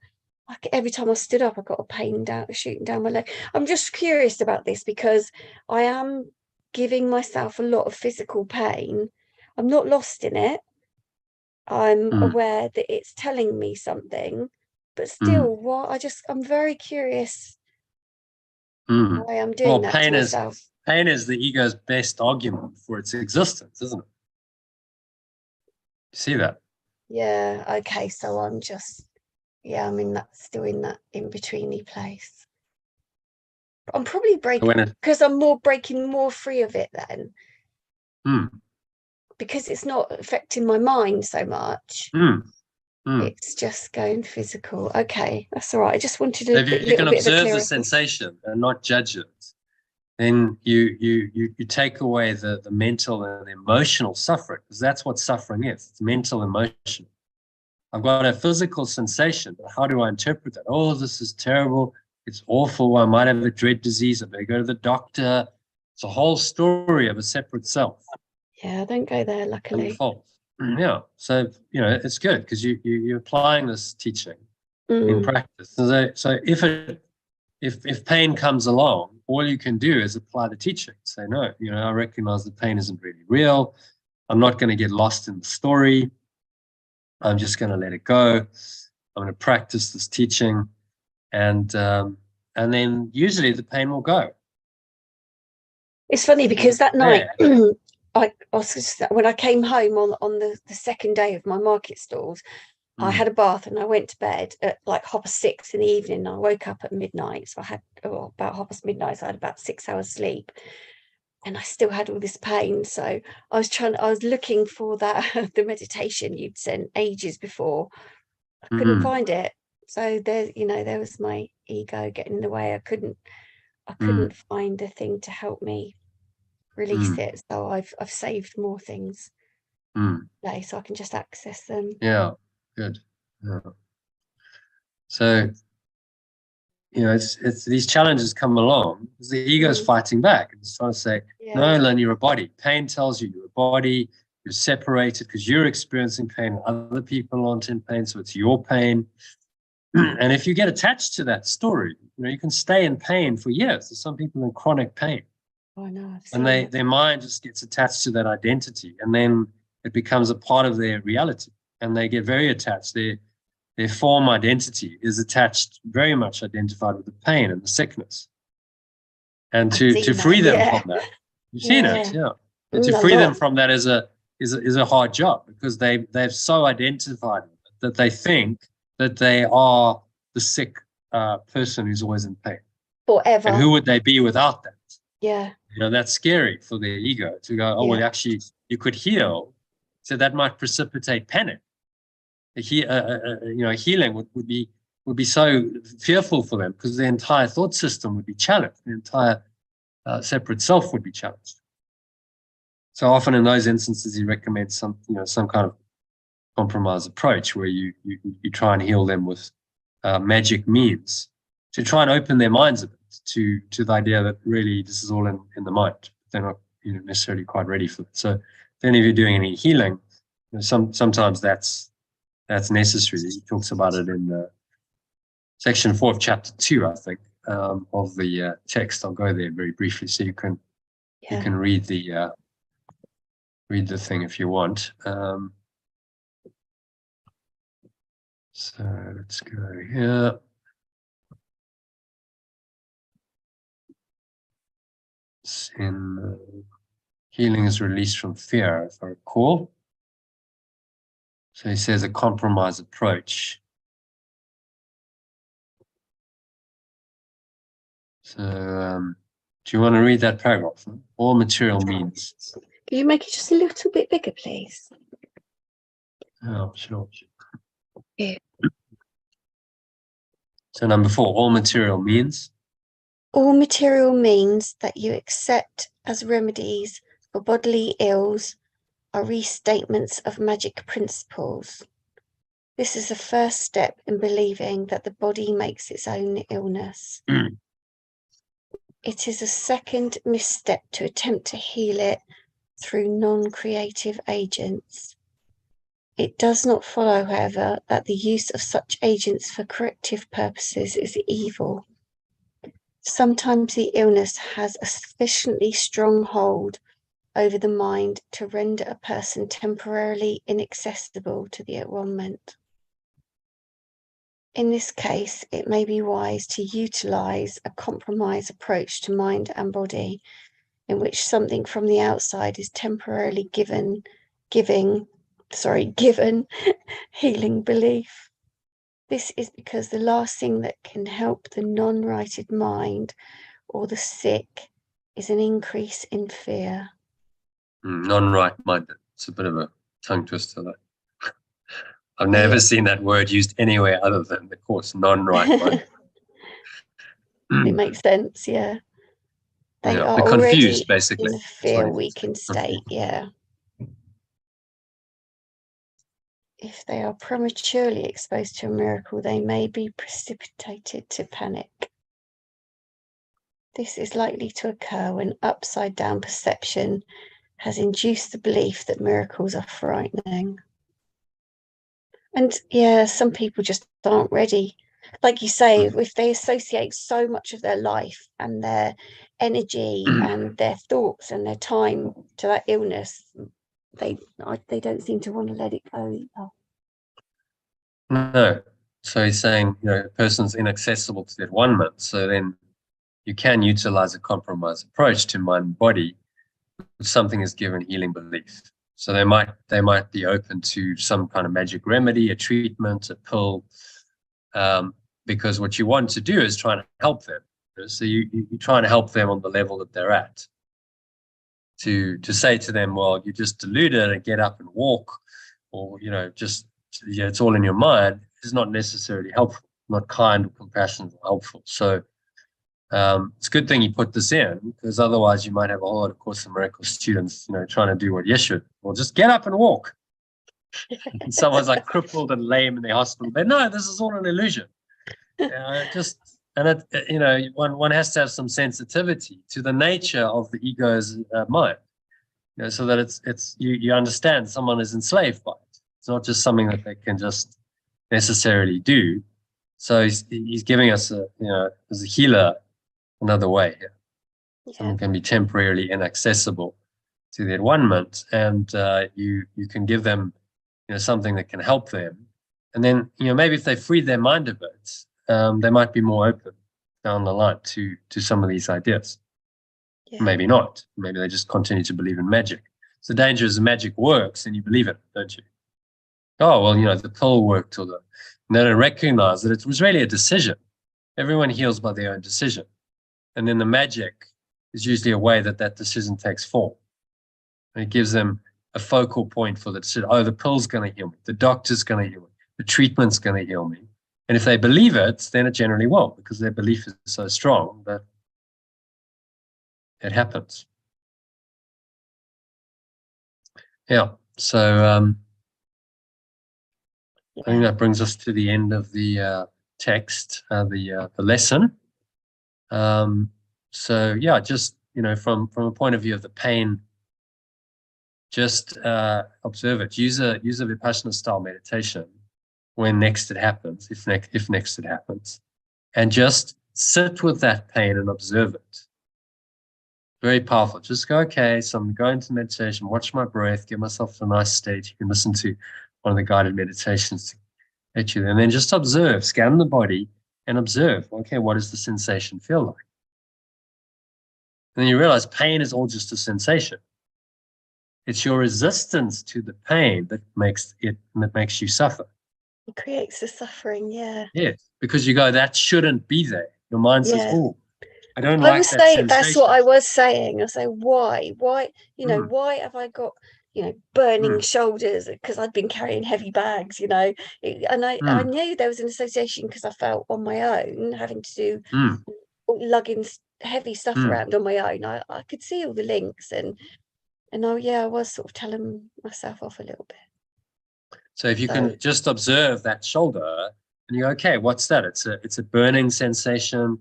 every time I stood up I got a pain shooting down my leg. I'm just curious about this because I am giving myself a lot of physical pain. I'm not lost in it. I'm aware that it's telling me something, but still, I'm very curious why I'm doing that to myself. Pain is the ego's best argument for its existence, isn't it? You see that? Yeah, okay, so I'm just, I'm still in that in-betweeny place. I'm probably breaking because I'm breaking more free of it then. Because it's not affecting my mind so much. It's just going physical. Okay, that's all right. I just wanted a if you little can bit of a observe the clearer. sensation and not judge it, then you take away the mental and emotional suffering, because that's what suffering is. It's mental emotion. I've got a physical sensation, but how do I interpret that? Oh, this is terrible. It's awful. I might have a dread disease. I better go to the doctor. It's a whole story of a separate self. Yeah, I don't go there, luckily. Yeah, so it's good because you're applying this teaching in practice. So if pain comes along, all you can do is apply the teaching. Say, no, I recognize the pain isn't really real. I'm not going to get lost in the story. I'm just going to let it go. I'm going to practice this teaching, and then usually the pain will go. It's funny because that night, when I came home on the second day of my market stalls, I had a bath and I went to bed at like 6:30 in the evening. I woke up at midnight, so I had about midnight. So I had about 6 hours sleep, and I still had all this pain. So I was looking for that the meditation you'd sent ages before. I couldn't find it. So there was my ego getting in the way. I couldn't find a thing to help me release it. So I've saved more things today, so I can just access them. Yeah, good. Yeah. So it's these challenges come along because the ego is fighting back. It's trying to say, no, Lynn, you're a body. Pain tells you you're a body. You're separated because you're experiencing pain. Other people aren't in pain, so it's your pain. And if you get attached to that story, you can stay in pain for years. There's some people in chronic pain. Oh, no, and their mind just gets attached to that identity, and then it becomes a part of their reality, and they get very attached. Their form identity is attached, very much identified with the pain and the sickness. And to free them from that, you've seen it, And to free them from that is a hard job, because they've so identified with it that they think that they are the sick person who's always in pain forever. And who would they be without that? Yeah. That's scary for their ego to go, well, actually, you could heal. So that might precipitate panic. Healing would be so fearful for them, because the entire thought system would be challenged. The entire separate self would be challenged. So often in those instances, he recommends some kind of compromise approach where you try and heal them with magic means to try and open their minds a bit to the idea that really this is all in the mind. They're not necessarily quite ready for it. So then if you're doing any healing, sometimes that's necessary. He talks about it in section 4 of chapter 2, I think, of the text. I'll go there very briefly so you can read the thing if you want. So let's go here. In healing is released from fear, if I recall. So he says a compromise approach. So do you want to read that paragraph? All material means. Can you make it just a little bit bigger, please? Oh, sure. Yeah. So number 4, all material means. All material means that you accept as remedies for bodily ills are restatements of magic principles. This is the first step in believing that the body makes its own illness. It is a second misstep to attempt to heal it through non-creative agents. It does not follow, however, that the use of such agents for corrective purposes is evil. Sometimes the illness has a sufficiently strong hold over the mind to render a person temporarily inaccessible to the ailment. In this case, it may be wise to utilize a compromise approach to mind and body, in which something from the outside is temporarily given healing belief. This is because the last thing that can help the non-righted mind or the sick is an increase in fear. Non-right-minded. It's a bit of a tongue twister. That I've never seen that word used anywhere other than the course. Non-right-minded. It makes sense, yeah. They Yeah, are they're already confused, basically. in a That's what it is. fear-weakened state, yeah. If they are prematurely exposed to a miracle, they may be precipitated to panic. This is likely to occur when upside-down perception has induced the belief that miracles are frightening. And yeah, some people just aren't ready. Like you say, if they associate so much of their life and their energy and their thoughts and their time to that illness, they don't seem to want to let it go either. No. So he's saying, a person's inaccessible to that one month. So then you can utilize a compromised approach to mind and body if something is given healing belief. So they might be open to some kind of magic remedy, a treatment, a pill, because what you want to do is try to help them. So you're trying to help them on the level that they're at. To say to them, well, you're just deluded and get up and walk, or it's all in your mind, is not necessarily helpful, not kind or compassionate or helpful. So it's a good thing you put this in, because otherwise you might have a whole lot of Course in Miracles students, trying to do what you should. Well, just get up and walk. And someone's like crippled and lame in the hospital. But no, this is all an illusion. One has to have some sensitivity to the nature of the ego's mind, so that it's you understand someone is enslaved by it. It's not just something that they can just necessarily do. So he's giving us as a healer, another way here. Someone can be temporarily inaccessible to the environment, and you can give them something that can help them. And then maybe if they free their mind a bit, they might be more open down the line to some of these ideas. Maybe not. Maybe they just continue to believe in magic. So the danger is the magic works and you believe it, don't you? Oh, well, the pill worked, or they don't recognize that it was really a decision. Everyone heals by their own decision. And then the magic is usually a way that decision takes form. And it gives them a focal point for the decision. Oh, the pill's going to heal me. The doctor's going to heal me. The treatment's going to heal me. And if they believe it, then it generally will, because their belief is so strong that it happens. Yeah. So I think that brings us to the end of the text, the lesson. So yeah, just from a point of view of the pain, just observe it. Use a Vipassana style meditation when next it happens, if next it happens, and just sit with that pain and observe it. Very powerful. Just go, okay, so I'm going to meditation, watch my breath, get myself to a nice state. You can listen to one of the guided meditations to get you there. And then just observe, scan the body and observe, okay, what does the sensation feel like? And then you realize pain is all just a sensation. It's your resistance to the pain that makes you suffer. It creates the suffering, yeah. Yes, because you go, that shouldn't be there. Your mind says, oh, I don't I like was that saying, sensation. that's what I was saying. I say, why, why have I got, burning shoulders, because I'd been carrying heavy bags, and I knew there was an association because I felt on my own, having to do lugging heavy stuff around on my own. I could see all the links, and I was sort of telling myself off a little bit. So if you can just observe that shoulder and you go, okay, what's that? It's a burning sensation.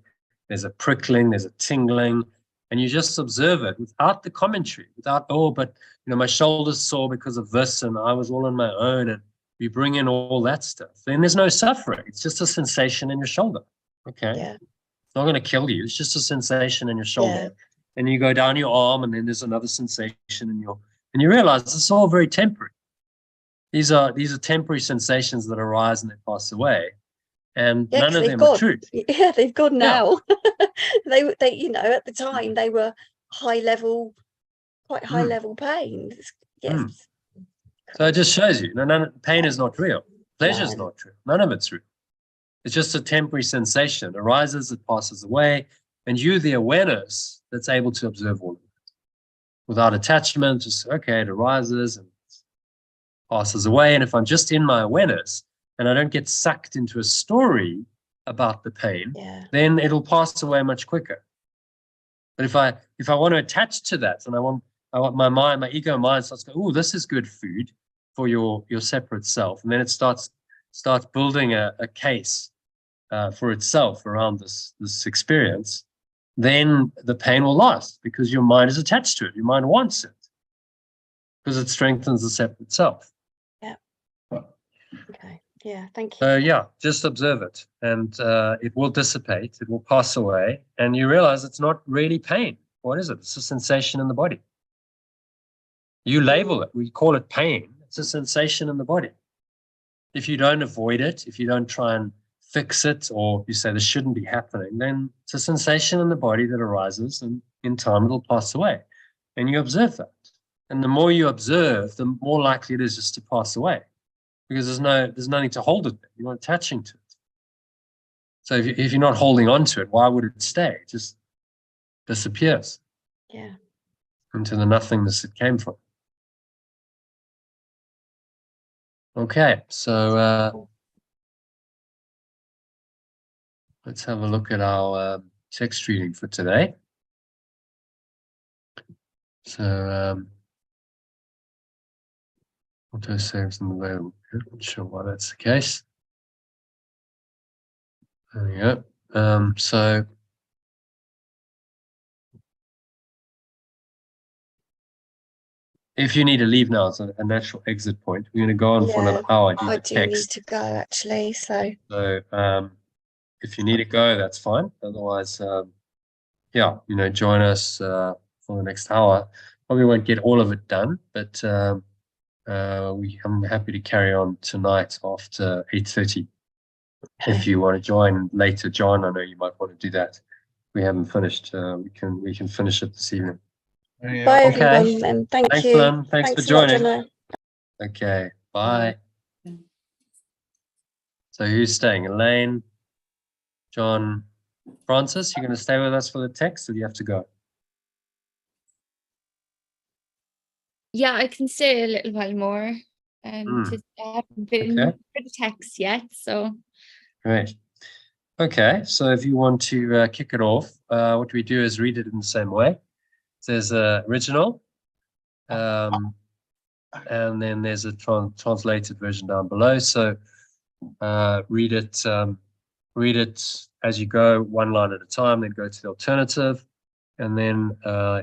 There's a prickling, there's a tingling, and you just observe it without the commentary, without, but my shoulder's sore because of this, and I was all on my own, and you bring in all that stuff. Then there's no suffering. It's just a sensation in your shoulder. Okay. Yeah. It's not going to kill you. It's just a sensation in your shoulder. Yeah. And you go down your arm, and then there's another sensation and you realize it's all very temporary. These are temporary sensations that arise and they pass away. And none of them are true. Yeah, they've gone now. They at the time they were quite high level pain. Yes. So it just shows you, pain is not real. Pleasure is not true. None of it's real. It's just a temporary sensation. It arises, it passes away, And you're the awareness that's able to observe all of it without attachment. Just, okay, it arises and passes away. And if I'm just in my awareness and I don't get sucked into a story about the pain, then it'll pass away much quicker. But if I want to attach to that, and I want my mind, my ego mind starts going, oh, this is good food for your separate self, and then it starts building a case for itself around this experience, then the pain will last because your mind is attached to it. Your mind wants it because it strengthens the separate self. Yeah. Okay. Yeah. Thank you. So yeah, just observe it, and it will dissipate. It will pass away, and you realize it's not really pain. What is it? It's a sensation in the body. You label it. We call it pain. It's a sensation in the body. If you don't avoid it, if you don't try and fix it, or you say this shouldn't be happening, then it's a sensation in the body that arises, and in time it'll pass away. And you observe that. And the more you observe, the more likely it is just to pass away, because there's nothing to hold it there. You're not attaching to it. So if you're not holding on to it, why would it stay? It just disappears. Yeah. Into the nothingness it came from. Okay, so let's have a look at our text reading for today. So auto saves and available. Not sure why that's the case. There we go. So if you need to leave now, it's a natural exit point. We're going to go on for another hour. I do need to go actually. So if you need to go, that's fine. Otherwise, yeah, join us for the next hour. Probably won't get all of it done, but I'm happy to carry on tonight after 8:30. If you want to join later, John, I know you might want to do that. We haven't finished. We can finish it this evening. Bye everyone, and thanks you. Lynn. Thanks for joining. Lot, okay, bye. So who's staying? Elaine, John, Francis, you're going to stay with us for the text, or do you have to go? Yeah, I can stay a little while more. I haven't been for the text yet, so. Great. Okay, so if you want to kick it off, what we do is read it in the same way. There's an original, and then there's a translated version down below. So read it as you go, one line at a time, then go to the alternative. And then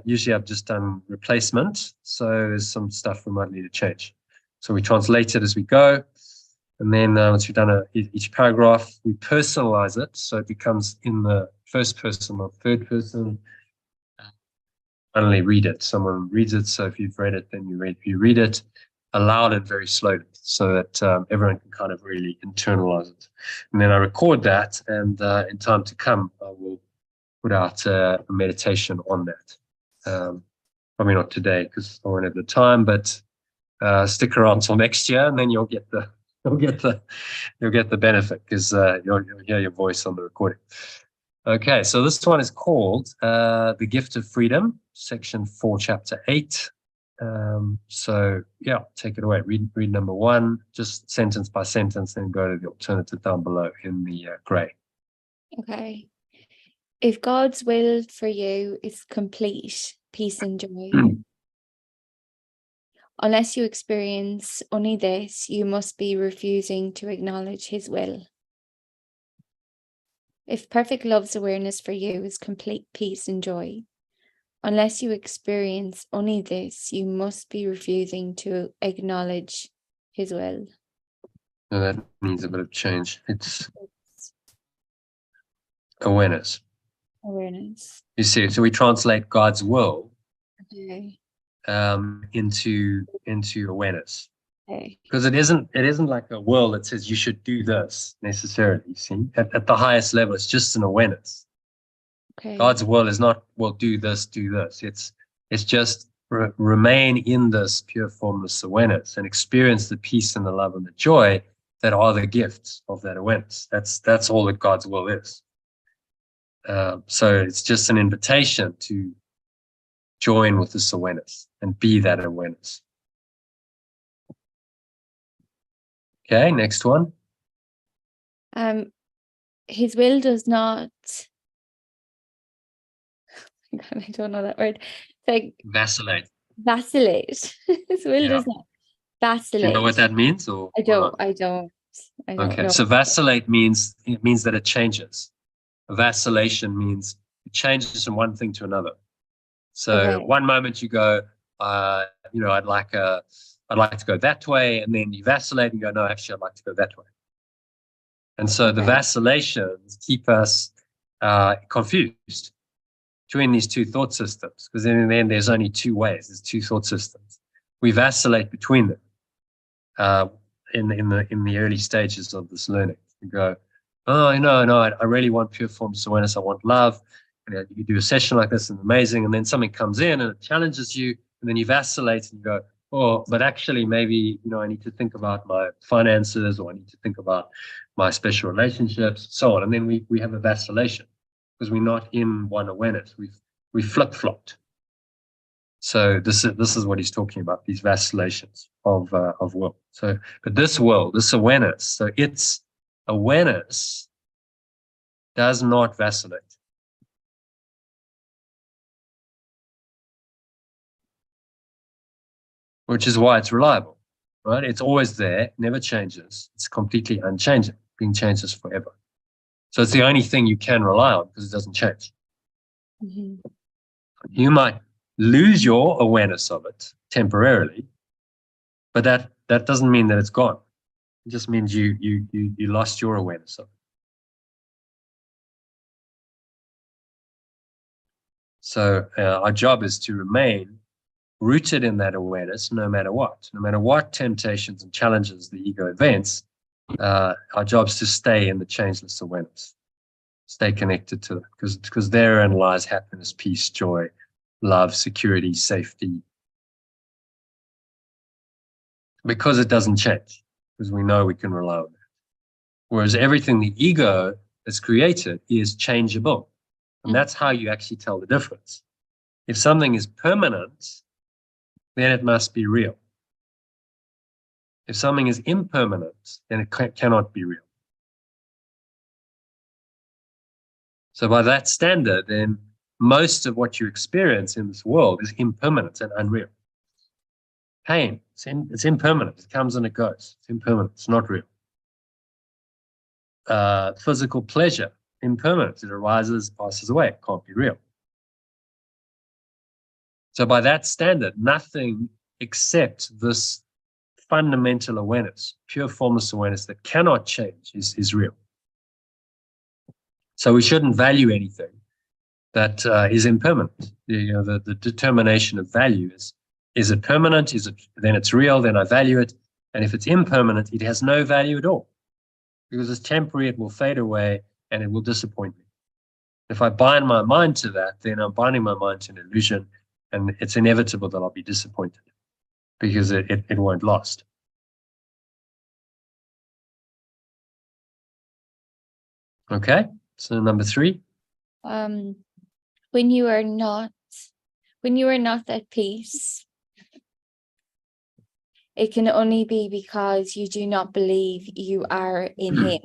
usually I've just done replacement. So there's some stuff we might need to change. So we translate it as we go. And then once we've done each paragraph, we personalize it. So it becomes in the first person or third person. Finally read it. Someone reads it. So if you've read it, then you read it aloud and very slowly, so that everyone can kind of really internalize it. And then I record that, and in time to come, I will put out a meditation on that. Probably not today because I won't have the time, but stick around till next year, and then you'll get the benefit, because you'll hear your voice on the recording. Okay, so this one is called The Gift of Freedom, section 4, chapter 8. So yeah, take it away. Read number 1, just sentence by sentence, then go to the alternative down below in the grey. Okay. If God's will for you is complete peace and joy, unless you experience only this, you must be refusing to acknowledge his will. If perfect love's awareness for you is complete peace and joy, unless you experience only this, you must be refusing to acknowledge his will. No, that needs a bit of change. It's awareness. Awareness. You see, so we translate God's will Okay. into awareness. Okay. Because it isn't like a will that says you should do this necessarily. You see, at the highest level, it's just an awareness. Okay. God's will is not, well, do this, do this. It's just remain in this pure formless awareness and experience the peace and the love and the joy that are the gifts of that awareness. That's all that God's will is. So it's just an invitation to join with this awareness and be that awareness. Okay, next one. His will does not. I don't know that word. It's like Vacillate. vacillate. His will does not Do vacillate. you know what that means? Or not? I don't Okay, know. so vacillate means that it changes. Vacillation means it changes from one thing to another. So Okay. one moment you go, I'd like to go that way, and then you vacillate and go, no, actually, I'd like to go that way. And so the Okay. vacillations keep us confused between these two thought systems, because in the end, there's only two ways. There's two thought systems. We vacillate between them in the early stages of this learning. You go, oh, no, I really want pure formless awareness. I want love. And you do a session like this and amazing, and then something comes in and it challenges you, and then you vacillate and you go, oh, but actually maybe, I need to think about my finances, or I need to think about my special relationships, so on. And then we have a vacillation because we're not in one awareness. We flip-flopped. So this is what he's talking about, these vacillations of will. So, but this awareness, so its awareness does not vacillate. Which is why it's reliable, right? It's always there, never changes. It's completely unchanging, being changes forever. So it's the only thing you can rely on because it doesn't change. Mm-hmm. You might lose your awareness of it temporarily, but that doesn't mean that it's gone. It just means you lost your awareness of it. So our job is to remain rooted in that awareness, no matter what temptations and challenges the ego advance. Our job is to stay in the changeless awareness, stay connected to it, because therein lies happiness, peace, joy, love, security, safety. Because it doesn't change, because we know we can rely on it. Whereas everything the ego has created is changeable, and that's how you actually tell the difference. If something is permanent, then it must be real. If something is impermanent, then it cannot be real. So by that standard, then most of what you experience in this world is impermanent and unreal. Pain, it's impermanent. It comes and it goes. It's impermanent. It's not real. Physical pleasure, impermanent. It arises, passes away. It can't be real. So by that standard, nothing except this fundamental awareness, pure formless awareness that cannot change is real. So we shouldn't value anything that is impermanent. The determination of value is it permanent? Then it's real, then I value it. And if it's impermanent, it has no value at all. Because it's temporary, it will fade away, and it will disappoint me. If I bind my mind to that, then I'm binding my mind to an illusion, and it's inevitable that I'll be disappointed because it won't last. Okay, so number 3. When you are not at peace, it can only be because you do not believe you are in him.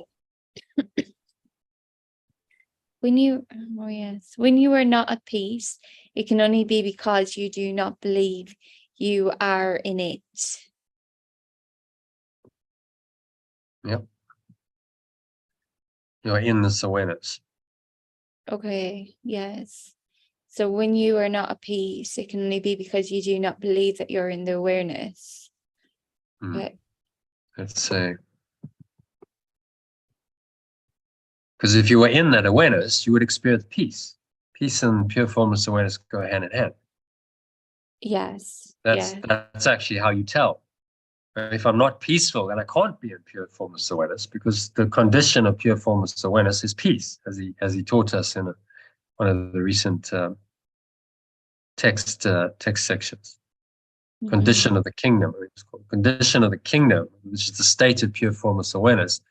When you are not at peace, it can only be because you do not believe you are in it. Yep. You're in this awareness. Okay, yes. So when you are not at peace, it can only be because you do not believe that you're in the awareness. Okay. Let's say, because if you were in that awareness, you would experience peace. Peace and pure formless awareness go hand in hand. Yes. That's actually how you tell. If I'm not peaceful, then I can't be in pure formless awareness, because the condition of pure formless awareness is peace, as he taught us in one of the recent text sections. Mm-hmm. Condition of the kingdom, it's called. Condition of the kingdom, which is the state of pure formless awareness,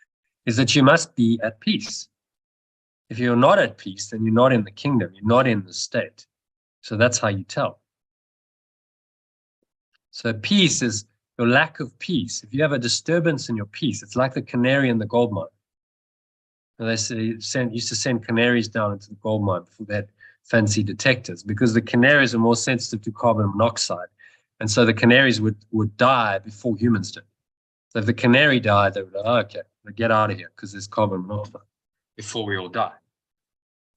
is that you must be at peace. If you're not at peace, then you're not in the kingdom, you're not in the state. So that's how you tell. So peace is your lack of peace. If you have a disturbance in your peace, it's like the canary in the gold mine. And they used to send canaries down into the gold mine before they had fancy detectors, because the canaries are more sensitive to carbon monoxide. And so the canaries would die before humans did. So if the canary died, they would go, oh, okay, we'll get out of here because there's carbon monoxide before we all die.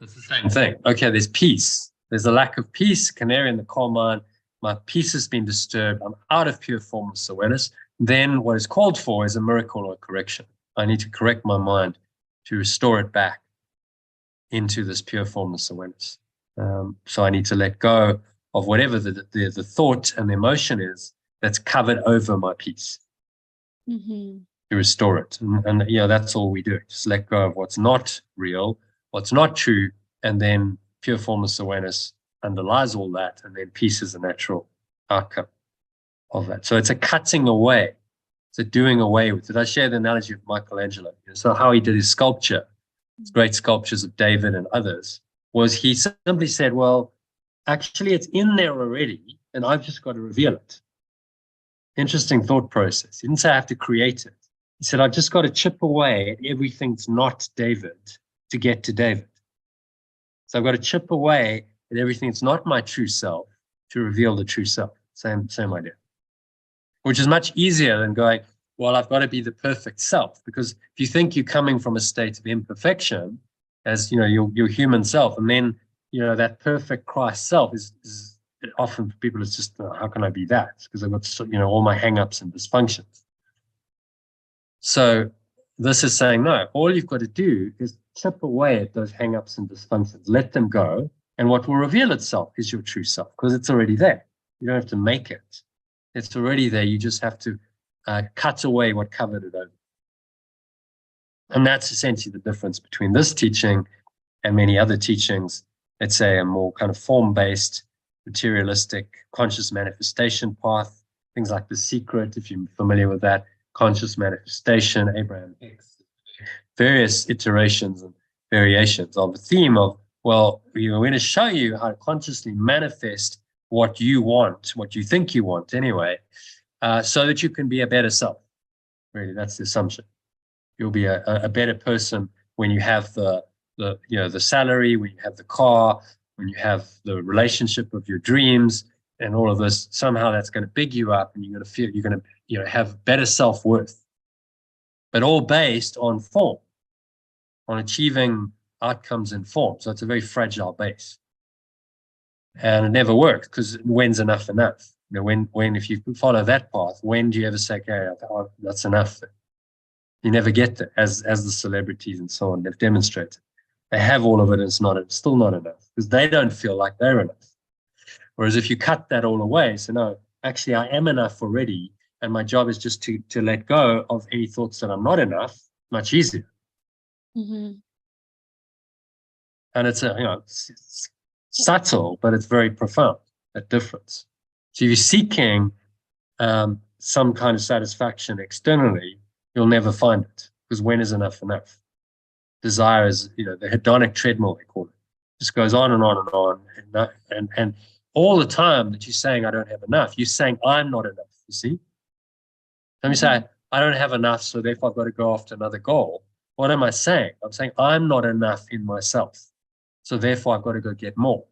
It's the same thing. Okay, there's peace. There's a lack of peace, canary in the coal mine. My peace has been disturbed. I'm out of pure formless awareness. Then what is called for is a miracle or a correction. I need to correct my mind to restore it back into this pure formless awareness. So I need to let go of whatever the thought and the emotion is that's covered over my peace to restore it. And that's all we do. Just let go of what's not real, what's not true, and then pure formless awareness underlies all that, and then peace is a natural outcome of that. So it's a cutting away. It's a doing away with it. I share the analogy of Michelangelo. So how he did his sculpture, his great sculptures of David and others, was he simply said, well, actually it's in there already, and I've just got to reveal it. Interesting thought process. He didn't say I have to create it. He said, I've just got to chip away at everything that's not David to get to David. So I've got to chip away at everything that's not my true self to reveal the true self. Same idea. Which is much easier than going, well, I've got to be the perfect self. Because if you think you're coming from a state of imperfection, as your human self, and then that perfect Christ self is often for people it's just, how can I be that? Because I've got all my hang-ups and dysfunctions. So this is saying, no, all you've got to do is chip away at those hang-ups and dysfunctions, let them go, and what will reveal itself is your true self, because it's already there. You don't have to make it. It's already there. You just have to cut away what covered it over. And that's essentially the difference between this teaching and many other teachings, let's say a more kind of form-based, materialistic, conscious manifestation path, things like The Secret, if you're familiar with that, conscious manifestation, Abraham Hicks, various iterations and variations of the theme of, well, we're going to show you how to consciously manifest what you want, what you think you want anyway, so that you can be a better self. Really, that's the assumption. You'll be a better person when you have the salary, when you have the car, when you have the relationship of your dreams and all of this. Somehow that's going to big you up, and you're going to feel you're going to have better self-worth. But all based on form, on achieving outcomes in form. So it's a very fragile base. And it never works, because when's enough? When if you follow that path, when do you ever say, okay, that's enough? You never get there, as the celebrities and so on have demonstrated. They have all of it, and it's still not enough, because they don't feel like they're enough. Whereas if you cut that all away, so no, actually I am enough already, and my job is just to let go of any thoughts that I'm not enough, much easier. Mm-hmm. And it's subtle, but it's very profound, that difference. So if you're seeking some kind of satisfaction externally, you'll never find it, because when is enough enough? Desire is, the hedonic treadmill, they call it. Just goes on and on and on. And all the time that you're saying, I don't have enough, you're saying, I'm not enough, you see? Let me say, I don't have enough, so therefore I've got to go after another goal. What am I saying? I'm saying, I'm not enough in myself, so therefore I've got to go get more.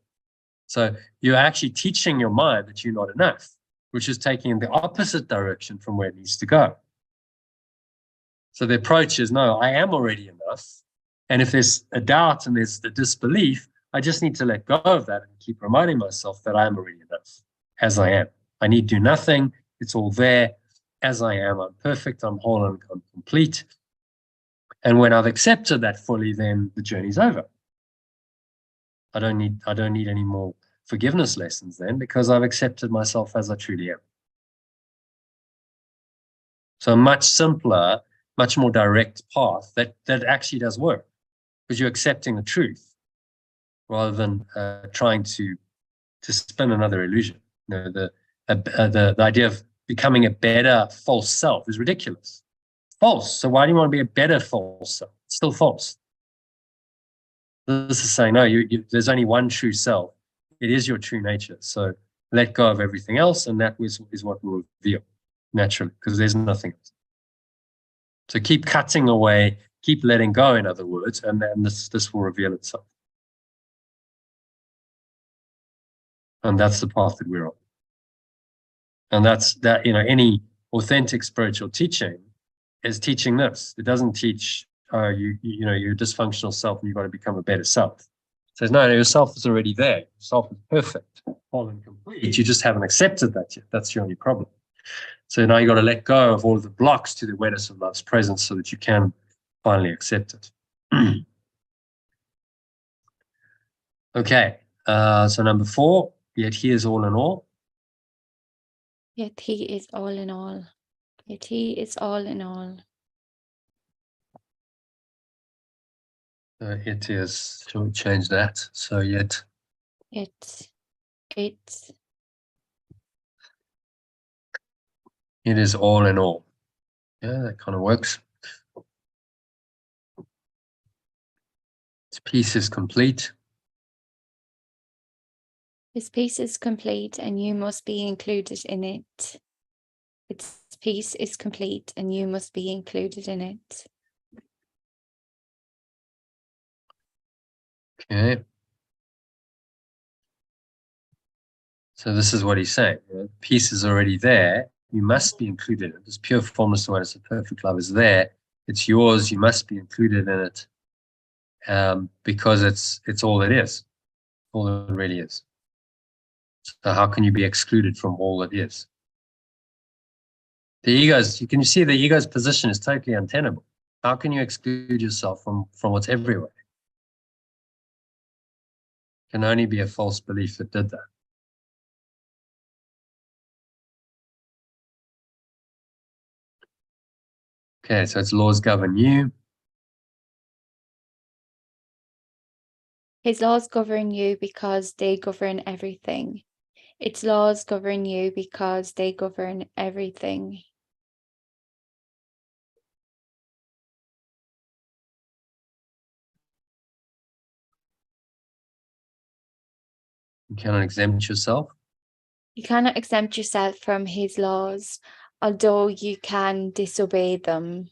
So you're actually teaching your mind that you're not enough, which is taking in the opposite direction from where it needs to go. So the approach is, no, I am already enough. And if there's a doubt and there's the disbelief, I just need to let go of that and keep reminding myself that I am already enough as I am. I need do nothing. It's all there as I am. I'm perfect. I'm whole and I'm complete. And when I've accepted that fully, then the journey's over. I don't need any more forgiveness lessons then, because I've accepted myself as I truly am. So a much simpler, much more direct path that actually does work, because you're accepting the truth rather than trying to spin another illusion. The idea of becoming a better false self is ridiculous. False. So why do you want to be a better false self? It's still false. This is saying, no, there's only one true self. It is your true nature. So let go of everything else, and that is what will reveal naturally, because there's nothing else. So keep cutting away, keep letting go, in other words, and then this will reveal itself. And that's the path that we're on. And that's that, any authentic spiritual teaching is teaching this. It doesn't teach, you're a dysfunctional self and you've got to become a better self. It says, no, your self is already there. Your self is perfect, whole and complete. You just haven't accepted that yet. That's your only problem. So now you've got to let go of all of the blocks to the awareness of love's presence so that you can finally accept it. Okay, so number 4, yet he is all in all. Yet he is all in all. Yet he is all in all. It is, shall we change that? So yet. It is all in all. Yeah, that kind of works. Its peace is complete. His peace is complete and you must be included in it. Its peace is complete and you must be included in it. Okay. So this is what he's saying. Peace is already there. You must be included in it. This pure formless awareness of perfect love is there. It's yours. You must be included in it, because it's all it is. All it really is. So how can you be excluded from all it is? The ego's, you can see the ego's position is totally untenable. How can you exclude yourself from what's everywhere? It can only be a false belief that did that. Okay, so its laws govern you. His laws govern you because they govern everything. Its laws govern you because they govern everything. You cannot exempt yourself. You cannot exempt yourself from his laws, although you can disobey them.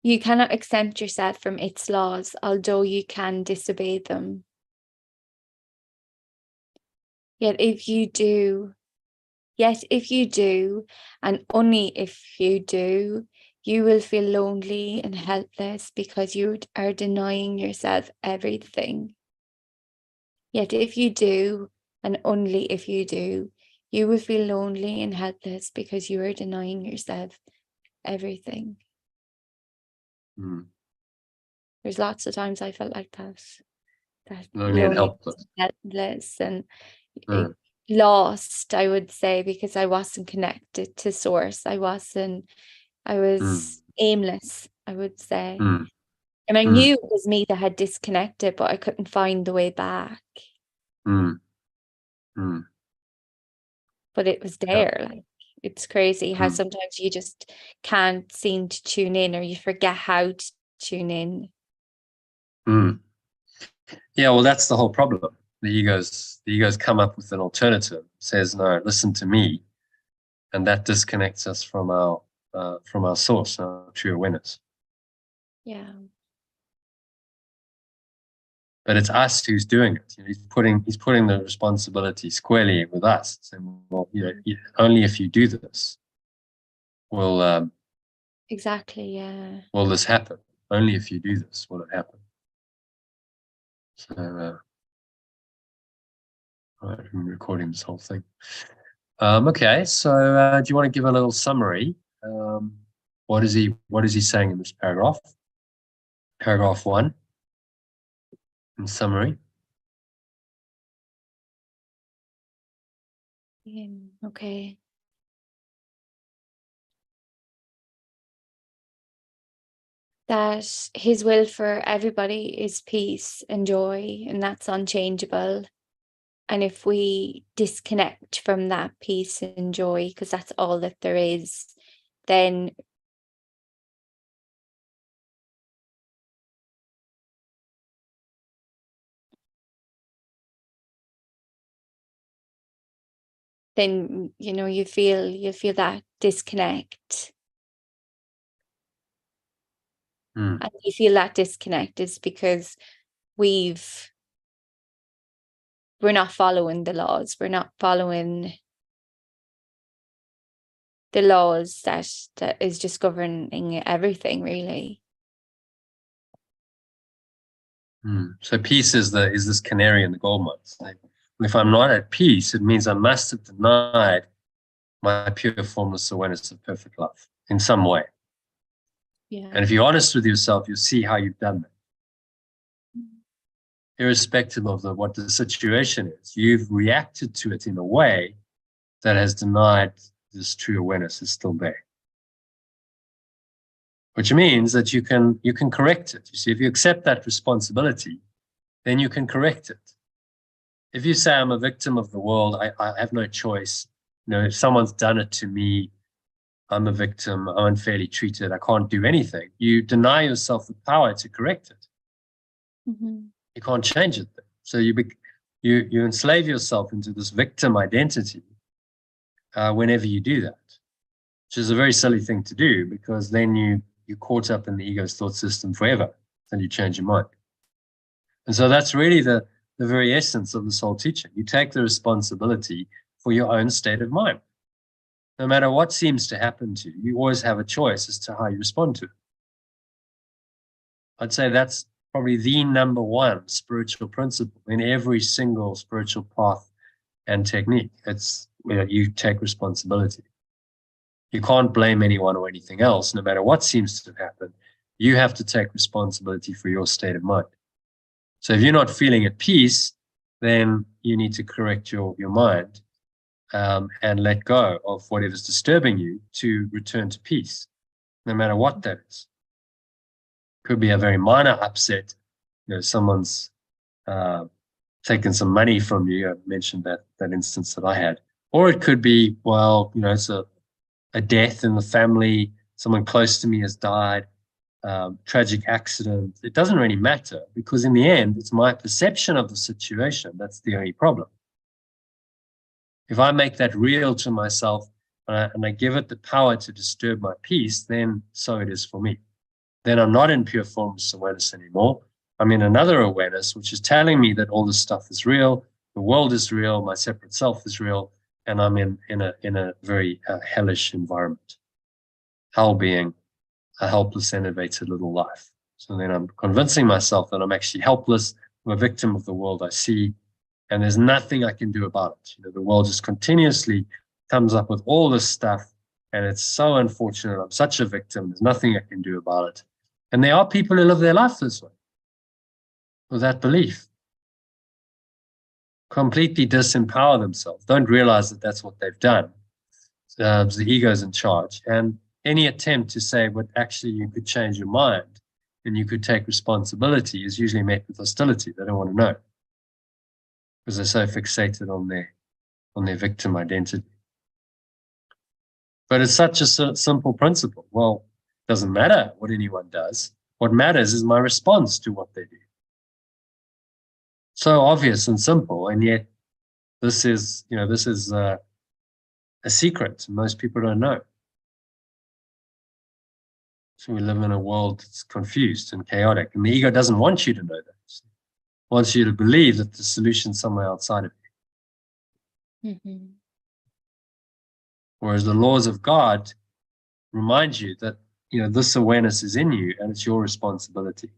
You cannot exempt yourself from its laws, although you can disobey them. Yet if you do, and only if you do, you will feel lonely and helpless because you are denying yourself everything. Yet if you do, and only if you do, you will feel lonely and helpless because you are denying yourself everything. There's lots of times I felt like that Lonely and helpless. And lost, I would say, because I wasn't connected to source. I was aimless, I would say. And I knew it was me that had disconnected, but I couldn't find the way back. But it was there. Like, it's crazy how sometimes you just can't seem to tune in, or you forget how to tune in. Yeah, well, that's the whole problem. The egos come up with an alternative, says, no, listen to me, and that disconnects us from our source, our true awareness. Yeah. But it's us who's doing it. He's putting the responsibility squarely with us, saying, well, only if you do this will Exactly. Yeah. will this happen. Only if you do this will it happen. So, right, I'm recording this whole thing. Okay, so do you want to give a little summary? What is he saying in this paragraph? Paragraph 1, in summary. Okay. That his will for everybody is peace and joy, and that's unchangeable. And if we disconnect from that peace and joy, because that's all that there is, then then you feel that disconnect. And you feel that disconnect is because we're not following the laws. We're not following the laws that is just governing everything, really. So peace is this canary in the coal mine. Like, if I'm not at peace, it means I must have denied my pure formless awareness of perfect love in some way. Yeah. And if you're honest with yourself, you'll see how you've done that. Irrespective of what the situation is, you've reacted to it in a way that has denied this true awareness is still there. Which means that you can correct it. You see, if you accept that responsibility, then you can correct it. If you say, I'm a victim of the world, I have no choice. If someone's done it to me, I'm a victim, I'm unfairly treated, I can't do anything. You deny yourself the power to correct it. You can't change it. So you enslave yourself into this victim identity whenever you do that, which is a very silly thing to do, because then you're caught up in the ego's thought system forever until you change your mind. And so that's really the very essence of this whole teaching. You take the responsibility for your own state of mind. No matter what seems to happen to you, you always have a choice as to how you respond to it. I'd say that's probably the number one spiritual principle in every single spiritual path and technique. It's where you take responsibility. You can't blame anyone or anything else, no matter what seems to happen. You have to take responsibility for your state of mind. So if you're not feeling at peace, then you need to correct your mind and let go of whatever's disturbing you to return to peace, no matter what that is. Could be a very minor upset. Someone's taken some money from you. I mentioned that instance that I had. Or it could be, it's a death in the family. Someone close to me has died. Tragic accident. It doesn't really matter, because in the end, it's my perception of the situation that's the only problem. If I make that real to myself and I give it the power to disturb my peace, then so it is for me. Then I'm not in pure formless awareness anymore. I'm in another awareness, which is telling me that all this stuff is real, the world is real, my separate self is real, and I'm in a very hellish environment. Hell being a helpless, enervated little life. So then I'm convincing myself that I'm actually helpless, I'm a victim of the world I see, and there's nothing I can do about it. The world just continuously comes up with all this stuff, and it's so unfortunate. I'm such a victim. There's nothing I can do about it. And there are people who live their life this way, with that belief. Completely disempower themselves, don't realize that that's what they've done. The ego's in charge. And any attempt to say, but actually you could change your mind and you could take responsibility is usually met with hostility. They don't want to know, because they're so fixated on their victim identity. But it's such a simple principle. Well, it doesn't matter what anyone does. What matters is my response to what they do. So obvious and simple, and yet this is a secret most people don't know. So we live in a world that's confused and chaotic, and the ego doesn't want you to know that. It wants you to believe that the solution's somewhere outside of you. Whereas the laws of God remind you that this awareness is in you and it's your responsibility.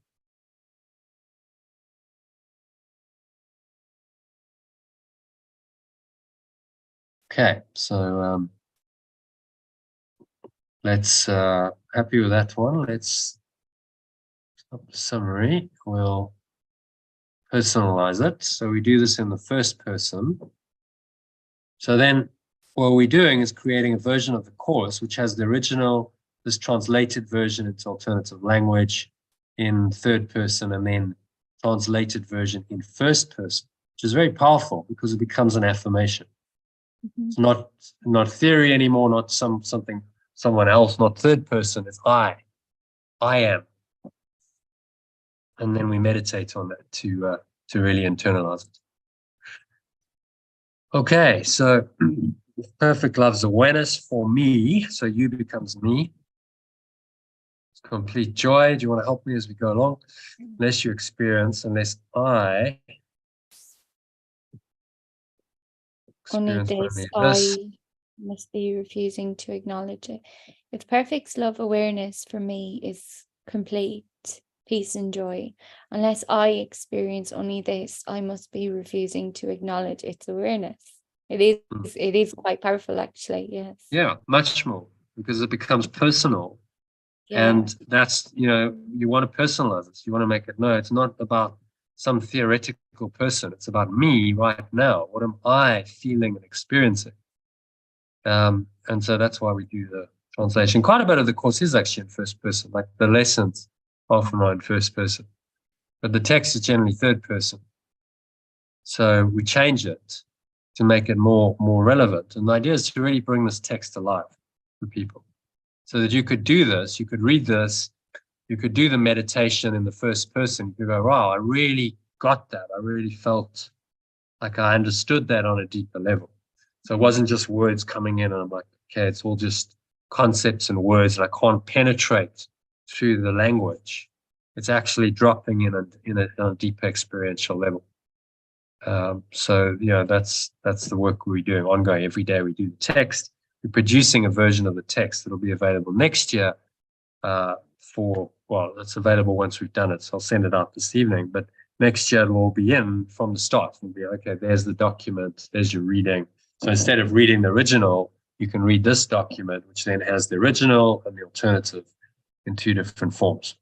Okay, so let's happy with that one. Let's stop the summary. We'll personalize it. So we do this in the first person. So then what we're doing is creating a version of the course which has the original, this translated version into alternative language in third person, and then translated version in first person, which is very powerful because it becomes an affirmation. It's not theory anymore, not something someone else, not third person. It's I am. And then we meditate on that to really internalize it. Okay, so If perfect love's awareness for me, so you becomes me. It's complete joy. Do you want to help me as we go along? Unless you experience, unless I Only experience this, only this. I must be refusing to acknowledge it. If perfect love awareness for me is complete peace and joy, unless I experience only this, I must be refusing to acknowledge its awareness. It is quite powerful, actually. Yes. Yeah, much more, because it becomes personal. Yeah. And that's, you want to personalize it. You want to make it, no, it's not about some theoretical person. It's about me right now. What am I feeling and experiencing? And so that's why we do the translation. Quite a bit of the course is actually in first person, like the lessons often are in first person, but the text is generally third person. So we change it to make it more relevant. And the idea is to really bring this text to life for people, so that you could do this, you could read this, you could do the meditation in the first person. You could go, wow, I really got that. I really felt like I understood that on a deeper level. So it wasn't just words coming in and I'm like, okay, it's all just concepts and words and I can't penetrate through the language. It's actually dropping in on a deeper experiential level. So that's the work we're doing ongoing. Every day we do the text. We're producing a version of the text that'll be available next year it's available once we've done it. So I'll send it out this evening, but next year it'll all be in from the start. It'll be, okay, there's the document, there's your reading. So instead of reading the original, you can read this document, which then has the original and the alternative in two different forms,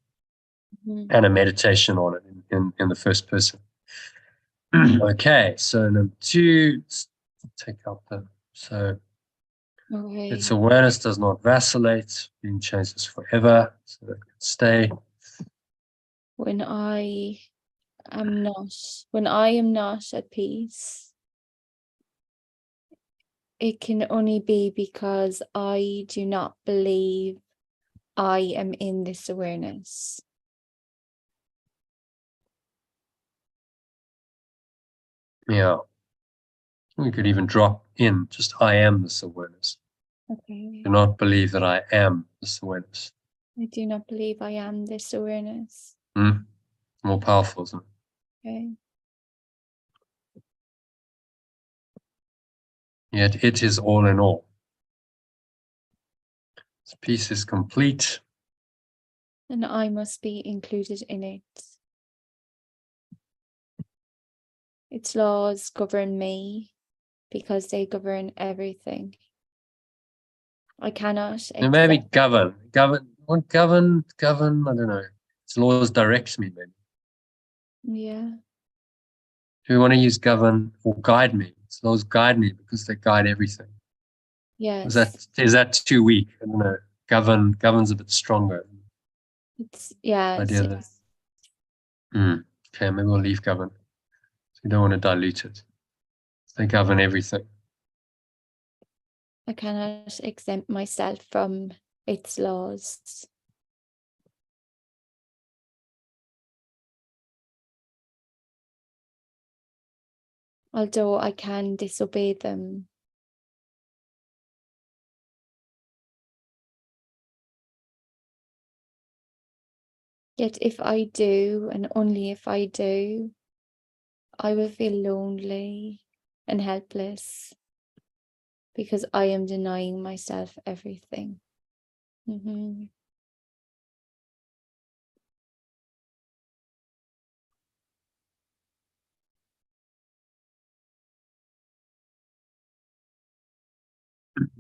and a meditation on it in the first person. Okay, so number 2, take out the, so its awareness does not vacillate, being changes forever, so that can stay. When I am not at peace, it can only be because I do not believe I am in this awareness. Yeah. We could even drop in just I am this awareness. Okay. Do not believe that I am this awareness. I do not believe I am this awareness. More powerful, isn't it? Okay. Yet it is all in all. This peace is complete. And I must be included in it. Its laws govern me because they govern everything. I cannot Maybe govern, I don't know. Its laws direct me, maybe. Yeah. Do we want to use govern or guide me? Its laws guide me because they guide everything. Yes. Is that too weak? I don't know. Govern's a bit stronger. Okay, Maybe we'll leave govern. We don't want to dilute it. They govern everything. I cannot exempt myself from its laws. Although I can disobey them. Yet if I do, and only if I do, I will feel lonely and helpless because I am denying myself everything.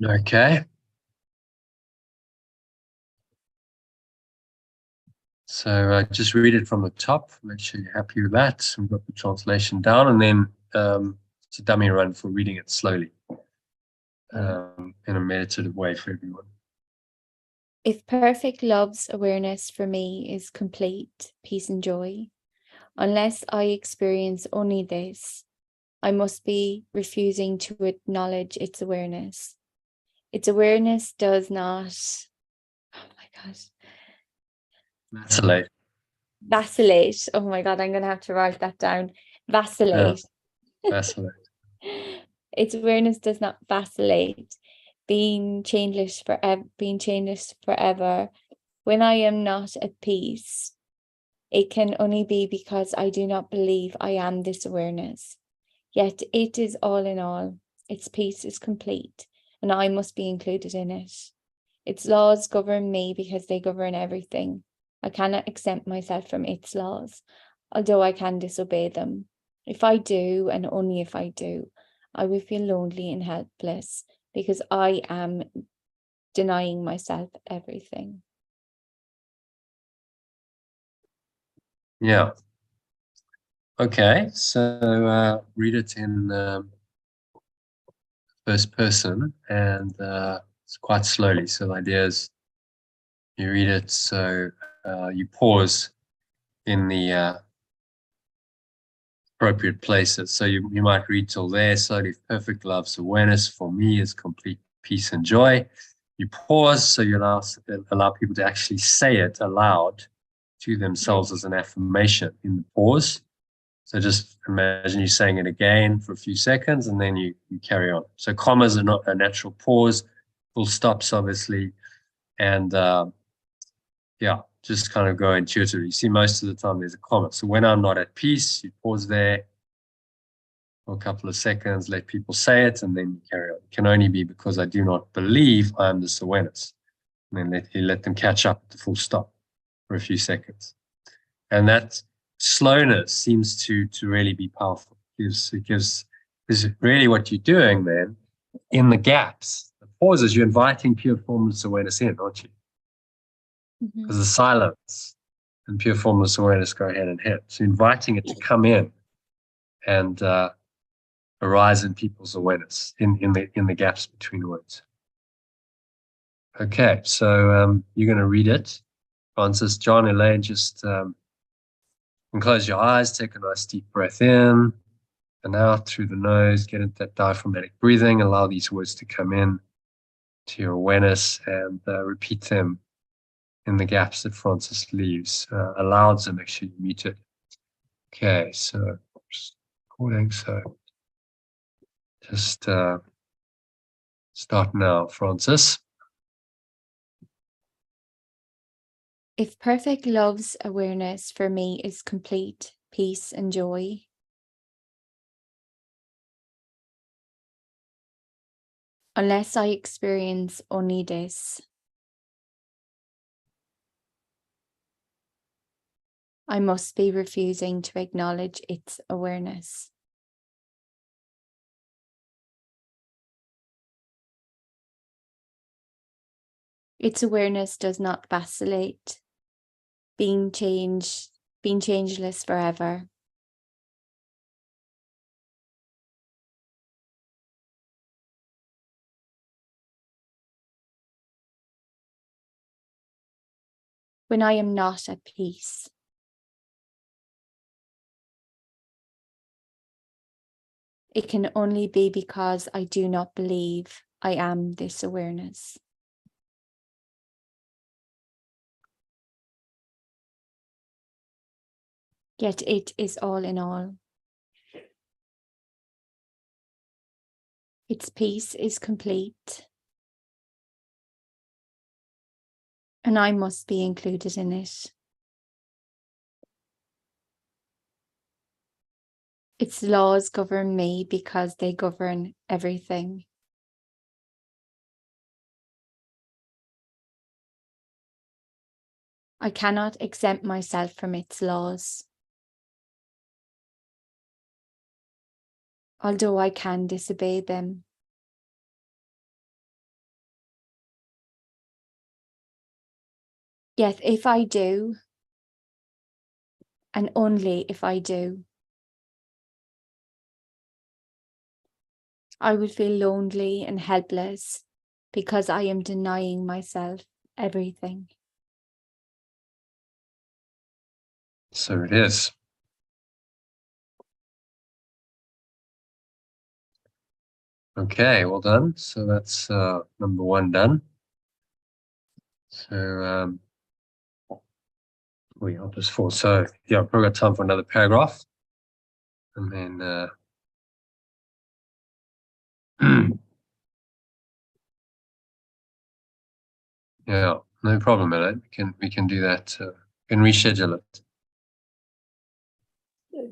Okay. So just read it from the top. Make sure you're happy with that. We've got the translation down, and then it's a dummy run for reading it slowly in a meditative way for everyone. If perfect love's awareness for me is complete peace and joy, unless I experience only this, I must be refusing to acknowledge its awareness. Its awareness does not, oh my God. Vacillate. Oh my God, I'm going to have to write that down. Vacillate. Yeah. Vacillate. Its awareness does not vacillate, being changeless forever. When I am not at peace, it can only be because I do not believe I am this awareness. Yet it is all in all. Its peace is complete, and I must be included in it. Its laws govern me because they govern everything. I cannot exempt myself from its laws, although I can disobey them. If I do, and only if I do, I will feel lonely and helpless because I am denying myself everything. Yeah. Okay, so read it in first person, and it's quite slowly. So the idea is you read it, so you pause in the appropriate places. So you might read till there, slowly. Perfect love's awareness for me is complete peace and joy. You pause, so you allow people to actually say it aloud to themselves as an affirmation in the pause. So just imagine you saying it again for a few seconds, and then you carry on. So commas are not a natural pause, full stops, obviously. And yeah, just kind of go intuitively. You see, most of the time there's a comma. So when I'm not at peace, you pause there for a couple of seconds, let people say it, and then you carry on. It can only be because I do not believe I am this awareness. And then let them catch up at the full stop for a few seconds. And that slowness seems to really be powerful. It gives is really what you're doing then in the gaps, the pauses, you're inviting pure formless awareness in, aren't you? Because the silence and pure formless awareness go hand in hand. So inviting it to come in and arise in people's awareness in the gaps between words. Okay, so you're going to read it, Francis. John, Elaine, just and close your eyes, take a nice deep breath in and out through the nose, get into that diaphragmatic breathing, allow these words to come in to your awareness, and repeat them in the gaps that Francis leaves. Allow them, make sure you mute it. Okay, so just recording, so just start now, Francis. If perfect love's awareness for me is complete peace and joy, unless I experience only this, I must be refusing to acknowledge its awareness. Its awareness does not vacillate, being changeless forever. When I am not at peace, it can only be because I do not believe I am this awareness. Yet it is all in all. Its peace is complete, and I must be included in it. Its laws govern me because they govern everything. I cannot exempt myself from its laws, although I can disobey them. Yet if I do, and only if I do, I would feel lonely and helpless because I am denying myself everything. So it is. Okay, well done. So that's number one done. So we help us for. So yeah, I've probably got time for another paragraph, and then Yeah, no problem, Ellen. We can do that. We can reschedule it.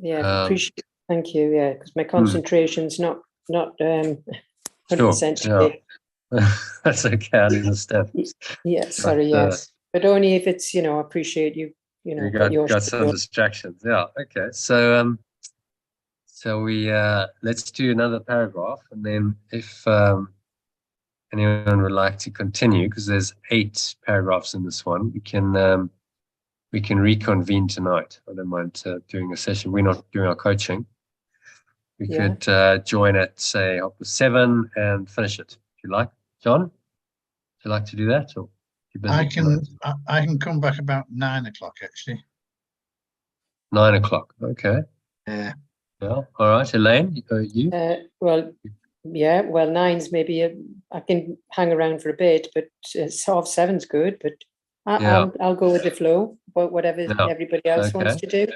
Yeah, appreciate. Thank you. Yeah, because my concentration's not 100% today. That's okay. I understand. Yeah, sorry. Yes, but only if it's, I appreciate you. You got some distractions. Yeah. Okay. So so we let's do another paragraph, and then if anyone would like to continue, because there's 8 paragraphs in this one, we can reconvene tonight. I don't mind doing a session. We're not doing our coaching. We could join at, say, 7:30 and finish it, if you like. John, would you like to do that? Or I can come back about 9 o'clock, actually. 9 o'clock. Okay. Yeah. Yeah. All right. Elaine, you? Well, yeah. Well, 9's maybe I can hang around for a bit, but 7's good. But I'll go with the flow. But whatever everybody else wants to do.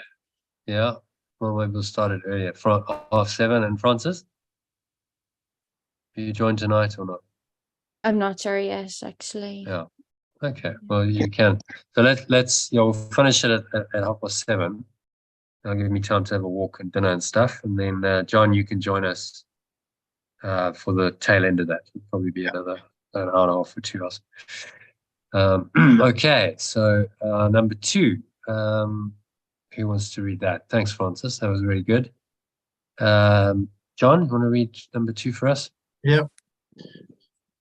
Yeah. Well, maybe we'll start it earlier. 7:30. And Francis, do you join tonight or not? I'm not sure yet, actually. Yeah. Okay. Well, you can. So let's we'll finish it at 7:30. That'll give me time to have a walk and dinner and stuff. And then John, you can join us for the tail end of that. It'll probably be another an hour and a half or 2 hours. Okay. So number 2. Who wants to read that? Thanks, Francis. That was really good. John, you want to read number 2 for us? Yep.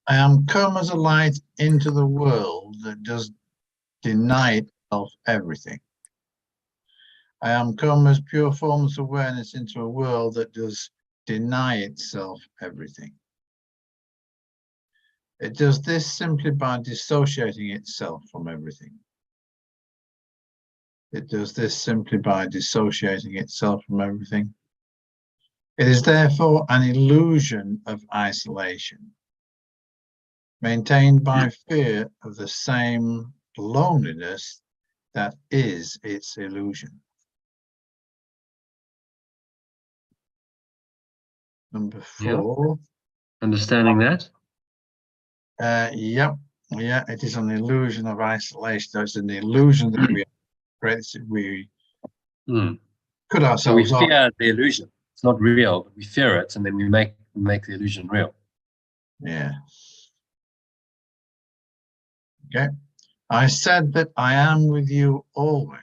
I am come as a light into the world that does deny itself everything. I am come as pure formless awareness into a world that does deny itself everything. It does this simply by dissociating itself from everything. It does this simply by dissociating itself from everything. It is therefore an illusion of isolation, maintained by fear of the same loneliness that is its illusion. Number 4. Yep. Understanding that? Yep. Yeah, it is an illusion of isolation. It's an illusion that we cut ourselves so we off. fear the illusion. It's not real, but we fear it, and then we make the illusion real. Yeah. Okay. I said that I am with you always,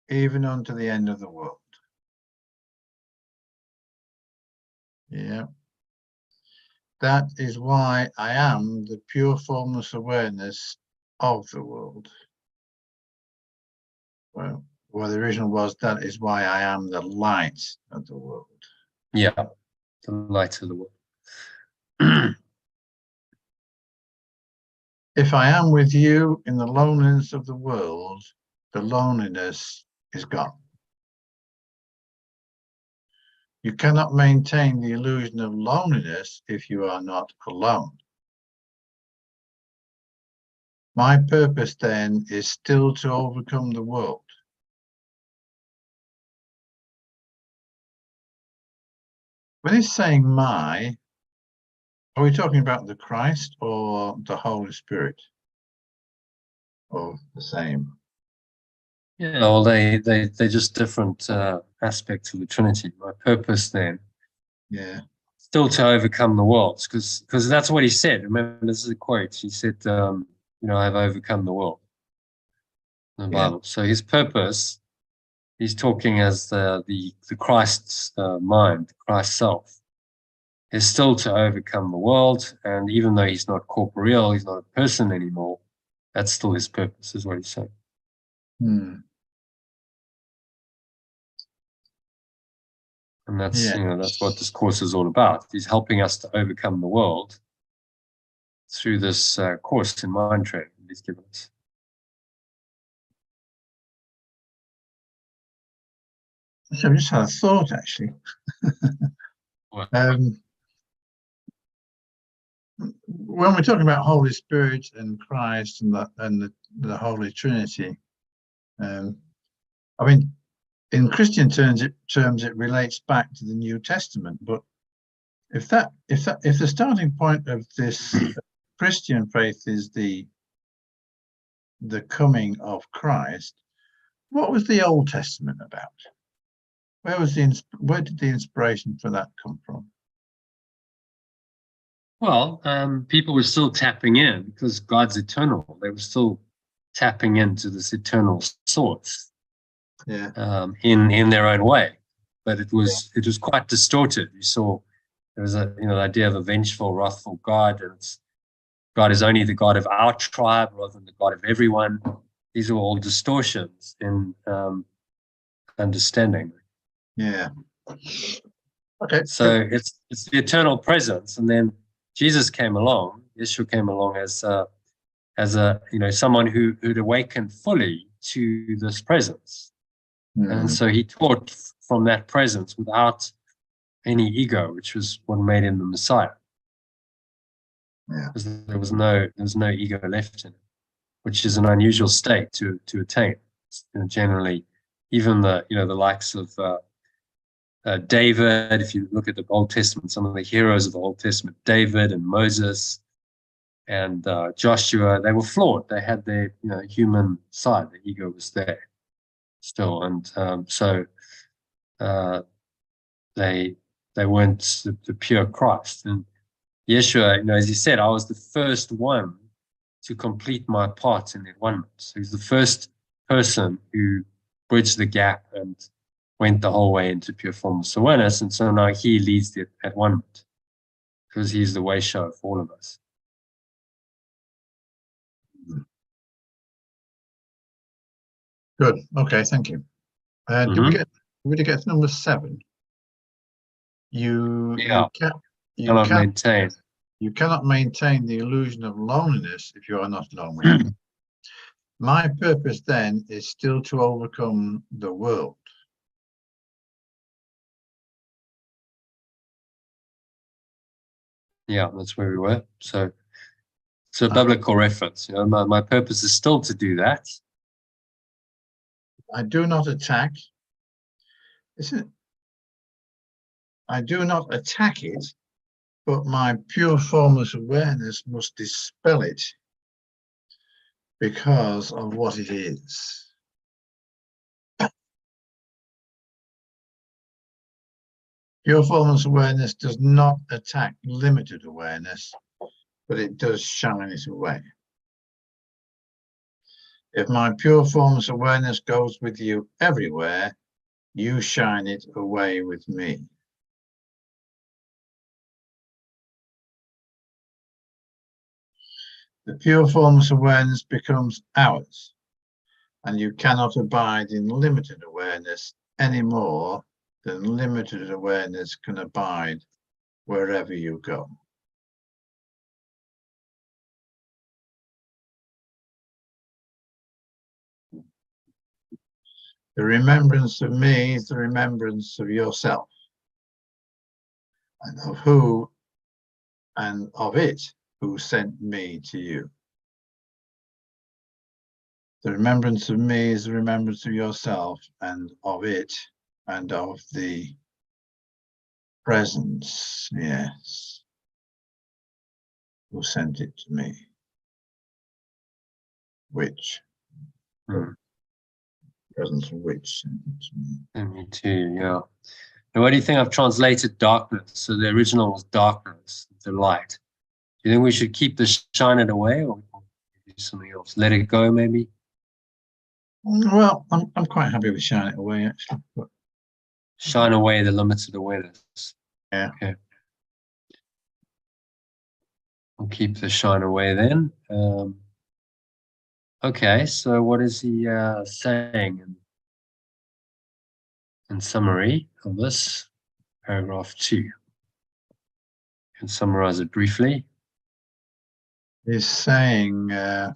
even unto the end of the world. Yeah. That is why I am the pure formless awareness of the world. Well, the original was, that is why I am the light of the world. Yeah, the light of the world. If I am with you in the loneliness of the world, the loneliness is gone. You cannot maintain the illusion of loneliness if you are not alone. My purpose then is still to overcome the world. When it's saying my, are we talking about the Christ or the Holy Spirit? Or the same? Yeah, well, they're just different aspects of the Trinity. My purpose then, still to overcome the world, because that's what he said. Remember, this is a quote. He said, I've overcome the world in the Bible. So his purpose, he's talking as the Christ's mind, Christ's self, is still to overcome the world. And even though he's not corporeal, he's not a person anymore, that's still his purpose, is what he's saying. And that's, that's what this course is all about. He's helping us to overcome the world through this course in mind training that he's given us. So I just had a thought, actually. When we're talking about Holy Spirit and Christ and the Holy Trinity, I mean, in Christian terms, it relates back to the New Testament, but if the starting point of this Christian faith is the coming of Christ, what was the Old Testament about? Where did the inspiration for that come from? Well, people were still tapping in because God's eternal. They were still tapping into this eternal source, in their own way, but it was quite distorted. You saw there was the idea of a vengeful, wrathful God, and God is only the God of our tribe rather than the God of everyone. These are all distortions in understanding. Yeah. Okay. So it's the eternal presence, and then Jesus came along. Yeshua came along as a someone who'd awakened fully to this presence, and so he taught from that presence without any ego, which was what made him the Messiah. Yeah. Because there was no ego left in it, which is an unusual state to attain. Generally, even the likes of David, if you look at the Old Testament, some of the heroes of the Old Testament, David and Moses and Joshua, they were flawed. They had their human side. The ego was there still, and so they weren't the pure Christ. And Yeshua, as he said, I was the first one to complete my part in that oneness. So he's the first person who bridged the gap and went the whole way into pure formless awareness. And so now he leads the at one because he's the way show for all of us. Good. Okay, thank you. Did we get to number 7? You cannot maintain the illusion of loneliness if you are not lonely. My purpose then is still to overcome the world. Yeah, that's where we were. So it's a biblical reference. My purpose is still to do that. I do not attack. I do not attack it, but my pure formless awareness must dispel it because of what it is. Pure formless awareness does not attack limited awareness, but it does shine it away. If my pure formless awareness goes with you everywhere, you shine it away with me. The pure formless awareness becomes ours, and you cannot abide in limited awareness any more than limited awareness can abide wherever you go. The remembrance of me is the remembrance of yourself, and of who and of it who sent me to you. The remembrance of me is the remembrance of yourself, and of it, and of the presence, yes, who sent it to me. Which? Presence of which sent it to me. And me too, yeah. And what do you think? I've translated darkness. So the original was darkness, the light. Do you think we should keep the shine it away, or do something else? Let it go, maybe? Well, I'm quite happy with shine it away, actually. But shine away the limited awareness. Yeah. Okay. We'll keep the shine away then. Okay, so what is he saying in summary of this? Paragraph 2. You can summarize it briefly. He's saying that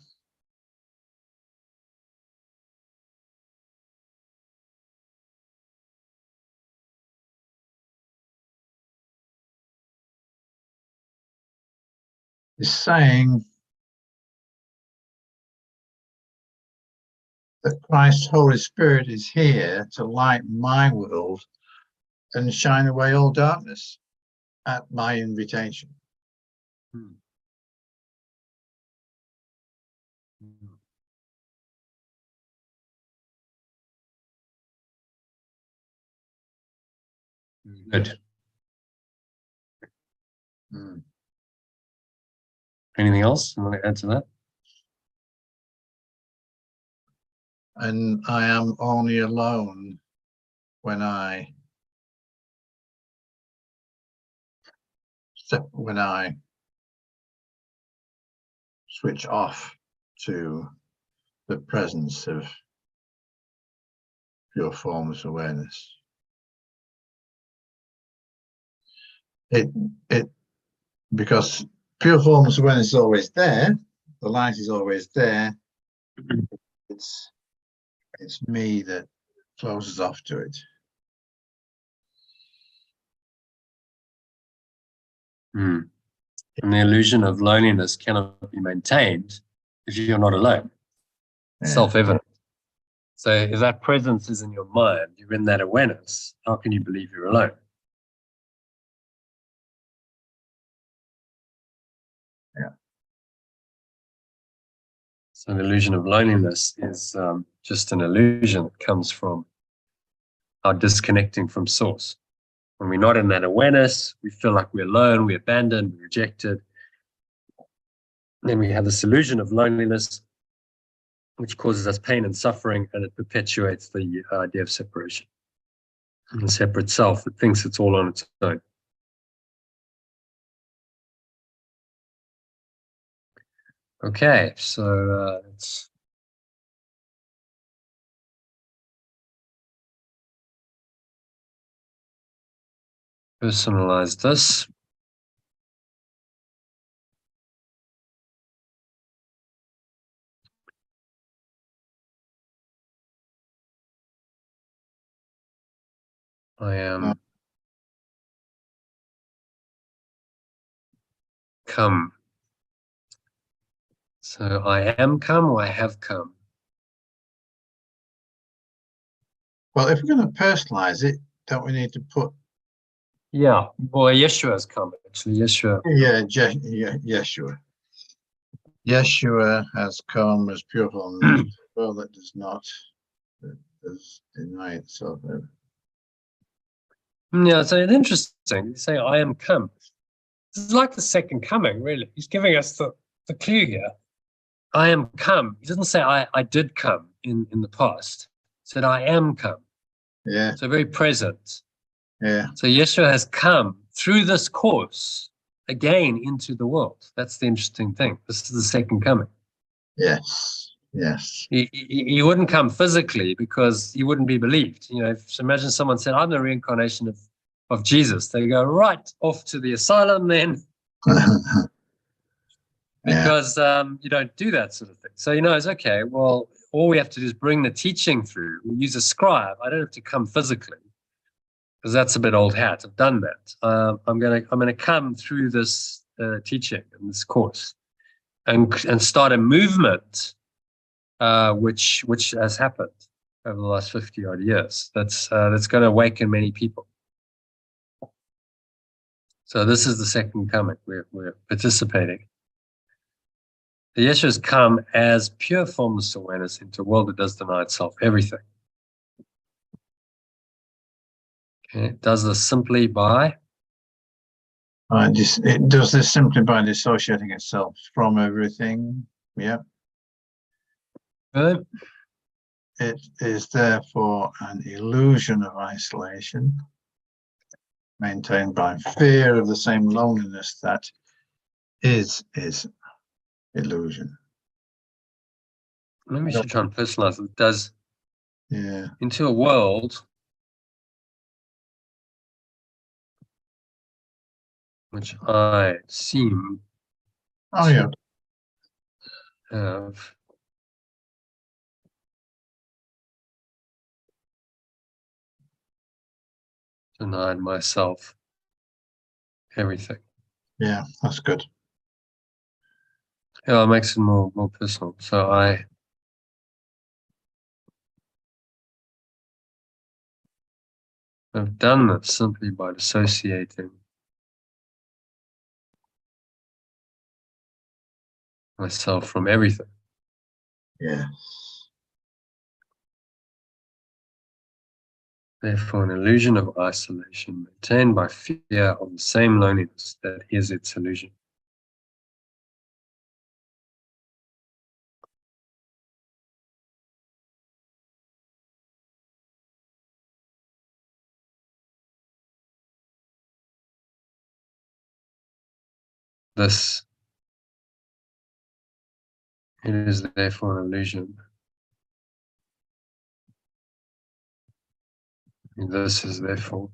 Christ's Holy Spirit is here to light my world and shine away all darkness. at my invitation. Hmm. Good. Mm. Anything else you want to add to that? And I am only alone when I switch off to the presence of pure formless awareness. Because pure formless awareness is always there, the light is always there. It's me that closes off to it. Hmm. And the illusion of loneliness cannot be maintained if you're not alone. Yeah. Self-evident. So if that presence is in your mind, you're in that awareness, how can you believe you're alone? Yeah. So the illusion of loneliness is just an illusion that comes from our disconnecting from source. When we're not in that awareness, we feel like we're alone, we're abandoned, we're rejected. Then we have this illusion of loneliness, which causes us pain and suffering, and it perpetuates the idea of separation. And the separate self that thinks it's all on its own. Okay, so let's personalize this. I am come. So I am come or I have come. Well, if we're going to personalize it, don't we need to put? Yeah, well, Yeshua has come, actually. Yeshua. Yeah, Yeshua. Yeshua has come as pure formless, well, that does not deny itself. Yeah, so it's interesting. You say, I am come. This is like the second coming, really. He's giving us the clue here. I am come. He doesn't say I did come in the past. He said, I am come. Yeah. So very present. Yeah. So Yeshua has come through this course again into the world. That's the interesting thing. This is the second coming. Yes. Yes. He wouldn't come physically because he wouldn't be believed. You know, if imagine someone said, I'm the reincarnation of Jesus. They go right off to the asylum then. Because you don't do that sort of thing. So, it's okay. Well, all we have to do is bring the teaching through. We use a scribe. I don't have to come physically because that's a bit old hat. I've done that. I'm gonna come through this teaching and this course, and start a movement, which has happened over the last 50 odd years. That's going to awaken many people. So this is the second coming. We're participating. The Yeshua has come as pure formless awareness into a world that does deny itself everything. Okay, it does this simply by? It does this simply by dissociating itself from everything. Yeah. Good. It is therefore an illusion of isolation, maintained by fear of the same loneliness that is illusion. Maybe we should try and personalize it. It does into a world which I seem to have denied myself everything. Yeah, that's good. Yeah, it makes it more personal. So I have done that simply by dissociating myself from everything. Yes. Therefore, an illusion of isolation maintained by fear of the same loneliness that is its illusion. This, it is therefore an illusion. And this is therefore,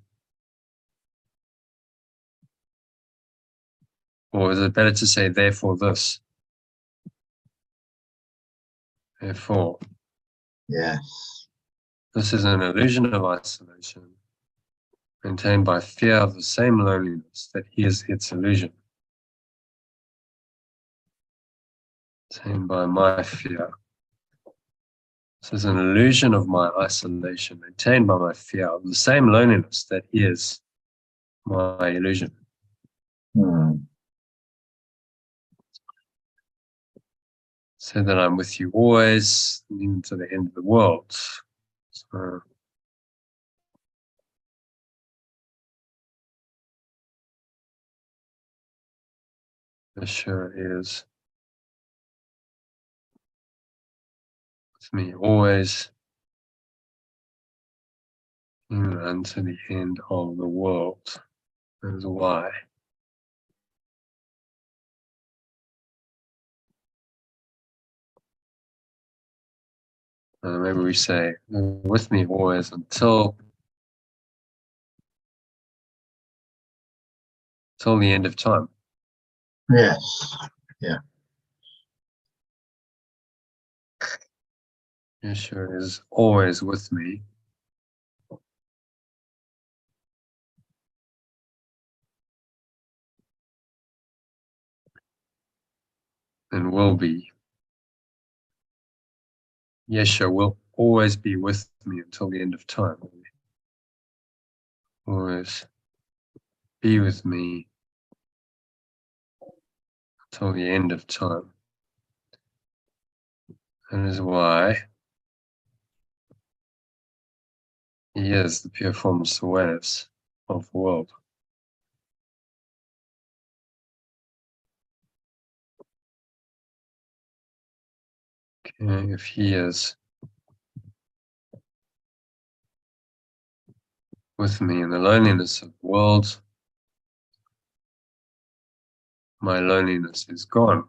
or is it better to say therefore this? Therefore, Yes. this is an illusion of isolation maintained by fear of the same loneliness that is its illusion. Maintained by my fear. This is an illusion of my isolation maintained by my fear of the same loneliness that is my illusion. So that I'm with you always, even to the end of the world. So, this sure is with me always, even unto the end of the world. That is why. Maybe we say, with me always until the end of time. Yes. Yeah. Yeshua is always with me. And will be. Yeshua will always be with me until the end of time. Always be with me until the end of time. That is why he is the pure formless awareness of the world. Okay, if he is with me in the loneliness of the world, my loneliness is gone.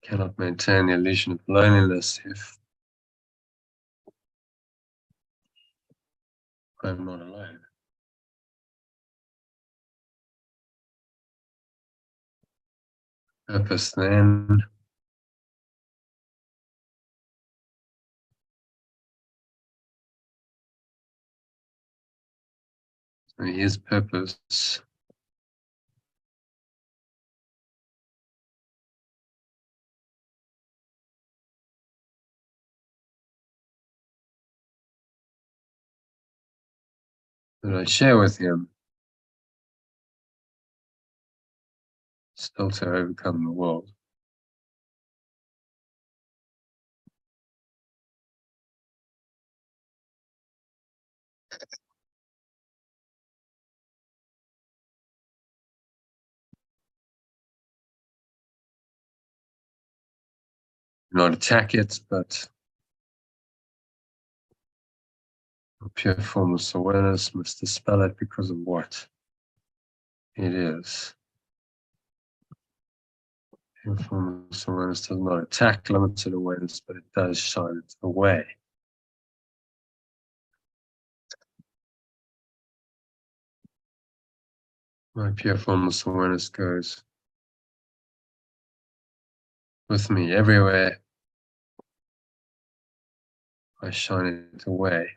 Cannot maintain the illusion of loneliness if I'm not alone. Purpose then his purpose that I share with him still to overcome the world. Not attack it, but a pure formless awareness must dispel it because of what it is. Pure formless awareness does not attack limited awareness, but it does shine it away. My pure formless awareness goes with me everywhere. I shine it away.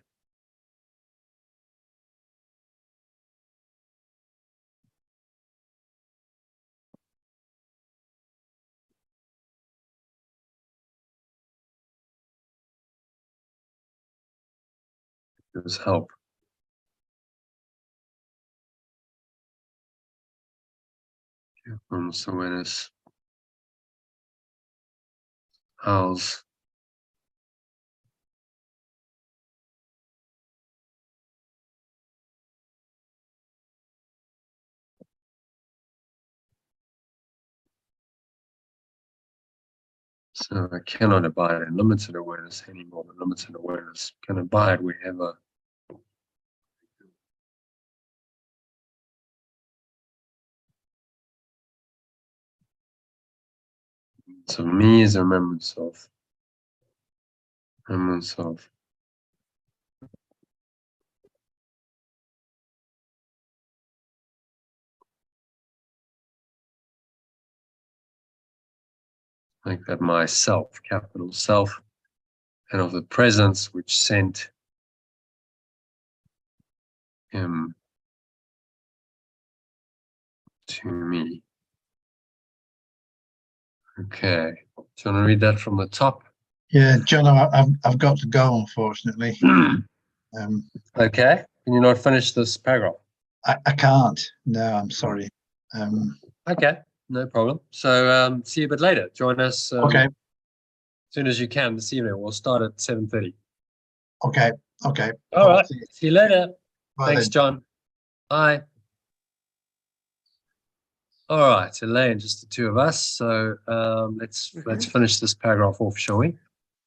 It gives help. Pure formless awareness. Howls. So I cannot abide in limited awareness anymore. The limited awareness can abide wherever. So me is a remembrance of. Like that myself, capital self, and of the presence which sent him to me. Okay. Do you want to read that from the top? Yeah, John, I've got to go, unfortunately. Okay. Can you not finish this paragraph? I can't. No, I'm sorry. Okay, no problem. So see you a bit later. Join us Okay. as soon as you can this evening. We'll start at 7:30. Okay. All right. See you. See you later. Bye Thanks, then. John. Bye. All right, Elaine, just the two of us. So let's finish this paragraph off, shall we?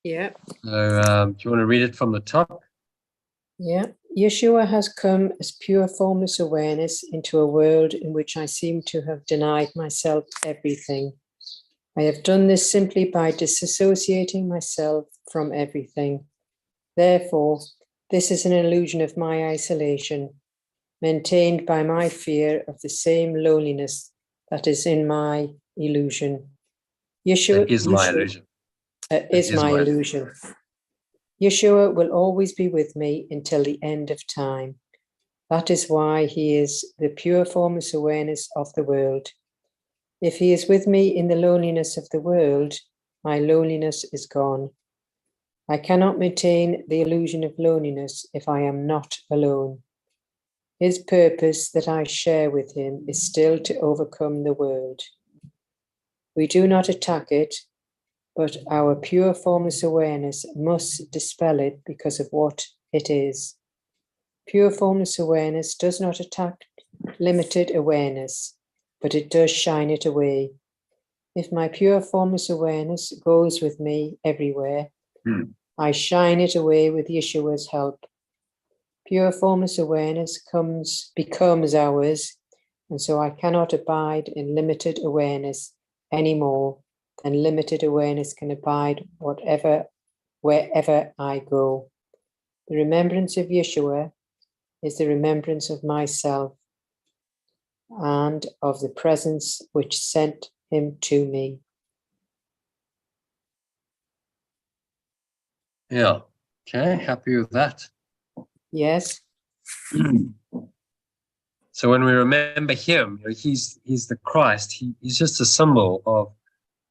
Yeah. So do you want to read it from the top? Yeah. Yeshua has come as pure formless awareness into a world in which I seem to have denied myself everything. I have done this simply by disassociating myself from everything. Therefore, this is an illusion of my isolation, maintained by my fear of the same loneliness that is in my illusion. Yeshua That is my illusion. Is my illusion. Yeshua will always be with me until the end of time. That is why he is the pure formless awareness of the world. If he is with me in the loneliness of the world, my loneliness is gone. I cannot maintain the illusion of loneliness if I am not alone. His purpose that I share with him is still to overcome the world. We do not attack it, but our pure formless awareness must dispel it because of what it is. Pure formless awareness does not attack limited awareness, but it does shine it away. If my pure formless awareness goes with me everywhere, I shine it away with Yeshua's help. Pure formless awareness becomes ours, and so I cannot abide in limited awareness any more than limited awareness can abide wherever I go. The remembrance of Yeshua is the remembrance of myself and of the presence which sent him to me. Yeah. Okay, happy with that. Yes. So when we remember him, he's the Christ. He's just a symbol of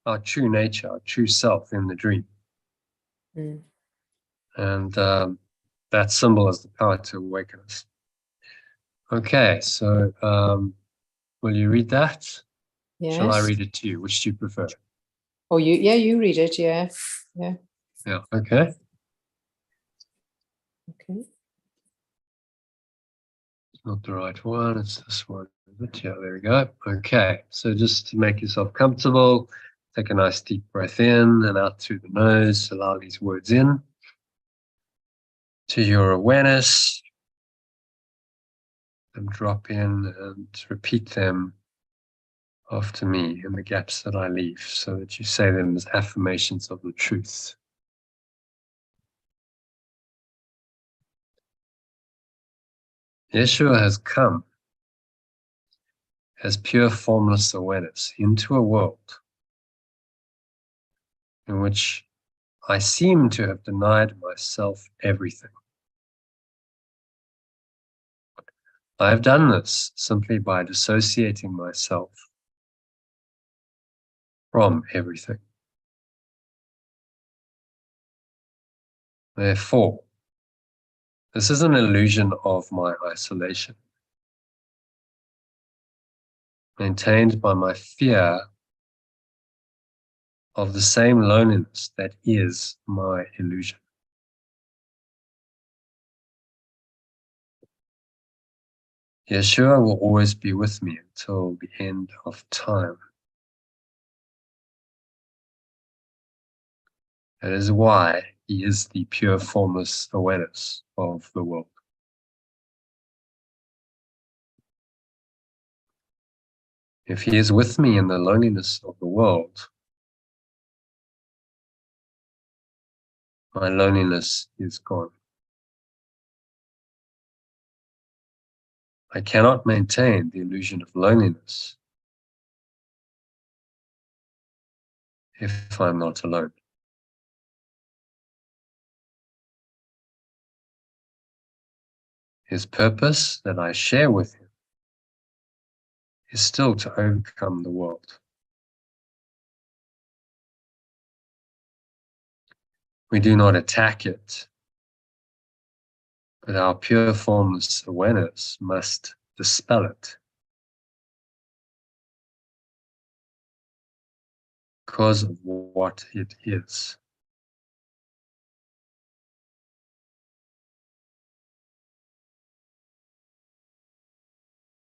our true nature, our true self in the dream. And that symbol has the power to awaken us. Okay, so will you read that? Yes. Shall I read it to you? Which do you prefer? Oh, you read it. Yeah. Okay. It's not the right one. It's this one. Yeah, there we go. Okay, so just to make yourself comfortable, take a nice deep breath in and out through the nose. Allow these words in to your awareness and drop in and repeat them after me in the gaps that I leave so that you say them as affirmations of the truth. Yeshua has come as pure formless awareness into a world in which I seem to have denied myself everything. I have done this simply by dissociating myself from everything. Therefore, this is an illusion of my isolation. maintained by my fear of the same loneliness that is my illusion. Yeshua will always be with me until the end of time. That is why he is the pure formless awareness of the world. If he is with me in the loneliness of the world, my loneliness is gone. I cannot maintain the illusion of loneliness if I'm not alone. His purpose that I share with him is still to overcome the world. We do not attack it, but our pure formless awareness must dispel it. Because of what it is.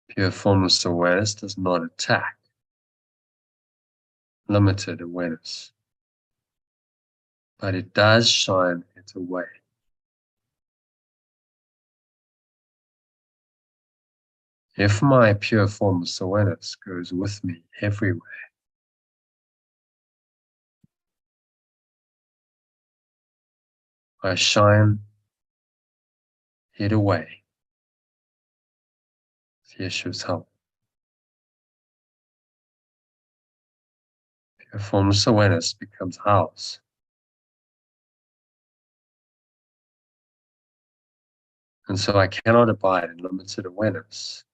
Pure formless awareness does not attack limited awareness, but it does shine it away. If my pure formless awareness goes with me everywhere, I shine it away with Yeshua's help. Pure formless awareness becomes ours. And so I cannot abide in limited awareness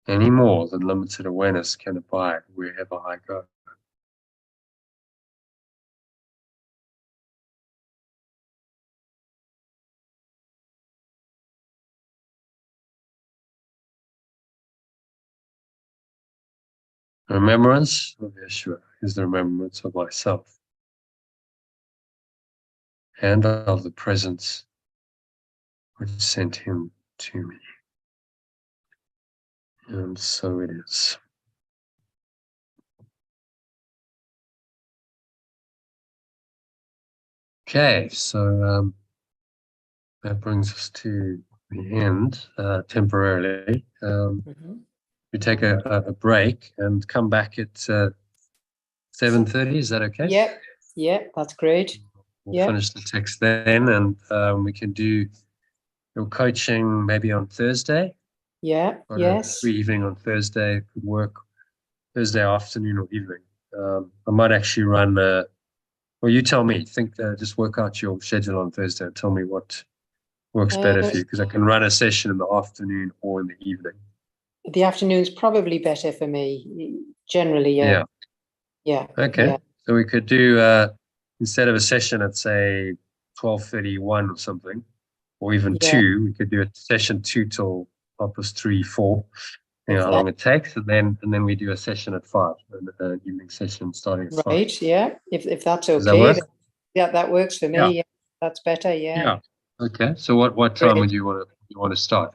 any more than limited awareness can abide wherever I go. Remembrance of Yeshua is the remembrance of myself and of the presence which sent him to me. And so it is. Okay, so that brings us to the end temporarily. We take a break and come back at 7:30. Is that okay? Yep, that's great. We'll finish the text then, and we can do your coaching maybe on Thursday. Yes. Free evening on Thursday could work. Thursday afternoon or evening. I might actually run. Well, you tell me. Just work out your schedule on Thursday and tell me what works better for you, because I can run a session in the afternoon or in the evening. The afternoon's probably better for me, generally, Yeah. Okay. Yeah. So we could do, instead of a session at, say, 12:31 or something, or even 2, we could do a session 2 till 3, 4, you know, how long it takes, and then we do a session at 5, an evening session starting at 5. Right, yeah, if that's okay. Does that work? Yeah, that works for me. Yeah, that's better, Yeah. Okay. So what time would you want to start?